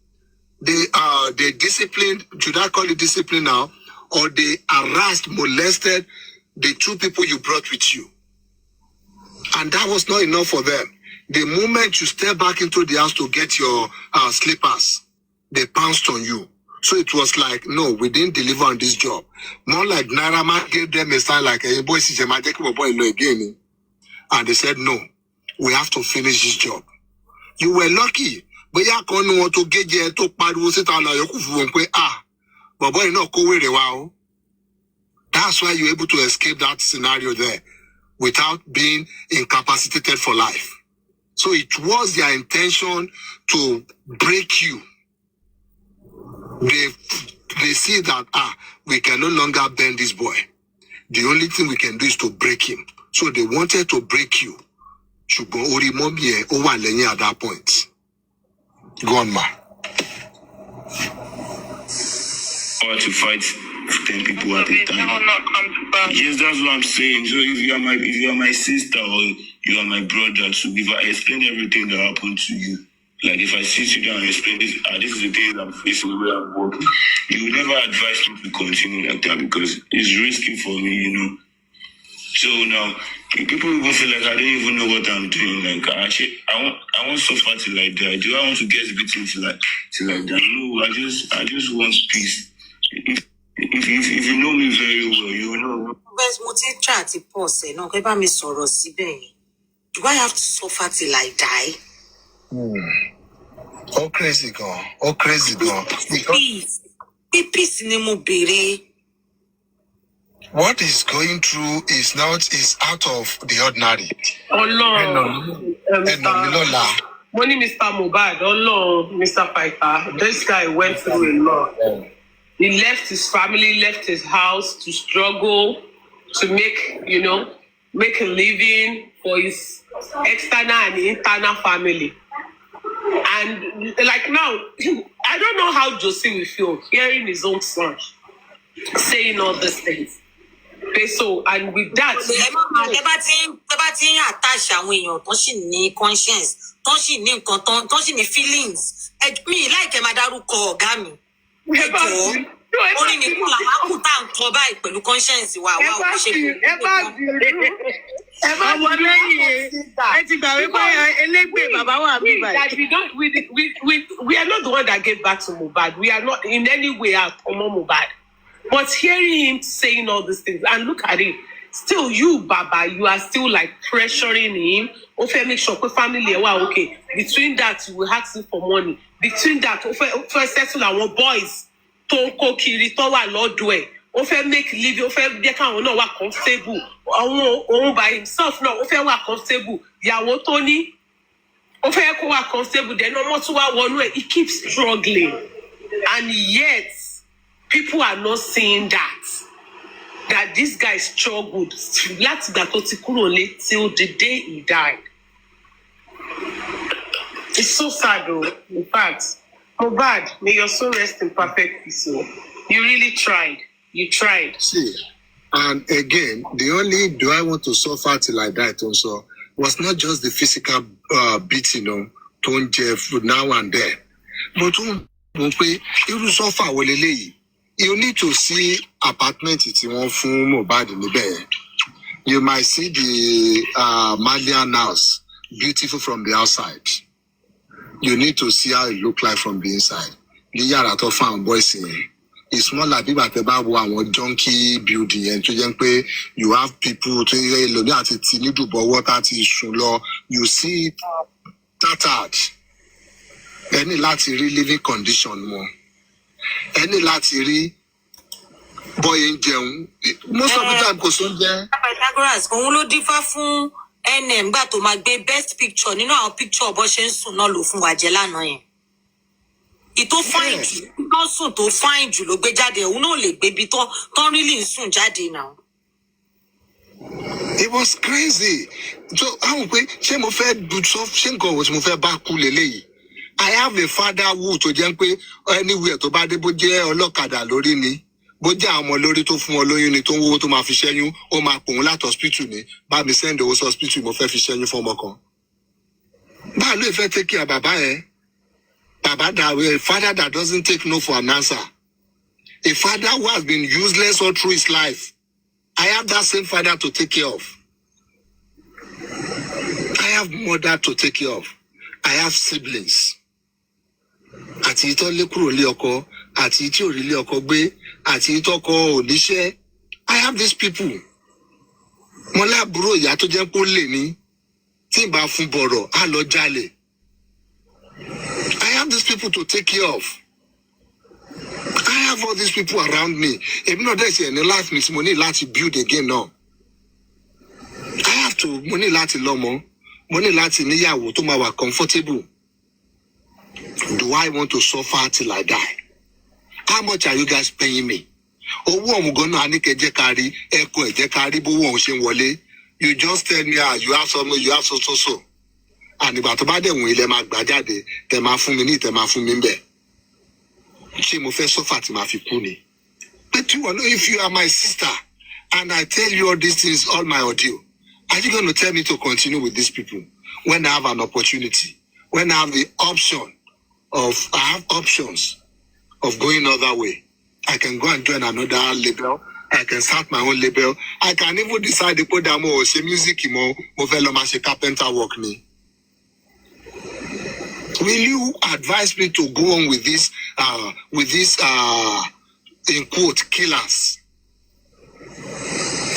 they disciplined, should I call it discipline now? Or they harassed, molested the two people you brought with you. And that was not enough for them. The moment you step back into the house to get your slippers, they pounced on you. So it was like, no, we didn't deliver on this job. More like Naira Marley gave them a sign like, hey, boy, again. And they said, no, we have to finish this job. You were lucky. But you can't want to get there to pariwo síta la yoku fún pé but boy no ko were wa. That's why you're able to escape that scenario there without being incapacitated for life. So it was their intention to break you. They see that we can no longer bend this boy. The only thing we can do is to break him. So they wanted to break you. Ṣùgbọ́n orí mọ́mí ẹ̀ ó wà lẹ́yìn at that point. Go on, ma. Or to fight 10 people at a time. Yes, that's what I'm saying. So if you are my sister or you are my brother, so if I explain everything that happened to you, like if I sit you down and explain this, this is the things I'm facing, where I'm working, you will never advise me to continue like that because it's risky for me, So now, people even feel like I don't even know what I'm doing. Like I want something like that. Do I want to get beaten to like that? No, I just want peace. If you know me very well, you know. Do I have to suffer till I die? Oh, crazy gone. Oh, crazy gone. Please. Peace ni mo béèrè. What he's going through is out of the ordinary. Money, Mr. Mohbad, Mr. Piper. This guy went through a lot. He left his family, left his house to struggle, to make a living for his external and internal family. And like now, I don't know how Josie will feel hearing his own son saying all these things. Okay, so and with that, attach àwọn èèyàn tó sì ní conscience, tó sì ní nǹkan tó sì ní feelings. Mi like ẹ máa dárúkọ ọ̀gá mi. Orí ni kò là máa kú tá à ń kọ báyìí pẹ̀lú conscience wa ò ṣe kú. Ẹ bá wọ lẹ́yìn ẹ ti gbà wípé elégbè bàbá wà mí báyìí. We are not the one that gave back to Mohbad. We are not in any way our Mohbad. But hearing him saying all these things, and look at it, still you, Baba, you are still like pressuring him. Okay, make sure the family are okay. Between that, you will ask him for money. Between that, okay, settle our boys. Tonko kiri to wa lọ́dọ̀ ẹ̀. Ó fẹ́ make living, ó fẹ́ jẹ́ káwọn náà wà comfortable. Òun by himself náà, ó fẹ́ wà comfortable. Ìyàwó tó ní, ó fẹ́ kó wà comfortable. Then ọmọ tó wà wọnú ẹ̀, he keeps struggling. And yet, people are not seeing that this guy struggled láti ìgbà tó ti kúrò lé till the day he died. It's so sad though, in fact. Mohbad, may your soul rest in perfect peace. You really tried. You tried. See, and again, the only do I want to suffer till I die also was not just the physical beating, to Jeff now and then. But you suffer welele. You need to see apartment it's one from Mohbad in the bed. You might see the Malian house, beautiful from the outside. You need to see how it look like from the inside. The yàrá tó fáwọn boys in it's more like people at the back one junkie building and to pay you have people to water you see it tattered. Any lati living condition more. Any lati boy in jẹun most of the time kò sún jẹ. Pythagoras òun ló dífá fún NM gbà tó máa gbé best picture nínú àwọn picture bó ṣe ń sùn náà ló fún wa jẹ lánàá yẹn. Ìtò fine jù tó sùn tó fine jù ló gbé jáde òun náà lè gbé bí tó really ń sùn jáde náà. It was crazy. So àwọn pé ṣé mo fẹ́ ṣé nǹkan wo tí mo fẹ́ bá kú lélẹ́yìí. I have a father who tó jẹ́ pé anywhere tó bá dé bó jẹ́ ọlọ́kadà lórí ni. Bó jẹ́ àwọn ọmọ lórí tó fún wọn lóyún ni tó ń wówó tó máa fi ṣẹ́yún ó máa pòun láti hospital ni bá mi send owó sí hospital mo fẹ́ fi ṣẹ́yún fún ọmọ kan. Báà ló fẹ́ take care bàbá ẹ̀ bàbá a father that doesn't take no for an answer, a father who has been useless all through his life. I have that same father to take care of. I have mother to take care of. I have siblings. Àti ìtọ́ lé kúrò lé ọkọ àti ìtí ò rí lé ọkọ gbé àti ìtọ́kọ oníṣẹ́. I have these people. Mo lábúrò ìyá tó jẹ́ kó lè ní tí n bá fún bọ̀rọ̀ á lọ jalè. I have these people to take care of. I have all these people around me. Èmi náà dẹ̀ ṣe ẹni life mi tí mo ní láti build again náà. I have to mo ní láti lọ́mọ. Mo ní láti níyàwó tó máa wà comfortable. Do I want to suffer till I die? How much are you guys paying me? Owó ọ̀mùgọ̀ náà ní kẹjẹ́ kárí ẹ̀kọ́ ẹ̀jẹ̀ kárí bówó ọ̀hún ṣe ń wọlé. You just tell me you have some, you have so. And ìgbà tó bá dẹ̀ wọ̀nyí lẹ máa gbà jáde tẹ máa fún mi ní tẹ máa fún mi ń bẹ̀. Ṣé mo fẹ́ suffer tí màá fi kú ni? But you know if you are my sister and I tell you all these things, all my audio, are you going to tell me to continue with these people when I have an opportunity? When I have the option I have options of going another way. I can go and join another label. I can start my own label. I can even decide to put down more music mo fẹ́ lọ máa ṣe carpenter work ni. Will you advise me to go on with this in quote killers?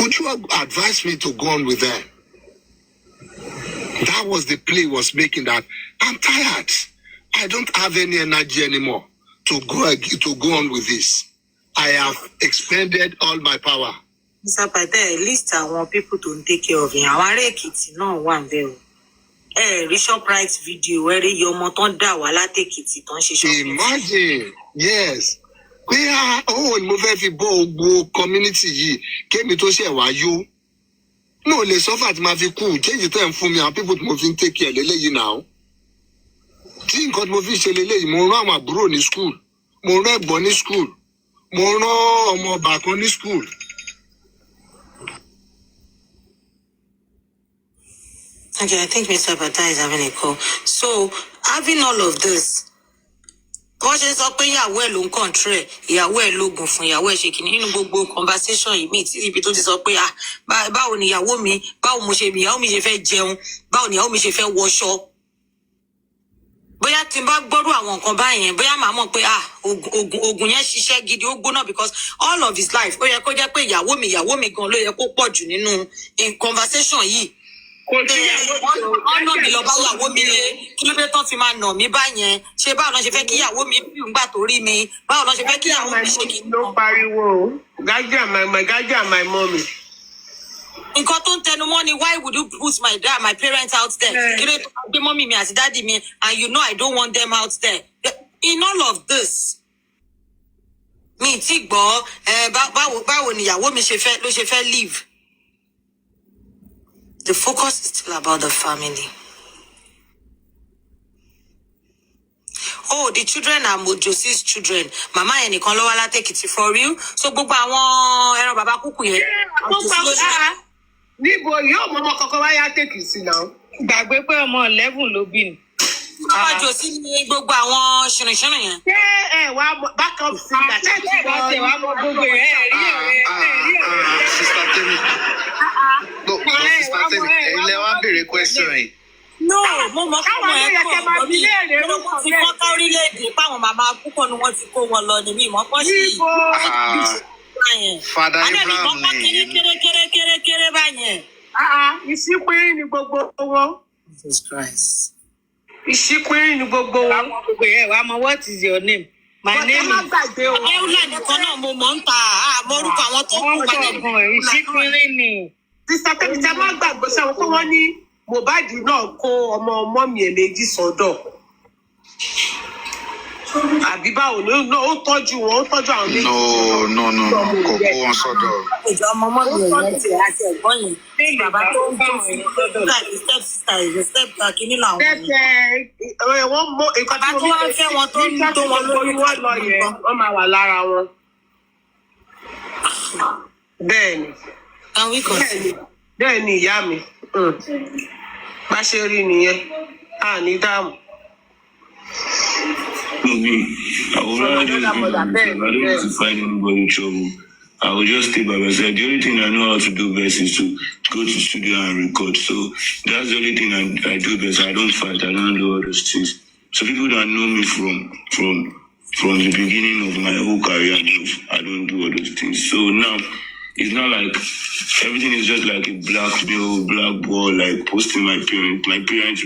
Would you advise me to go on with them? That was the play was making that I'm tired. I don't have any energy anymore. to go on with this. I have expended all my power. Mr. Pate, at least I want people to take care of him. I want Ekiti, no one there. Bishop Wright video where your moton da wala take it on Imagine, yes. We are mo fẹ́ fi bo community yìí kémi tó ṣe wá yó. No, le suffer tí ma fi kú. Change the time fún mi àwọn people tí mo fi take care lélẹ́yìí now. Tí nǹkan tí mo fi ṣe lélẹ́yìí, mo rán àwọn àbúrò ní school. Mo rán ẹ̀gbọ́n ní school. Mo rán ọmọ ọba kan ní school. Okay, I think Mr. Bata is having a call. So, having all of this, wọ́n ṣe sọ pé ìyàwó ẹ̀ ló ń control ẹ̀, ìyàwó ẹ̀ lóògùn fún ìyàwó ẹ̀ ṣe kìíní nínú gbogbo conversation yìí míì tí ibi tó ti sọ pé báwo ni ìyàwó mi ṣe fẹ́ jẹun, báwo ni ìyàwó mi ṣe fẹ́ wọṣọ. Bóyá tí n bá gbọ́rú àwọn nǹkan báyẹn, bóyá màá mọ̀ pé oògùn yẹn ṣiṣẹ́ gidi ó gbóná because all of his life ó yẹ kó jẹ́ pé ìyàwó mi gan ló yẹ kó pọ̀ jù nínú conversation yìí. Ọ̀nà mi lọ bá ìyàwó mi lé kí ló dé tán fi máa nà mí báyẹn ṣé báwo náà ṣe fẹ́ kí ìyàwó mi bí ìgbà tó rí mi báwo náà ṣe fẹ́ kí ìyàwó mi ṣe kí. ló pariwo Gaja my mommy. Nǹkan tó ń tẹnu mọ́ ni why would you put my parents out there? Kí ló tó gbé mọ́mì mi àti dáàdì mi and you know I don't want them out there. In all of this mi ti gbọ́ báwo ni ìyàwó mi ṣe fẹ́ live. The focus is still about the family. Oh, the children are Mojosi's children. Mama yẹn nìkan ló wá látẹ̀kìtì for real. So gbogbo àwọn ẹran bàbá kúkú yẹn. Níbo yóò mọ ọmọ kankan wáyé àtẹ̀kìtì náà? Gbàgbé pé ọmọ 11 ló bí ni. Mojosi ní gbogbo àwọn ṣìrìṣìrì yẹn. Ṣé ẹ wá backup singer? Ṣé ẹ wá mọ gbogbo ẹ̀ rí? Sister Temi. No, Sister Temi, ilé wa béèrè question yìí. No, mo mọ̀ fún wọn ẹ̀kọ́ ọ̀gbọ́n ti kọ́kọ́ orílẹ̀-èdè páwọn màmá púpọ̀ ni wọ́n ti kó wọn lọ ní mímọ́ pọ́ sí Father Abraham ni. Kéré báyẹn. Ìṣípín ni gbogbo wọn. Jesus Christ. Ìṣípín ni gbogbo wọn. Gbogbo ẹ̀ wá mọ what is your name? My name is. Ewúlẹ̀ nìkan náà mo mọ̀ ń ta àmọ́rúkọ àwọn tó kú padà. Ìṣípín ni. Sísá tẹ́lẹ̀ tí a máa gbàgbọ́ sẹ́wọ̀n pé wọ́n ní Mohbad náà kó ọmọ mi méjì sọ́dọ̀. Àbí báwo ló ó tọ́jú wọn, ó tọ́jú àwọn méjì. No, kò kó wọn sọ́dọ̀. Ìjọ ọmọ mọ́mí ẹ̀yẹ ti àti ẹ̀gbọ́n yẹn. Bàbá tó ń tó fún step sister is step kìíní làwọn. Wọ́n mọ nǹkan tí mo bí fẹ́ wọn tó ń tó wọn lórí wọ́n lọ yẹn, wọ́n máa wà lára wọn. Bẹ́ẹ̀ni. Bẹ́ẹ̀ni ìyá mi. Bá ṣe rí nìyẹn, ní dáàmú. I would rather just I don't want to find anybody in trouble. I will just stay by myself. The only thing I know how to do best is to go to studio and record. So that's the only thing I do best. I don't fight. I don't do all those things. So people that know me from the beginning of my whole career, I don't do all those things. So now it's not like everything is just like a black ball, like posting my parents. My parents,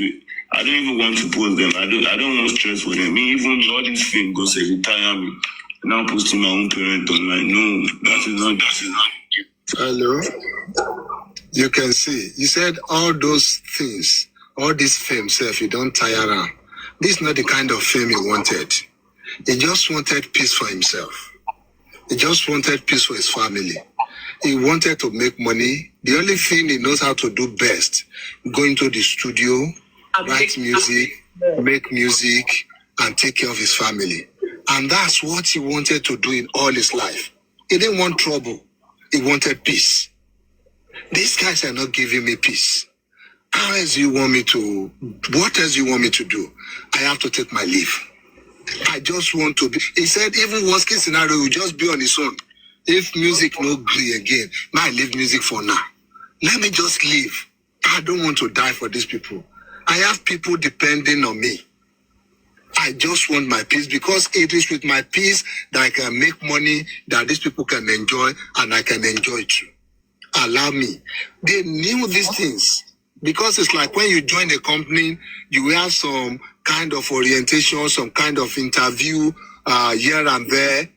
I don't even want to post them. I don't want stress for them. Even all these things go say retire me. Now posting my own parent online. No, that is not. Hello. You can see. You said all those things, all this fame, self, you don't tire around. This is not the kind of fame he wanted. He just wanted peace for himself. He just wanted peace for his family. He wanted to make money. The only thing he knows how to do best, go into the studio, write music, make music, and take care of his family. And that's what he wanted to do in all his life. He didn't want trouble. He wanted peace. These guys are not giving me peace. What else do you want me to do? I have to take my leave. I just want to be. He said even worst case scenario will just be on his own. If music no agree again, I leave music for now. Let me just leave. I don't want to die for these people. I have people depending on me. I just want my peace because it is with my peace that I can make money that these people can enjoy and I can enjoy too. Allow me. They knew these things because it's like when you join a company, you have some kind of orientation, some kind of interview, here and there,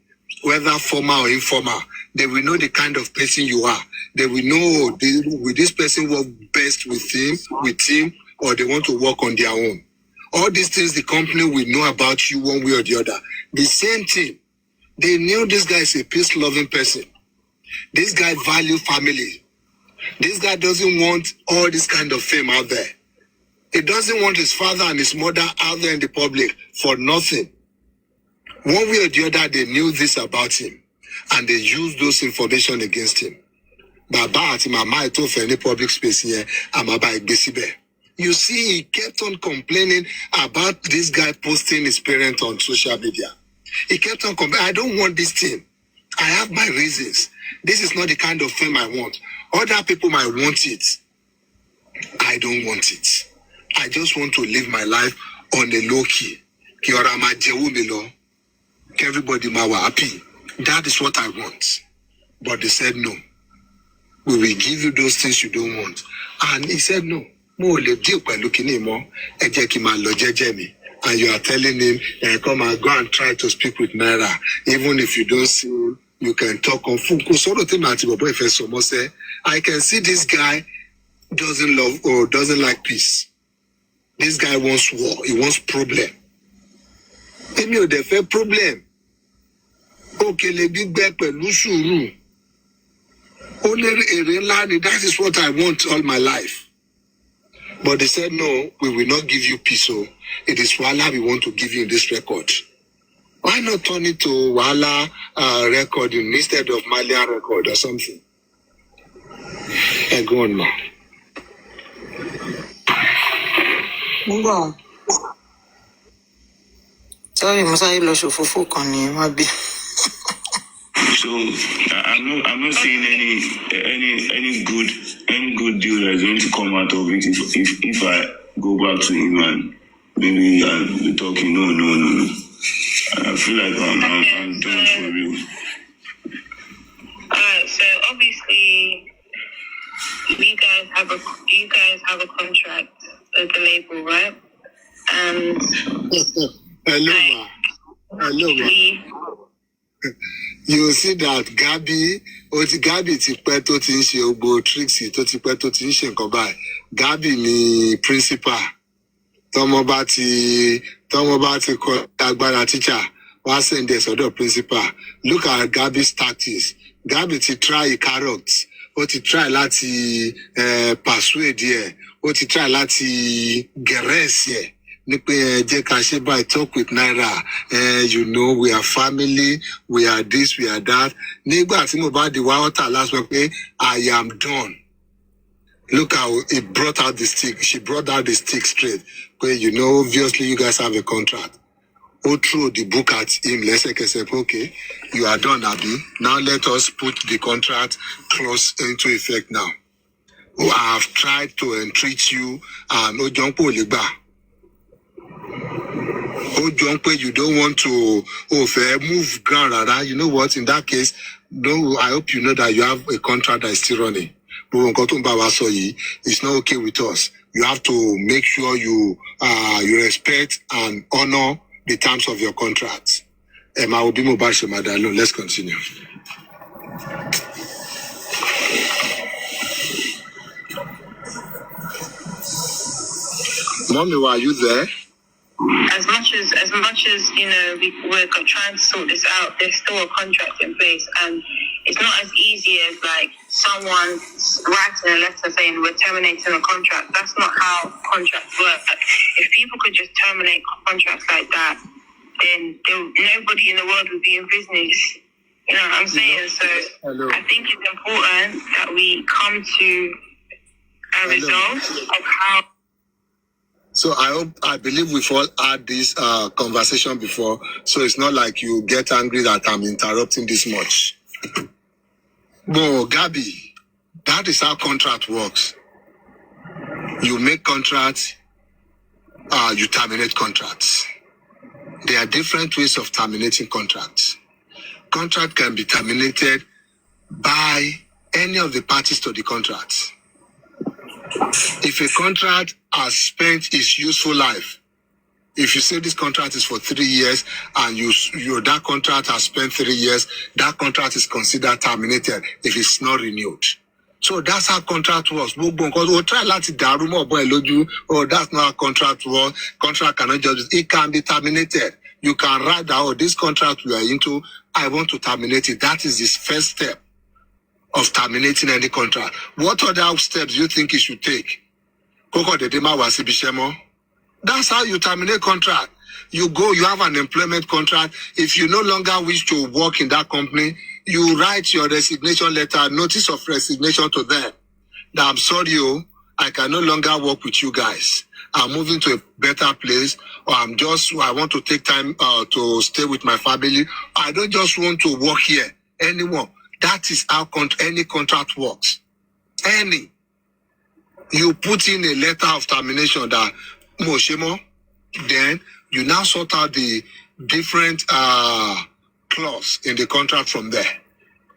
whether formal or informal. They will know the kind of person you are. They will know, will this person work best with him, or they want to work on their own. All these things the company will know about you one way or the other. The same thing. They knew this guy is a peace-loving person. This guy values family. This guy doesn't want all this kind of fame out there. He doesn't want his father and his mother out there in the public for nothing. One way or the other, they knew this about him, and they used those information against him. Baba ati mama ito for any public space here, amaba igbesibe. You see, he kept on complaining about this guy posting his parents on social media. He kept on complaining, I don't want this thing. I have my reasons. This is not the kind of fame I want. Other people might want it. I don't want it. I just want to live my life on a low key. Everybody might be happy. That is what I want. But they said no. We will give you those things you don't want. And he said no. And you are telling him, come and go and try to speak with Naira. Even if you don't see him, you can talk on phone. I can see this guy doesn't love or doesn't like peace. This guy wants war. He wants problem. They fair problem. Okay, le big back Lusuru. That is what I want all my life. But they said, no, we will not give you peace. So it is Wala we want to give you this record. Why not turn it to Wala recording instead of Malian record or something? Go on now. Go. Sorry, Masai Loshofufu Kani, maybe. So I'm not seeing any good deal that's going to come out of it if I go back to him and maybe be talking. No. I feel like I'm done for real. Alright, so obviously you guys have a contract with the label, right? And Aloba. You see that Gabi ti pẹ́ tó ti ń ṣe gbogbo tricks tó ti pẹ́ tó ti ń ṣe nǹkan báyìí. Gabi ni principal. Tọ́mọ bá ti kọ agbára teacher, wá send ẹ̀ sọ́dọ̀ principal. Look at Gabi's tactics. Gabi ti try carrots. Ó ti try láti persuade ẹ̀. Ó ti try láti geress ẹ̀. Talk with Naira. We are family, we are this, we are that. Last week, I am done. Look how it brought out the stick. She brought out the stick straight. Obviously you guys have a contract. Throw the book at him. Let's say, okay, you are done, Abi. Now let us put the contract clause into effect now. I have tried to entreat you and you don't want to move ground around. You know what? In that case, no. I hope you know that you have a contract that is still running. But it's not okay with us. You have to make sure you respect and honor the terms of your contract. Let's continue. Mommy, were you there? As much as we're trying to sort this out, there's still a contract in place, and it's not as easy as like someone writing a letter saying we're terminating a contract. That's not how contracts work. If people could just terminate contracts like that, then nobody in the world would be in business. You know what I'm saying? So I think it's important that we come to a result of how. So I believe we've all had this conversation before. So it's not like you get angry that I'm interrupting this much. But Gabi, that is how contract works. You make contracts, you terminate contracts. There are different ways of terminating contracts. Contract can be terminated by any of the parties to the contract. If a contract has spent its useful life, If you say this contract is for 3 years and you that contract has spent 3 years, that contract is considered terminated if it's not renewed. So that's how contract works. Because we'll try to oh, that's not how contract works. Contract cannot just, it can be terminated. You can write down, oh, this contract we are into, I want to terminate it. That is his first step of terminating any contract. What other steps do you think he should take? Koko Dedema Wasibishemo. That's how you terminate contract. You go, you have an employment contract. If you no longer wish to work in that company, you write your resignation letter, notice of resignation to them. That I'm sorry, I can no longer work with you guys. I'm moving to a better place, or I want to take time to stay with my family. I don't just want to work here anymore. That is how any contract works. Any. You put in a letter of termination that Moshemo, then you now sort out the different clause in the contract from there.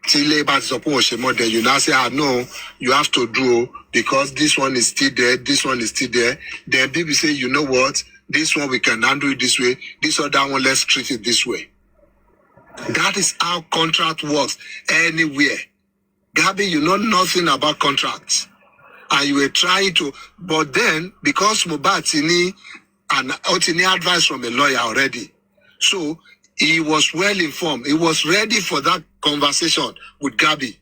Till labor is upon Moshemo, then you now say, no, you have to do because this one is still there, this one is still there. Then people say, you know what, this one we can handle it this way, this other one let's treat it this way. That is how contract works anywhere. Gabby, you know nothing about contracts. And you were trying to, but then, because Mubatini and Otini advice from a lawyer already, so he was well informed. He was ready for that conversation with Gabby.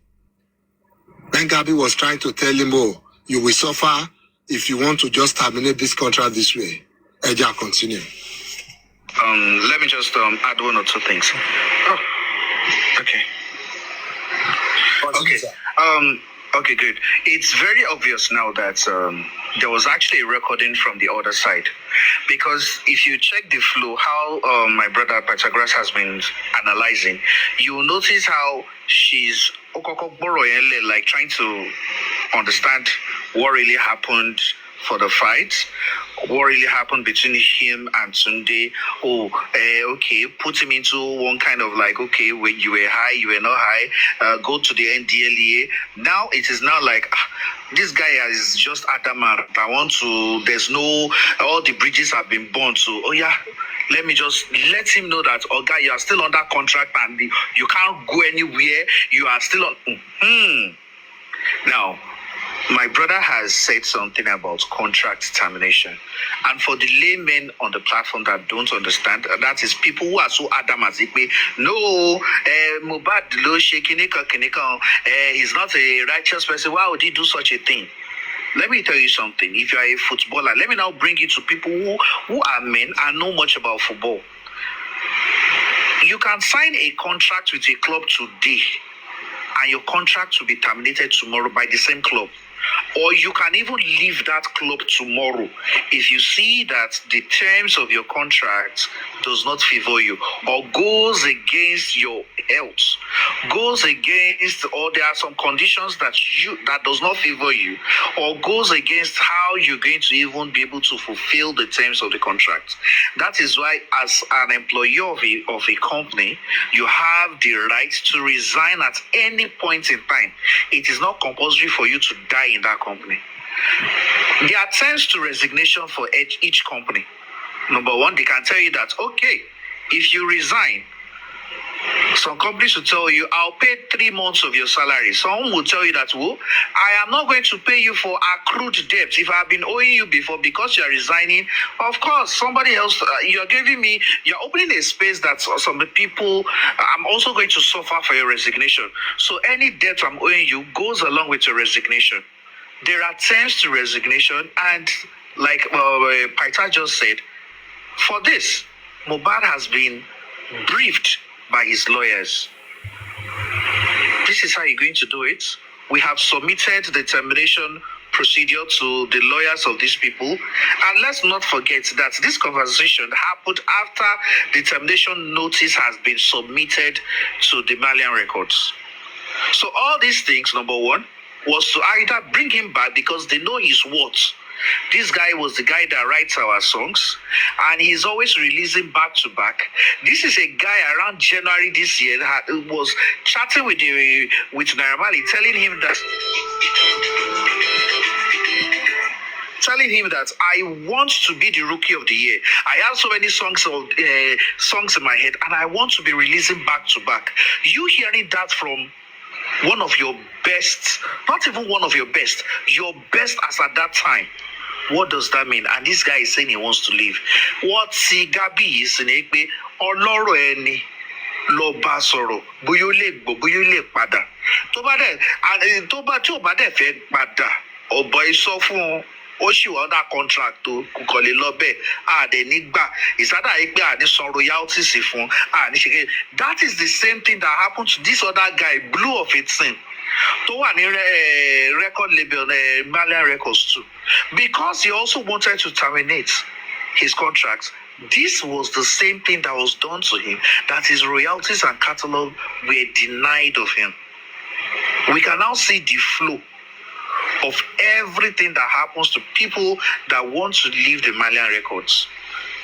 Then Gabby was trying to tell him, oh, you will suffer if you want to just terminate this contract this way. Eja, continue. Let me just add one or two things. Oh, okay. Okay. Okay, good. It's very obvious now that there was actually a recording from the other side. Because if you check the flow, how my brother Pythagoras has been analyzing, you will notice how she's like trying to understand what really happened for the fight, what really happened between him and Tunde. Okay, put him into one kind of like, okay, when you were high, you were not high, go to the NDLEA. Now it is now like, this guy is just adamant. There's no, all the bridges have been burned. So, let me just let him know that, guy, you are still under contract and you can't go anywhere. You are still on. Now, my brother has said something about contract termination. And for the laymen on the platform that don't understand, that is people who are so adamant. No, Mubad lo he's not a righteous person. Why would he do such a thing? Let me tell you something. If you are a footballer, let me now bring you to people who are men and know much about football. You can sign a contract with a club today, and your contract will be terminated tomorrow by the same club. Or you can even leave that club tomorrow if you see that the terms of your contract does not favor you or goes against your health, goes against, or there are some conditions that does not favor you, or goes against how you're going to even be able to fulfill the terms of the contract. That is why, as an employee of a company, you have the right to resign at any point in time. It is not compulsory for you to die in that company. There are terms to resignation for each company. Number one, they can tell you that, okay, if you resign, some companies will tell you, I'll pay 3 months of your salary. Some will tell you that, well, I am not going to pay you for accrued debt. If I've been owing you before because you're resigning, of course, somebody else, you're opening a space that some people, I'm also going to suffer for your resignation. So any debt I'm owing you goes along with your resignation. There are terms to resignation, and like Paita just said, for this, Mohbad has been briefed by his lawyers. This is how you're going to do it. We have submitted the termination procedure to the lawyers of these people. And let's not forget that this conversation happened after the termination notice has been submitted to the Malian records. So all these things, number one, was to either bring him back because they know his worth. This guy was the guy that writes our songs, and he's always releasing back to back. This is a guy around January this year that was chatting with Naira Marley, telling him that telling him that I want to be the rookie of the year. I have so many songs in my head, and I want to be releasing back to back. You hearing that from one of your best, not even one of your best as at that time. What does that mean? And this guy is saying he wants to leave. What see Gabi is in Ekpe Oloro eni lo bá sọ̀rọ̀ bóyá ó lè gbọ́ bóyá ó lè padà. Tó bá dẹ̀ tó bá tí ò bá dẹ̀ fẹ́ padà ọ̀bọ̀ ìsọ fún un. Ó sì wọ́n dá contract tó kò lè lọ bẹ́ẹ̀ àdé nígbà ìsádà yìí pé àní san royalties fún àní ṣe kéde. That is the same thing that happened to this other guy, Blue of 18, tó wà ní record label Malian Records too, because he also wanted to terminate his contract. This was the same thing that was done to him, that his royalties and catalog were denied of him. We can now see the flow of everything that happens to people that want to leave the Malian Records.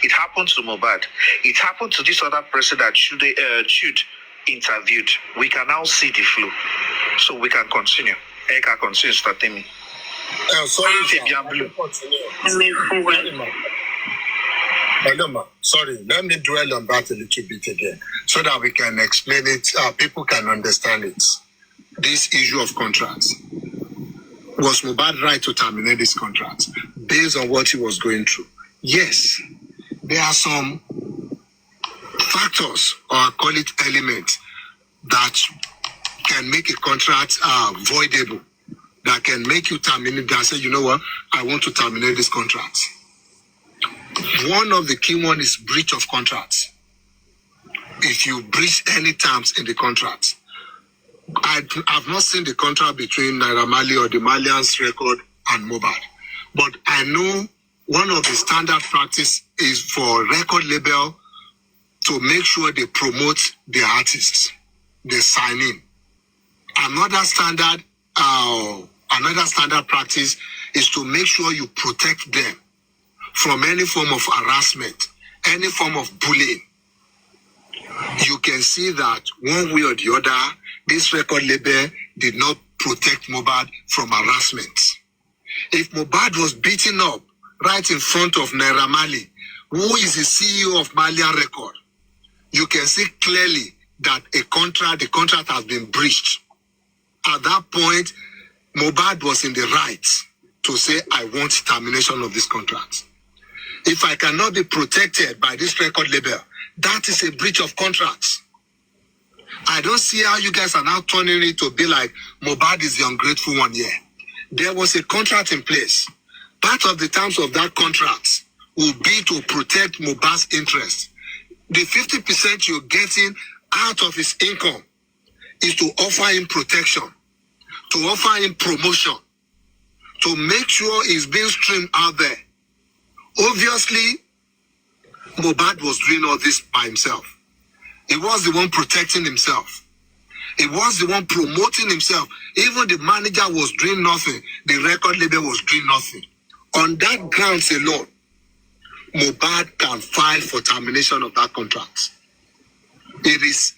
It happened to Mohbad. It happened to this other person that Chud interviewed. We can now see the flow. So we can continue. I can continue starting me. Sorry, let me dwell on that a little bit again so that we can explain it, people can understand it. This issue of contracts. Was Mohbad right to terminate this contract based on what he was going through? Yes. There are some factors, or I call it elements, that can make a contract voidable, that can make you terminate that. Say, you know what, I want to terminate this contract. One of the key ones is breach of contract. If you breach any terms in the contract, I've not seen the contract between Naira Marley or the Malians Record and Mohbad, but I know one of the standard practice is for record label to make sure they promote the artists, they sign in. Another standard practice is to make sure you protect them from any form of harassment, any form of bullying. You can see that one way or the other, this record label did not protect Mohbad from harassment. If Mohbad was beaten up right in front of Naira Marley, who is the CEO of Malian Record, you can see clearly that the contract has been breached. At that point, Mohbad was in the right to say, I want termination of this contract. If I cannot be protected by this record label, that is a breach of contracts. I don't see how you guys are now turning it to be like Mohbad is the ungrateful one here. There was a contract in place. Part of the terms of that contract will be to protect Mohbad's interest. The 50% you're getting out of his income is to offer him protection, to offer him promotion, to make sure he's being streamed out there. Obviously, Mohbad was doing all this by himself. He was the one protecting himself. He was the one promoting himself. Even the manager was doing nothing. The record label was doing nothing. On that grounds alone, Mohbad can file for termination of that contract. It is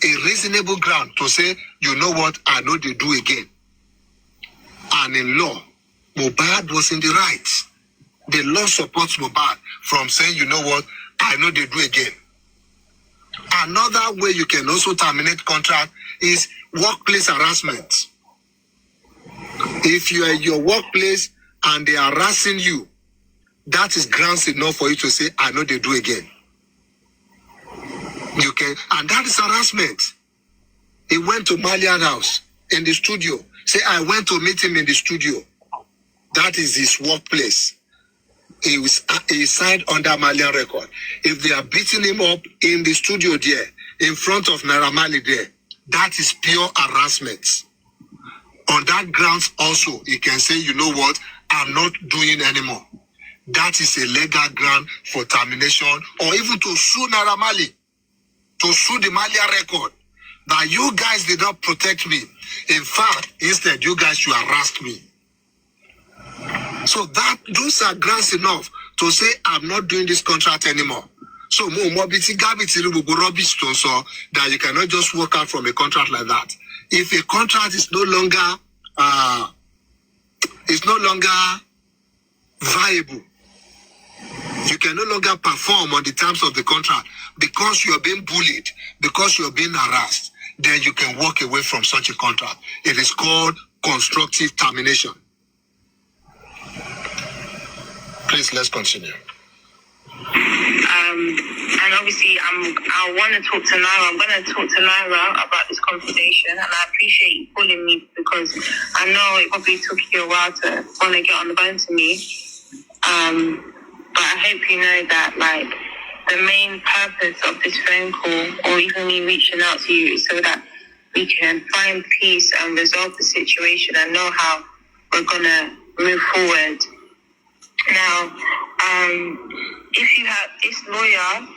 a reasonable ground to say, you know what, I know they do again. And in law, Mohbad was in the right. The law supports Mohbad from saying, you know what, I know they do again. Another way you can also terminate contract is workplace harassment. If you are in your workplace and they are harassing you, that is grounds enough for you to say, I know they do again. You can, and that is harassment. He went to Malian house in the studio. Say, I went to meet him in the studio. That is his workplace. He signed under Malian Record. If they are beating him up in the studio there, in front of Naira Marley there, that is pure harassment. On that grounds also, he can say, you know what, I'm not doing anymore. That is a legal ground for termination, or even to sue Naira Marley, to sue the Malian Record, that you guys did not protect me. In fact, instead, you guys should harass me. So those are grounds enough to say, I'm not doing this contract anymore. So that you cannot just walk out from a contract like that. If a contract is no longer is no longer viable. You can no longer perform on the terms of the contract because you're being bullied, because you're being harassed. Then you can walk away from such a contract. It is called constructive termination. Please, let's continue. And obviously, I want to talk to Naira. I'm going to talk to Naira about this conversation, and I appreciate you calling me because I know it probably took you a while to want to get on the phone to me. But I hope you know that, like, the main purpose of this phone call, or even me reaching out to you, is so that we can find peace and resolve the situation and know how we're going to move forward. Now, if you have this lawyer,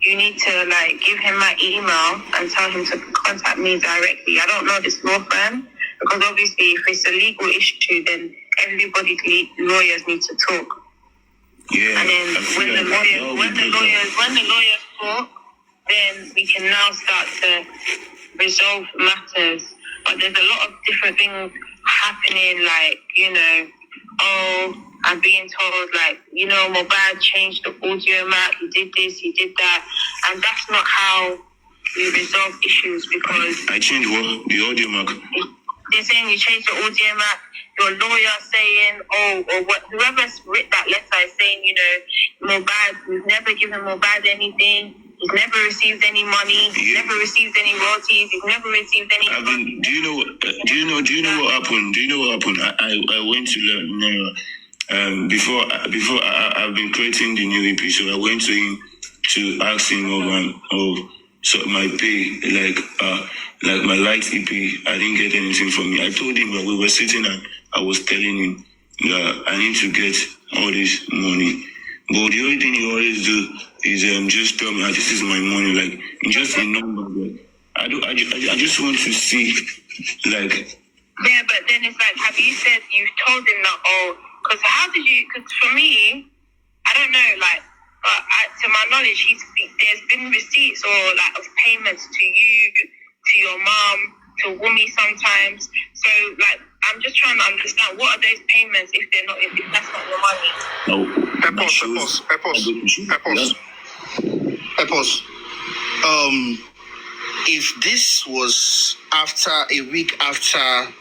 you need to, like, give him my email and tell him to contact me directly. I don't know this law firm, because obviously if it's a legal issue, then everybody's lawyers need to talk. Yeah. And then when the lawyers talk, then we can now start to resolve matters. But there's a lot of different things happening, like, you know, I'm being told, like, you know, Mohbad changed the audio map, he did this, he did that, and that's not how we resolve issues, because I changed what? The audio mark. They're saying you changed the audio map. Your lawyer saying, whoever's written that letter is saying, you know, Mohbad, we've never given Mohbad anything. He's never received any money. He's never received any royalties. He's never received any. Do you know what happened? Do you know what happened? I went to learn. Before I've been creating the new EP, so I went to him to ask him so my pay, like my light EP, I didn't get anything from him. I told him when we were sitting and I was telling him that I need to get all this money. But the only thing he always do is just tell me, this is my money, like just a number. I just want to see, like. Yeah, but then it's like, have you said, you've told him that, because how did you, because for me, I don't know, like, to my knowledge, there's been receipts or like of payments to you, to your mom, to Wumi sometimes. So like, I'm just trying to understand, what are those payments if that's not your money? Purpose. If this was a week after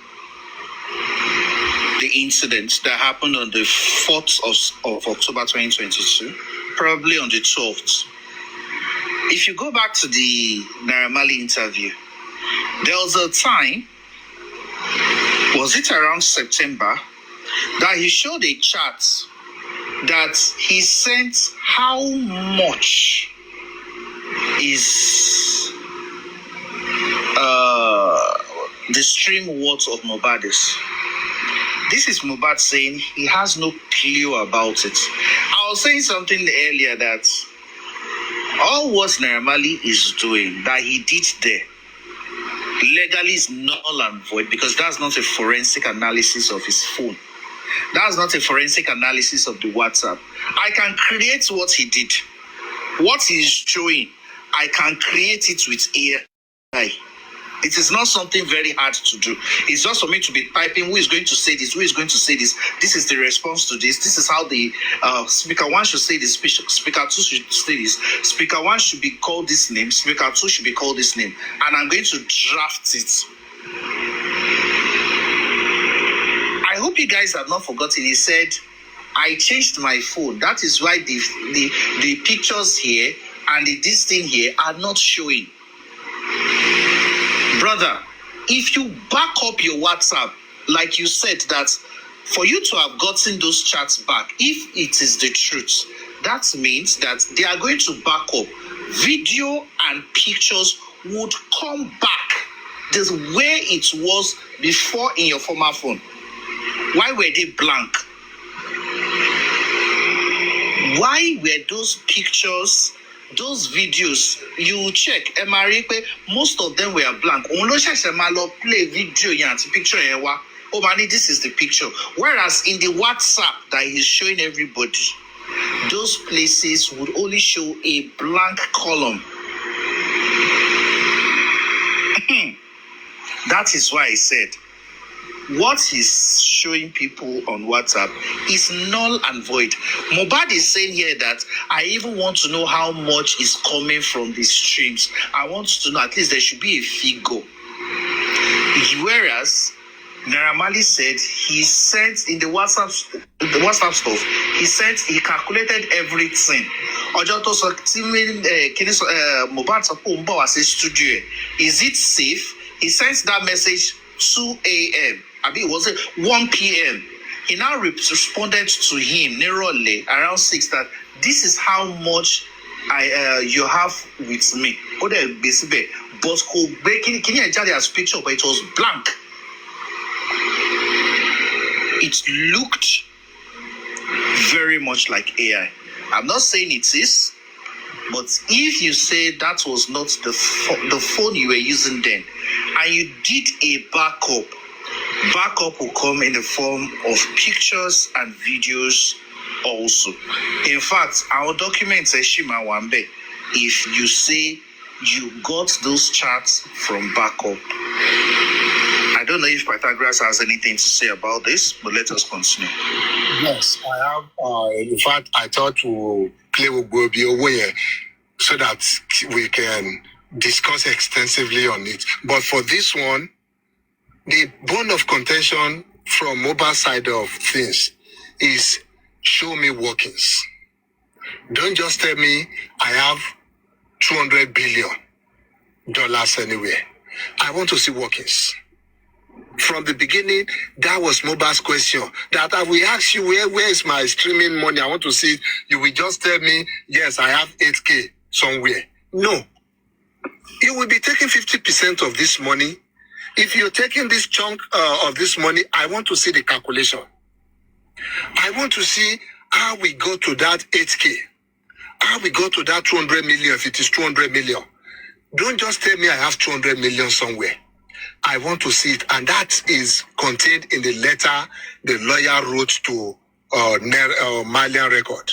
the incident that happened on the 4th of October 2022, probably on the 12th, if you go back to the Naira Marley interview, there was a time, was it around September, that he showed a chart that he sent how much is the stream worth of Mohbad is. This is Mohbad saying he has no clue about it. I was saying something earlier that all what Naira Marley is doing, that he did there, legally is null and void, because that's not a forensic analysis of his phone. That's not a forensic analysis of the WhatsApp. I can create what he did. What he's showing, I can create it with AI. It is not something very hard to do. It's just for me to be typing, who is going to say this, who is going to say this. This is the response to this. This is how the speaker one should say this, speaker two should say this. Speaker one should be called this name, speaker two should be called this name. And I'm going to draft it. I hope you guys have not forgotten. He said, I changed my phone. That is why the pictures here and this thing here are not showing. Brother, if you back up your WhatsApp, like you said, that for you to have gotten those chats back, if it is the truth, that means that they are going to back up. Video and pictures would come back the way it was before in your former phone. Why were they blank? Why were those pictures, those videos, you check, most of them were blank. Play video and picture. Oh, man, this is the picture. Whereas in the WhatsApp that he's showing everybody, those places would only show a blank column. That is why I said, what he's showing people on WhatsApp is null and void. Mohbad is saying here that I even want to know how much is coming from the streams. I want to know, at least there should be a figure. Whereas Naira Marley said he sent in the WhatsApp stuff, he said he calculated everything. Ojoto so Mohbad studio. Is it safe? He sent that message 2 a.m. I mean, was it 1 p.m.? He now responded to him nearly around 6 that this is how much you have with me. But can you adjust his picture? But it was blank. It looked very much like AI. I'm not saying it is, but if you say that was not the phone you were using then, and you did a backup will come in the form of pictures and videos also. In fact, our document says Shima Wambe, if you say you got those chats from backup. I don't know if Pythagoras has anything to say about this, but let us continue. Yes, I have. In fact, I thought we'll play with Gobi away so that we can discuss extensively on it. But for this one, the bone of contention from mobile side of things is show me workings. Don't just tell me I have $200 billion anywhere. I want to see workings. From the beginning, that was Mobile's question. That I will ask you, where is my streaming money? I want to see it. You will just tell me, yes, I have 8K somewhere. No. You will be taking 50% of this money. If you're taking this chunk of this money, I want to see the calculation. I want to see how we go to that 8K. How we go to that 200 million if it is 200 million. Don't just tell me I have 200 million somewhere. I want to see it. And that is contained in the letter the lawyer wrote to Malian Record.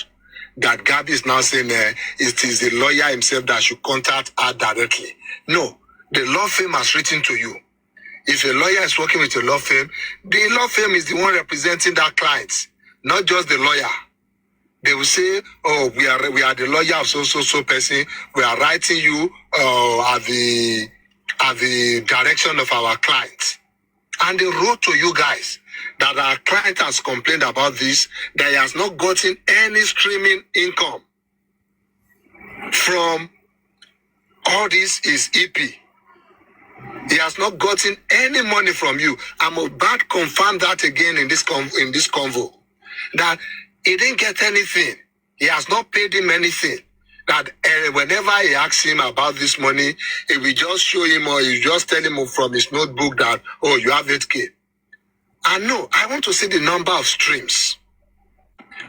That Gabby is now saying it is the lawyer himself that should contact her directly. No, the law firm has written to you. If a lawyer is working with a law firm, the law firm is the one representing that client, not just the lawyer. They will say, oh, we are the lawyer of so person. We are writing you at the direction of our client. And they wrote to you guys that our client has complained about this, that he has not gotten any streaming income from all this is EP. He has not gotten any money from you. I'm about to confirm that again in this convo. That he didn't get anything. He has not paid him anything. That whenever he asks him about this money, he will just show him or he just tell him from his notebook that, oh, you have 8K. And no, I want to see the number of streams.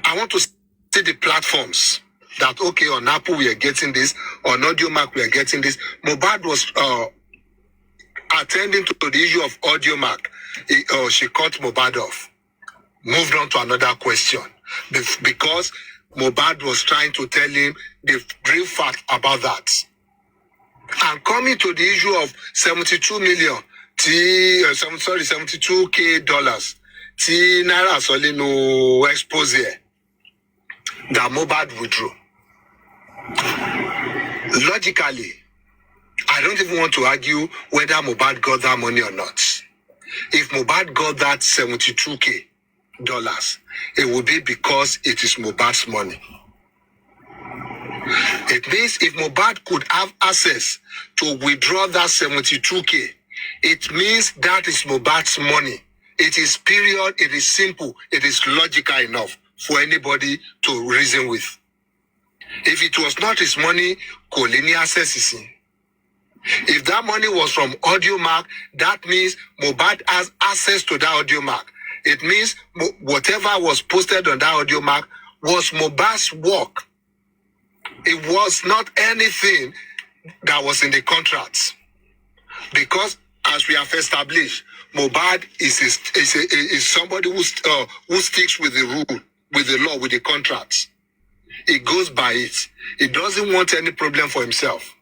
I want to see the platforms that, okay, on Apple we are getting this, on AudioMac we are getting this. Mohbad was attending to the issue of AudioMac. She cut Mohbad off. Moved on to another question. Because Mohbad was trying to tell him the real fact about that. And coming to the issue of 72 million, 72K dollars, Naira Solino expose that Mohbad withdrew. Logically, I don't even want to argue whether Mohbad got that money or not. If Mohbad got that 72K dollars, it would be because it is Mohbad's money. It means if Mohbad could have access to withdraw that 72K, it means that is Mohbad's money. It is period, it is simple, it is logical enough for anybody to reason with. If it was not his money, collinear access is in. If that money was from AudioMac, that means Mohbad has access to that AudioMac. It means whatever was posted on that AudioMac was Mohbad's work. It was not anything that was in the contracts. Because, as we have established, Mohbad is somebody who sticks with the rule, with the law, with the contracts. He goes by it. He doesn't want any problem for himself.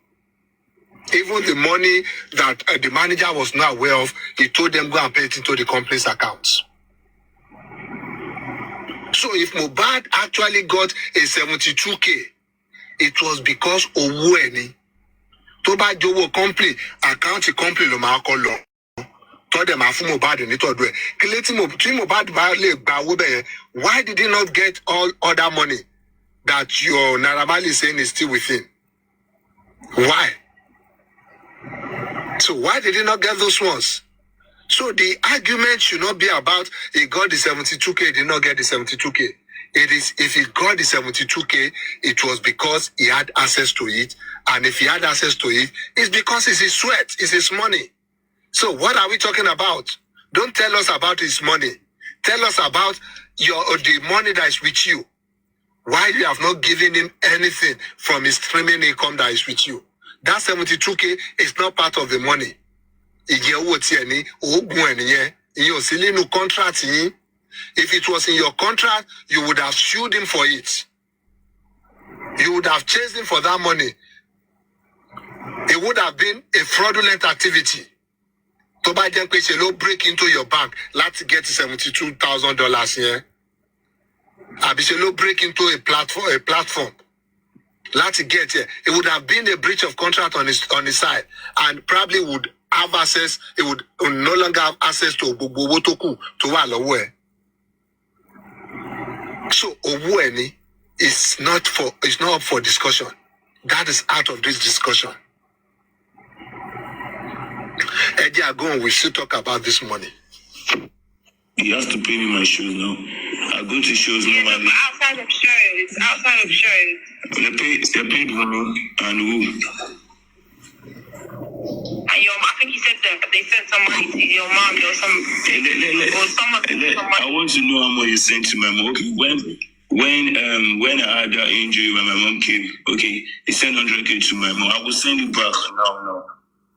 Even the money that the manager was not aware of, he told them go and pay it into the company's accounts. So if Mohbad actually got a 72K, it was because owó ẹni. Tó bá jówó company, account company ló máa kọ́ lọ. Told them I fún Mohbad nítọ̀dọ̀ ẹ̀. Kílé tí Mohbad bá lè gba owó bẹ́ẹ̀, why did he not get all other money that your Naira Marley is saying is still with him? Why? So why did he not get those ones? So the argument should not be about he got the 72K, he did not get the 72K. It is, if he got the 72K, it was because he had access to it. And if he had access to it, it's because it's his sweat, it's his money. So what are we talking about? Don't tell us about his money. Tell us about the money that is with you. Why you have not given him anything from his streaming income that is with you? That 72K is not part of the money. If it was in your contract, you would have sued him for it. You would have chased him for that money. It would have been a fraudulent activity. Toba Jenkwe break into your bank, let's get $72,000 here. Abishelo break into a platform. Let's get here. It would have been a breach of contract on his side, and probably would have access. It would no longer have access to Bobotoku to Walowe. So Obueni is not up for discussion. That is out of this discussion. Eddie Agon, we should talk about this money. He has to pay me my shows now. I go to shows normally. But outside of shows. They paid for me and who? And your, I think you said that they sent some money to your mom or someone. I want to know how much you sent to my mom. Okay, when I had that injury when my mom came, okay, he sent 100K to my mom. I will send it back now.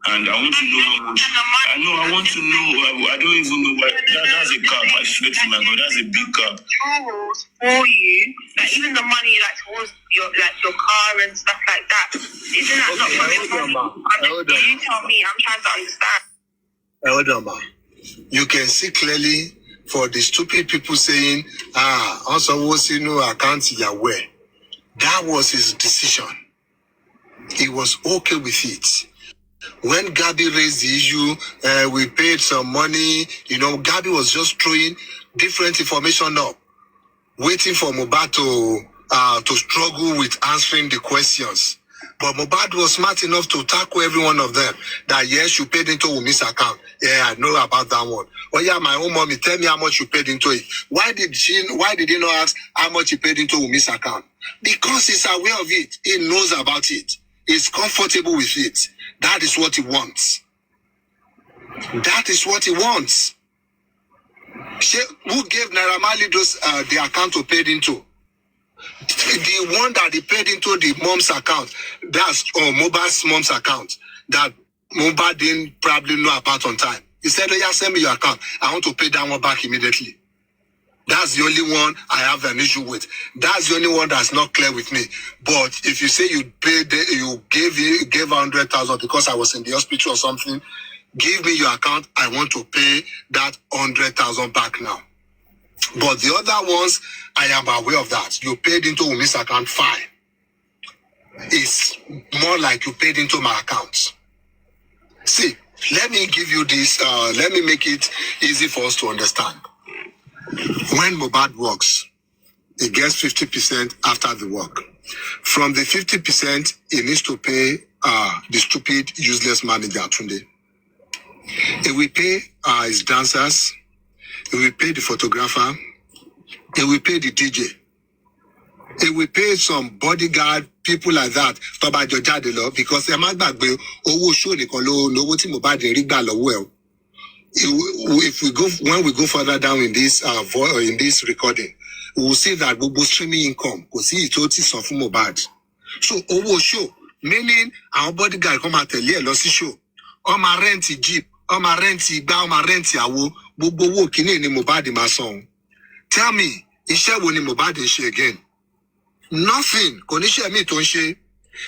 And I want to know how much. I want to know. I don't even know what. That's a cap. I swear to my God, that's a big cap. Rules for you, like even the money like towards your car and stuff like that. Isn't that not from your money? You tell me. I'm trying to understand. Hold on, ma. You can see clearly for the stupid people saying, also was no account Yahweh. That was his decision. He was okay with it. When Gabby raised the issue, we paid some money. Gabby was just throwing different information up, waiting for Mohbad to struggle with answering the questions. But Mohbad was smart enough to tackle every one of them. That yes, you paid into Wumi's account. Yeah, I know about that one. Well, yeah, my own mommy, tell me how much you paid into it. Why did he not ask how much he paid into Wumi's account? Because he's aware of it. He knows about it. He's comfortable with it. That is what he wants. That is what he wants. Who gave Naira Marley the account to paid into? The one that he paid into the mom's account, that's Mohbad's mom's account, that Mohbad didn't probably know about on time. He said, oh yeah, send me your account. I want to pay that one back immediately. That's the only one I have an issue with. That's the only one that's not clear with me. But if you say you paid, you gave 100,000 because I was in the hospital or something, give me your account. I want to pay that 100,000 back now. But the other ones, I am aware of that. You paid into Wumi's account, fine. It's more like you paid into my account. See, let me give you this. Let me make it easy for us to understand. When Mohbad works, he gets 50% after the work. From the 50%, he needs to pay the stupid, useless manager, Tunde. He will pay his dancers. He will pay the photographer. He will pay the DJ. He will pay some bodyguard, people like that. Because when we go further down in this recording, we will see that Bobo streaming income because he told us of Mohbad. So Owo show, meaning our bodyguard come at a lossy show. On my rent jeep, on my rent igba, on my rent yawo, Bobo wo kini ni Mohbad in my song. Tell me, is she winning Mohbad in she again? Nothing. Konisha me to she.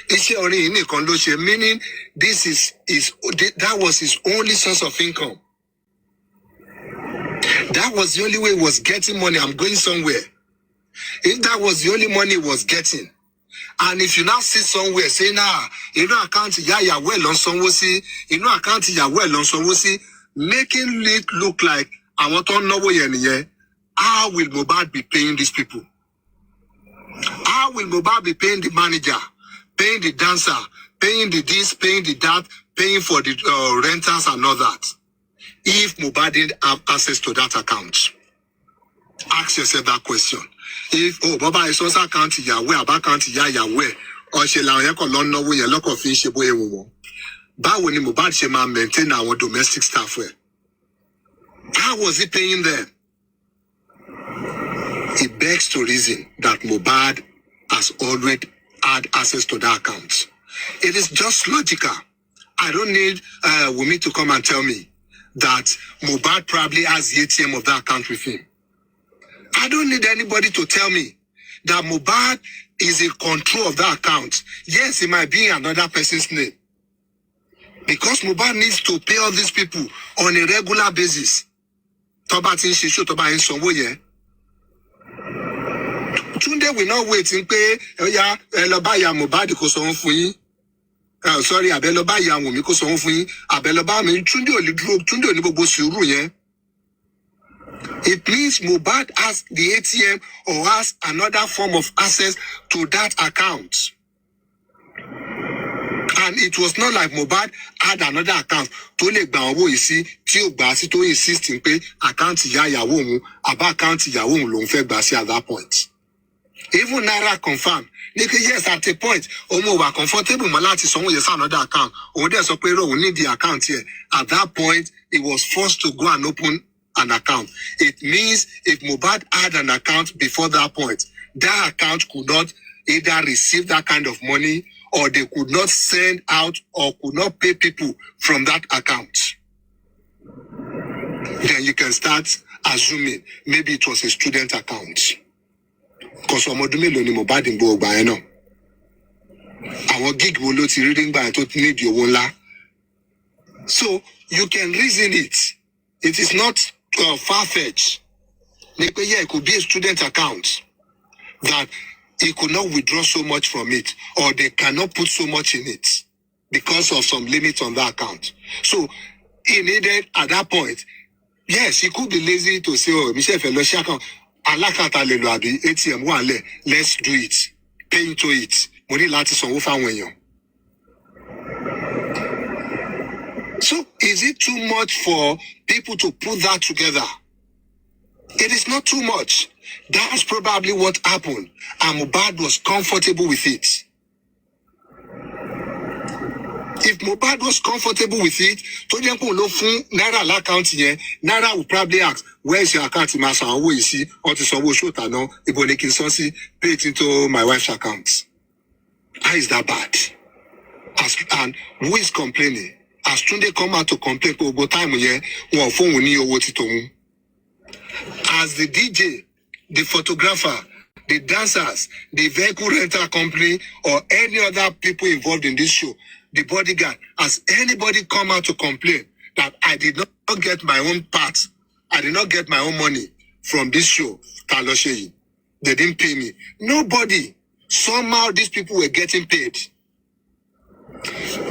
Iṣẹ́ orin yìí nìkan ló ṣe, meaning that was his only source of income. That was the only way he was getting money. I'm going somewhere. If that was the only money he was getting, and if you now see somewhere saying, account ya well on some see, account ya well on some see, making it look like I want to know where how will Mohbad be paying these people? How will Mohbad be paying the manager, paying the dancer, paying the this, paying the that, paying for the renters and all that? If Mohbad didn't have access to that account, ask yourself that question. If Baba is also account Yahweh, about account Yahweh, or she la yako lon no we lock of fish boy wo. But when Mohbad she man maintain our domestic staff where. How was he paying them? It begs to reason that Mohbad has already had access to that account. It is just logical. I don't need Wumi to come and tell me that Mohbad probably has the ATM of that account with him. I don't need anybody to tell me that Mohbad is in control of that account. Yes, it might be another person's name. Because Mohbad needs to pay all these people on a regular basis. Tunde will not wait in pay. Aloba ya Mohbad ko so fun yin. Sorry, Abeloba ya Wumi ko so fun yin. Abeloba mi Tunde o le duro, Tunde o ni gbogbo suru yen. It means Mohbad has the ATM or has another form of access to that account. And it was not like Mohbad had another account. To le gba owo yi si ti o gba si to insist in pé account ya yawo òun aba account yawo òun ló ń fẹ́ gba sí at that point. Even Naira confirmed. Yes, at a point, Omo were comfortable Malati someone yes another account. Or there's a payroll, we need the account here. At that point, he was forced to go and open an account. It means if Mohbad had an account before that point, that account could not either receive that kind of money or they could not send out or could not pay people from that account. Then you can start assuming maybe it was a student account. Because ọmọdún mélòó ni Mohbad ń gbọ́ ọgbà yẹn náà. Àwọn gig wo ló ti rí nígbà tó need owó ńlá. So you can reason it. It is not far-fetched. Yeah, it could be a student account that he could not withdraw so much from it, or they cannot put so much in it because of some limits on that account. So he needed at that point, yes, he could be lazy to say, oh, Michelle Fellowship account. Alakata le lo abi ATM wa le, let's do it. Pay into it. Mo ní láti sanwó fáwọn èèyàn. So is it too much for people to put that together? It is not too much. That's probably what happened. And Mohbad was comfortable with it. If Mohbad was comfortable with it, to dem ko lo fún Naira l'account yẹn, Naira will probably ask, where is your account? Ma san owó yìí sí, ó ti sanwó show ta náà, ibo ni kí n san sí, pay it into my wife's account. How is that bad? And who is complaining? As Tunde come out to complain, gbogbo time yẹn, wọn fóun ní owó ti tòun. As the DJ, the photographer, the dancers, the vehicle rental company, or any other people involved in this show, the bodyguard, has anybody come out to complain that I did not get my own part, I did not get my own money from this show, Kalosheyi. They didn't pay me. Nobody. Somehow these people were getting paid.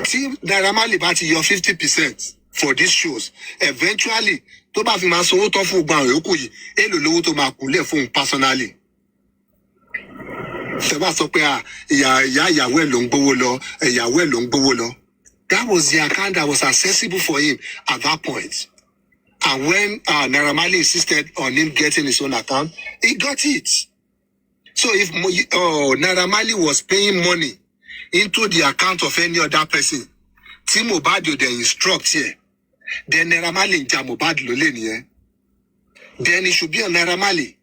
Team Naramali Bati, your 50% for these shows. Eventually, to ba fi ma sanwó tán fún gbogbo àwọn yòókù yìí, èlò lówó tó máa kù lẹ̀ fún personally. That was the account that was accessible for him at that point. And when Naira Marley insisted on him getting his own account, he got it. So if Naira Marley was paying money into the account of any other person, Tim Mohbad then instruct here, then Naira Marley in Mohbad Loleni here, then it should be on Naira Marley.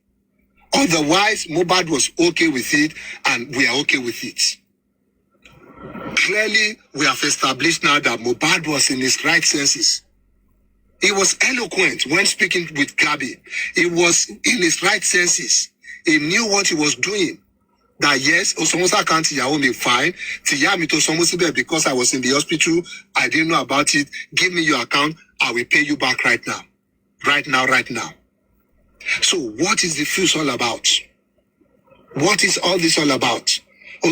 Otherwise, Mohbad was okay with it, and we are okay with it. Clearly, we have established now that Mohbad was in his right senses. He was eloquent when speaking with Gabi. He was in his right senses. He knew what he was doing that yes, Osomosa account Ìyàwó mi fine. Tìyá mi tó sanwó síbẹ̀ because I was in the hospital, I didn't know about it. Give me your account, I will pay you back right now. Right now. So what is the fuse all about? What is all this all about? The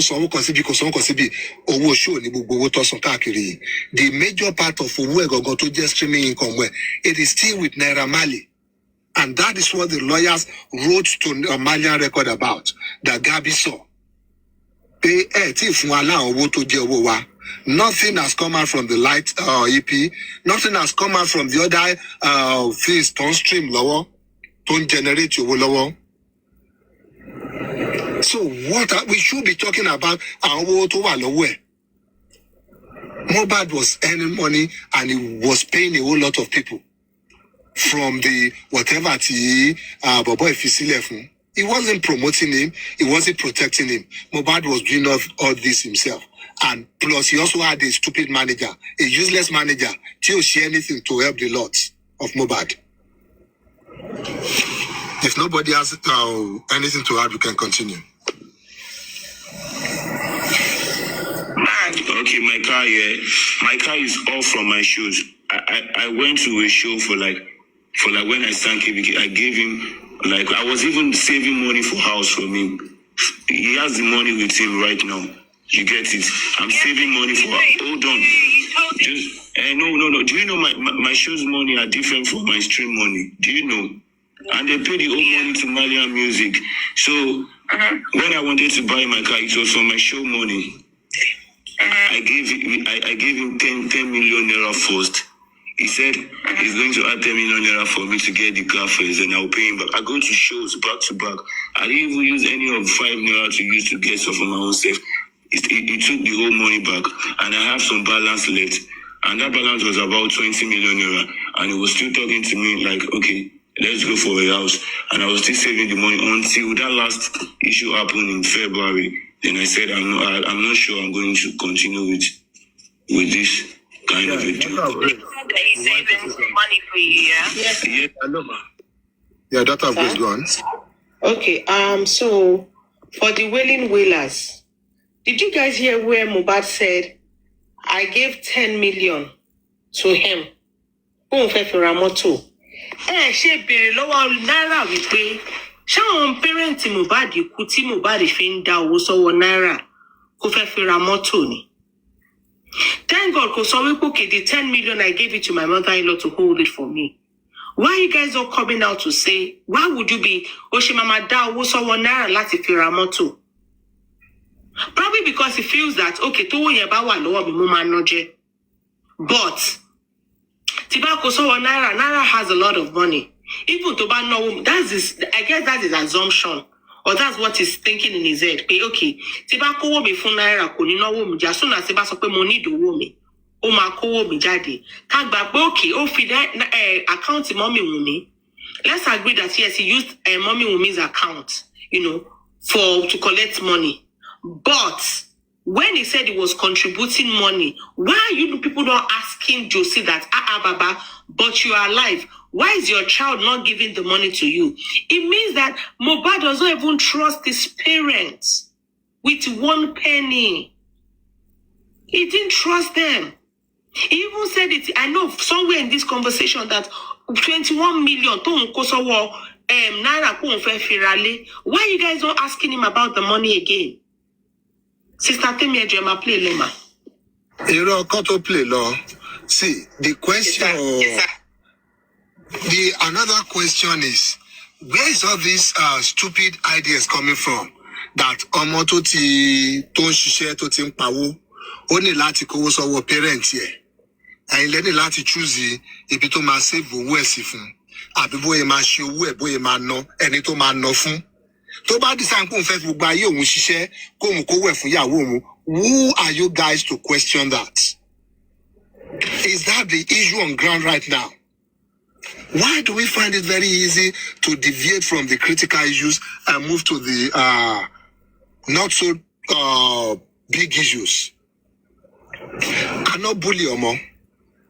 major part of owó to just streaming income, it is still with Naira Marley. And that is what the lawyers wrote to a Malian record about, that Gabi saw. Nothing has come out from the light EP. Nothing has come out from the other things, don't stream lower, don't generate your lower. So what we should be talking about our Mohbad was earning money and he was paying a whole lot of people from the whatever he wasn't promoting him, he wasn't protecting him. Mohbad was doing all this himself. And plus he also had a stupid manager, a useless manager, to share anything to help the lots of Mohbad. If nobody has anything to add, we can continue. Okay, my car is off from my shoes. I went to a show for like when I sang KBK, I gave him, like, I was even saving money for house from him. He has the money with him right now. You get it? I'm saving money for house. Hold on. Just no. Do you know my shoes money are different from my stream money? Do you know? And they pay the whole money to Malian music. So when I wanted to buy my car, it was from my show money. I gave him 10 million naira first. He said he's going to add 10 million naira for me to get the car first, and I'll pay him back. I go to shows back to back. I didn't even use any of 5 naira to use to get stuff for my own self. He took the whole money back, and I have some balance left. And that balance was about 20 million naira. And he was still talking to me like, okay, let's go for a house. And I was still saving the money until that last issue happened in February. Then I said, I'm not sure I'm going to continue with this kind of a job. He's saving some money for you, yeah? Yeah, Aloba. Yeah, that has gone. Okay, so for the Wailing Wailers, did you guys hear where Mohbad said, I gave 10 million to him? She bèrè lọ́wọ́ náírà wípé ṣáwọn pẹ́rẹ́ǹtì Mohbad kú tí Mohbad fi ń dá owó sọ́wọ́ náírà kó fẹ́ fi ra mọ́tò ni. Thank God kò sọ wípé okay, the 10 million I gave it to my mother-in-law to hold it for me. Why are you guys all coming out to say, why would you be Oṣé mama dá owó sọ́wọ́ náírà láti fi ra mọ́tò? Probably because he feels that okay, tówó yẹn bá wà lọ́wọ́ mi mo máa ná jẹ. But Tibako so Naira has a lot of money. Even to ban no, that's his, I guess that's his assumption. Or that's what he's thinking in his head. Okay, Tibako wo be fun Naira ko ni no wo mi ja. Soon as Tiba so pe mo need wo mi. O ma ko wo mi jade. Kan gba pe okay, o fi account mommy Wumi. Let's agree that yes, he used mommy Wumi's account, to collect money. But when he said he was contributing money, why are you people not asking Josie that, Baba, but you are alive? Why is your child not giving the money to you? It means that Mohbad does not even trust his parents with 1 penny. He didn't trust them. He even said it, I know somewhere in this conversation that 21 million, why are you guys not asking him about the money again? Sister Temi Ejema, play Lema. Play law. See, the question, another question is, where is all these stupid ideas coming from? That Omoto ti ton share to tin pawo, only lati kowo so parents here. And let lati choose ibi to ma save owo esifun. Abi boye ma se owo e boye ma no, eni to ma no fun. Who are you guys to question that? Is that the issue on ground right now? Why do we find it very easy to deviate from the critical issues and move to the not so big issues? I not bully Omo.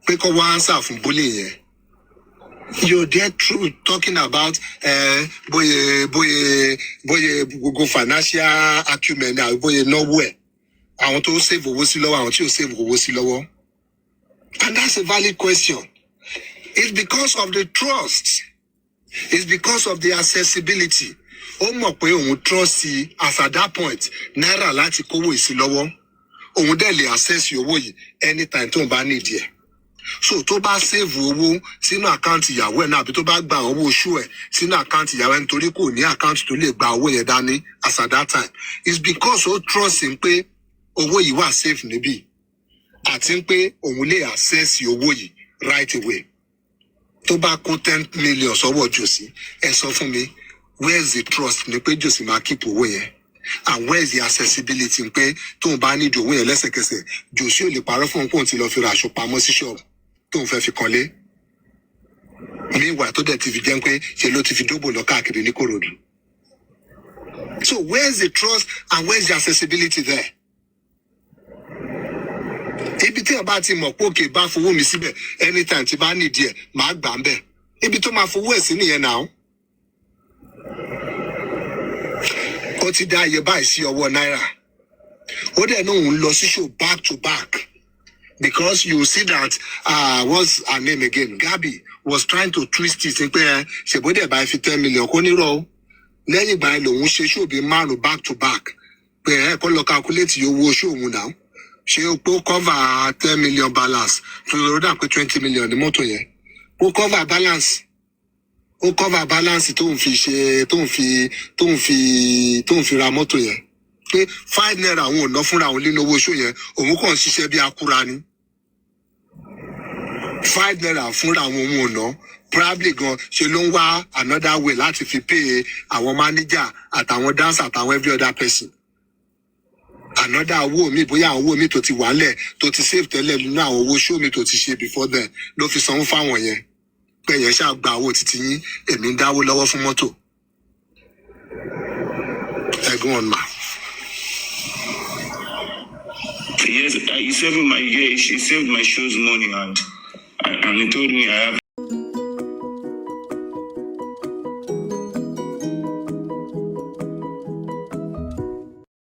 Because one answer from bullying. You're there through talking about go financial acumen now, boy nowhere. I want to save owó sí lọ́wọ́, I want to save owó sí lọ́wọ́. And that's a valid question. It's because of the trust. It's because of the accessibility. Ó mọ̀ pé òun trust sí as at that point, náírà láti kówó sí lọ́wọ́. Òun dẹ̀ lè access owó yìí anytime tó ń bá need ẹ̀. So tó bá save owó sínú àkáǹtì ìyàwó ẹ̀ náà àbí tó bá gba owó oṣù ẹ̀ sínú àkáǹtì ìyàwó ẹ̀ nítorí kò ní àkáǹtì tó lè gba owó yẹn dání as at that time. It's because ó trust in pé owó yìí wà safe níbí àti pé òun lè access owó yìí right away. Tó bá kó 10 million sọ́wọ́ Josie, ẹ sọ fún mi, where's the trust ní pé Josie máa keep owó yẹn? And where's the accessibility ní pé tóun bá ní owó yẹn lẹ́sẹ̀kẹsẹ̀, Josie ò lè parọ́ fún òun kóun ti lọ fi ra aṣọ pamọ́ sí ṣọ́ọ̀bù tóun fẹ́ fi kanlé. Meanwhile tó dẹ̀ ti fi jẹ́ pé ṣe ló ti fi dóbò lọ káàkiri ní Kòròdú. So where's the trust and where's the accessibility there? Ibi tí ọba ti mọ̀ pé òkè bá fowó mi síbẹ̀ anytime tí bá nídìí ẹ̀ máa gbà ń bẹ̀. Ibi tó máa fowó ẹ̀ sí nìyẹn náà. Ó ti dá iye báyìí sí ọwọ́ náírà. Ó dẹ̀ náà òun lọ sí show back to back. Because you see that, what's her name again? Gabby was trying to twist it. Ṣèbódé bá fi 10 million kó nírọ̀. Lẹ́yìn ìgbà yẹn lòun ṣe show bíi márùn back to back. Pé kó lọ calculate owó show òun náà. Ṣé o pé ó cover 10 million balance? Tó lọ dà pé 20 million ní mọ́tò yẹn. Ó cover balance. Ó cover balance tó ń fi ra mọ́tò yẹn. Pé 5 naira òun ò ná fúnra òun nínú owó show yẹn. Òun kàn ṣiṣẹ́ bí akúra ni. 5 naira fúnra àwọn òun ò ná. Probably gan ṣe ló ń wá another way láti fi pay àwọn manager àtàwọn dancer àtàwọn every other person. Another owó mi bóyá àwọn owó mi tó ti wà lẹ̀ tó ti save tẹ́lẹ̀ nínú àwọn owó show mi tó ti ṣe before then ló fi sanwó fáwọn yẹn. Pé yẹn ṣáà gba owó títí yín èmi ń dáwó lọ́wọ́ fún mọ́tò. Go on, ma. Yes, he saved my show's money and he told me I have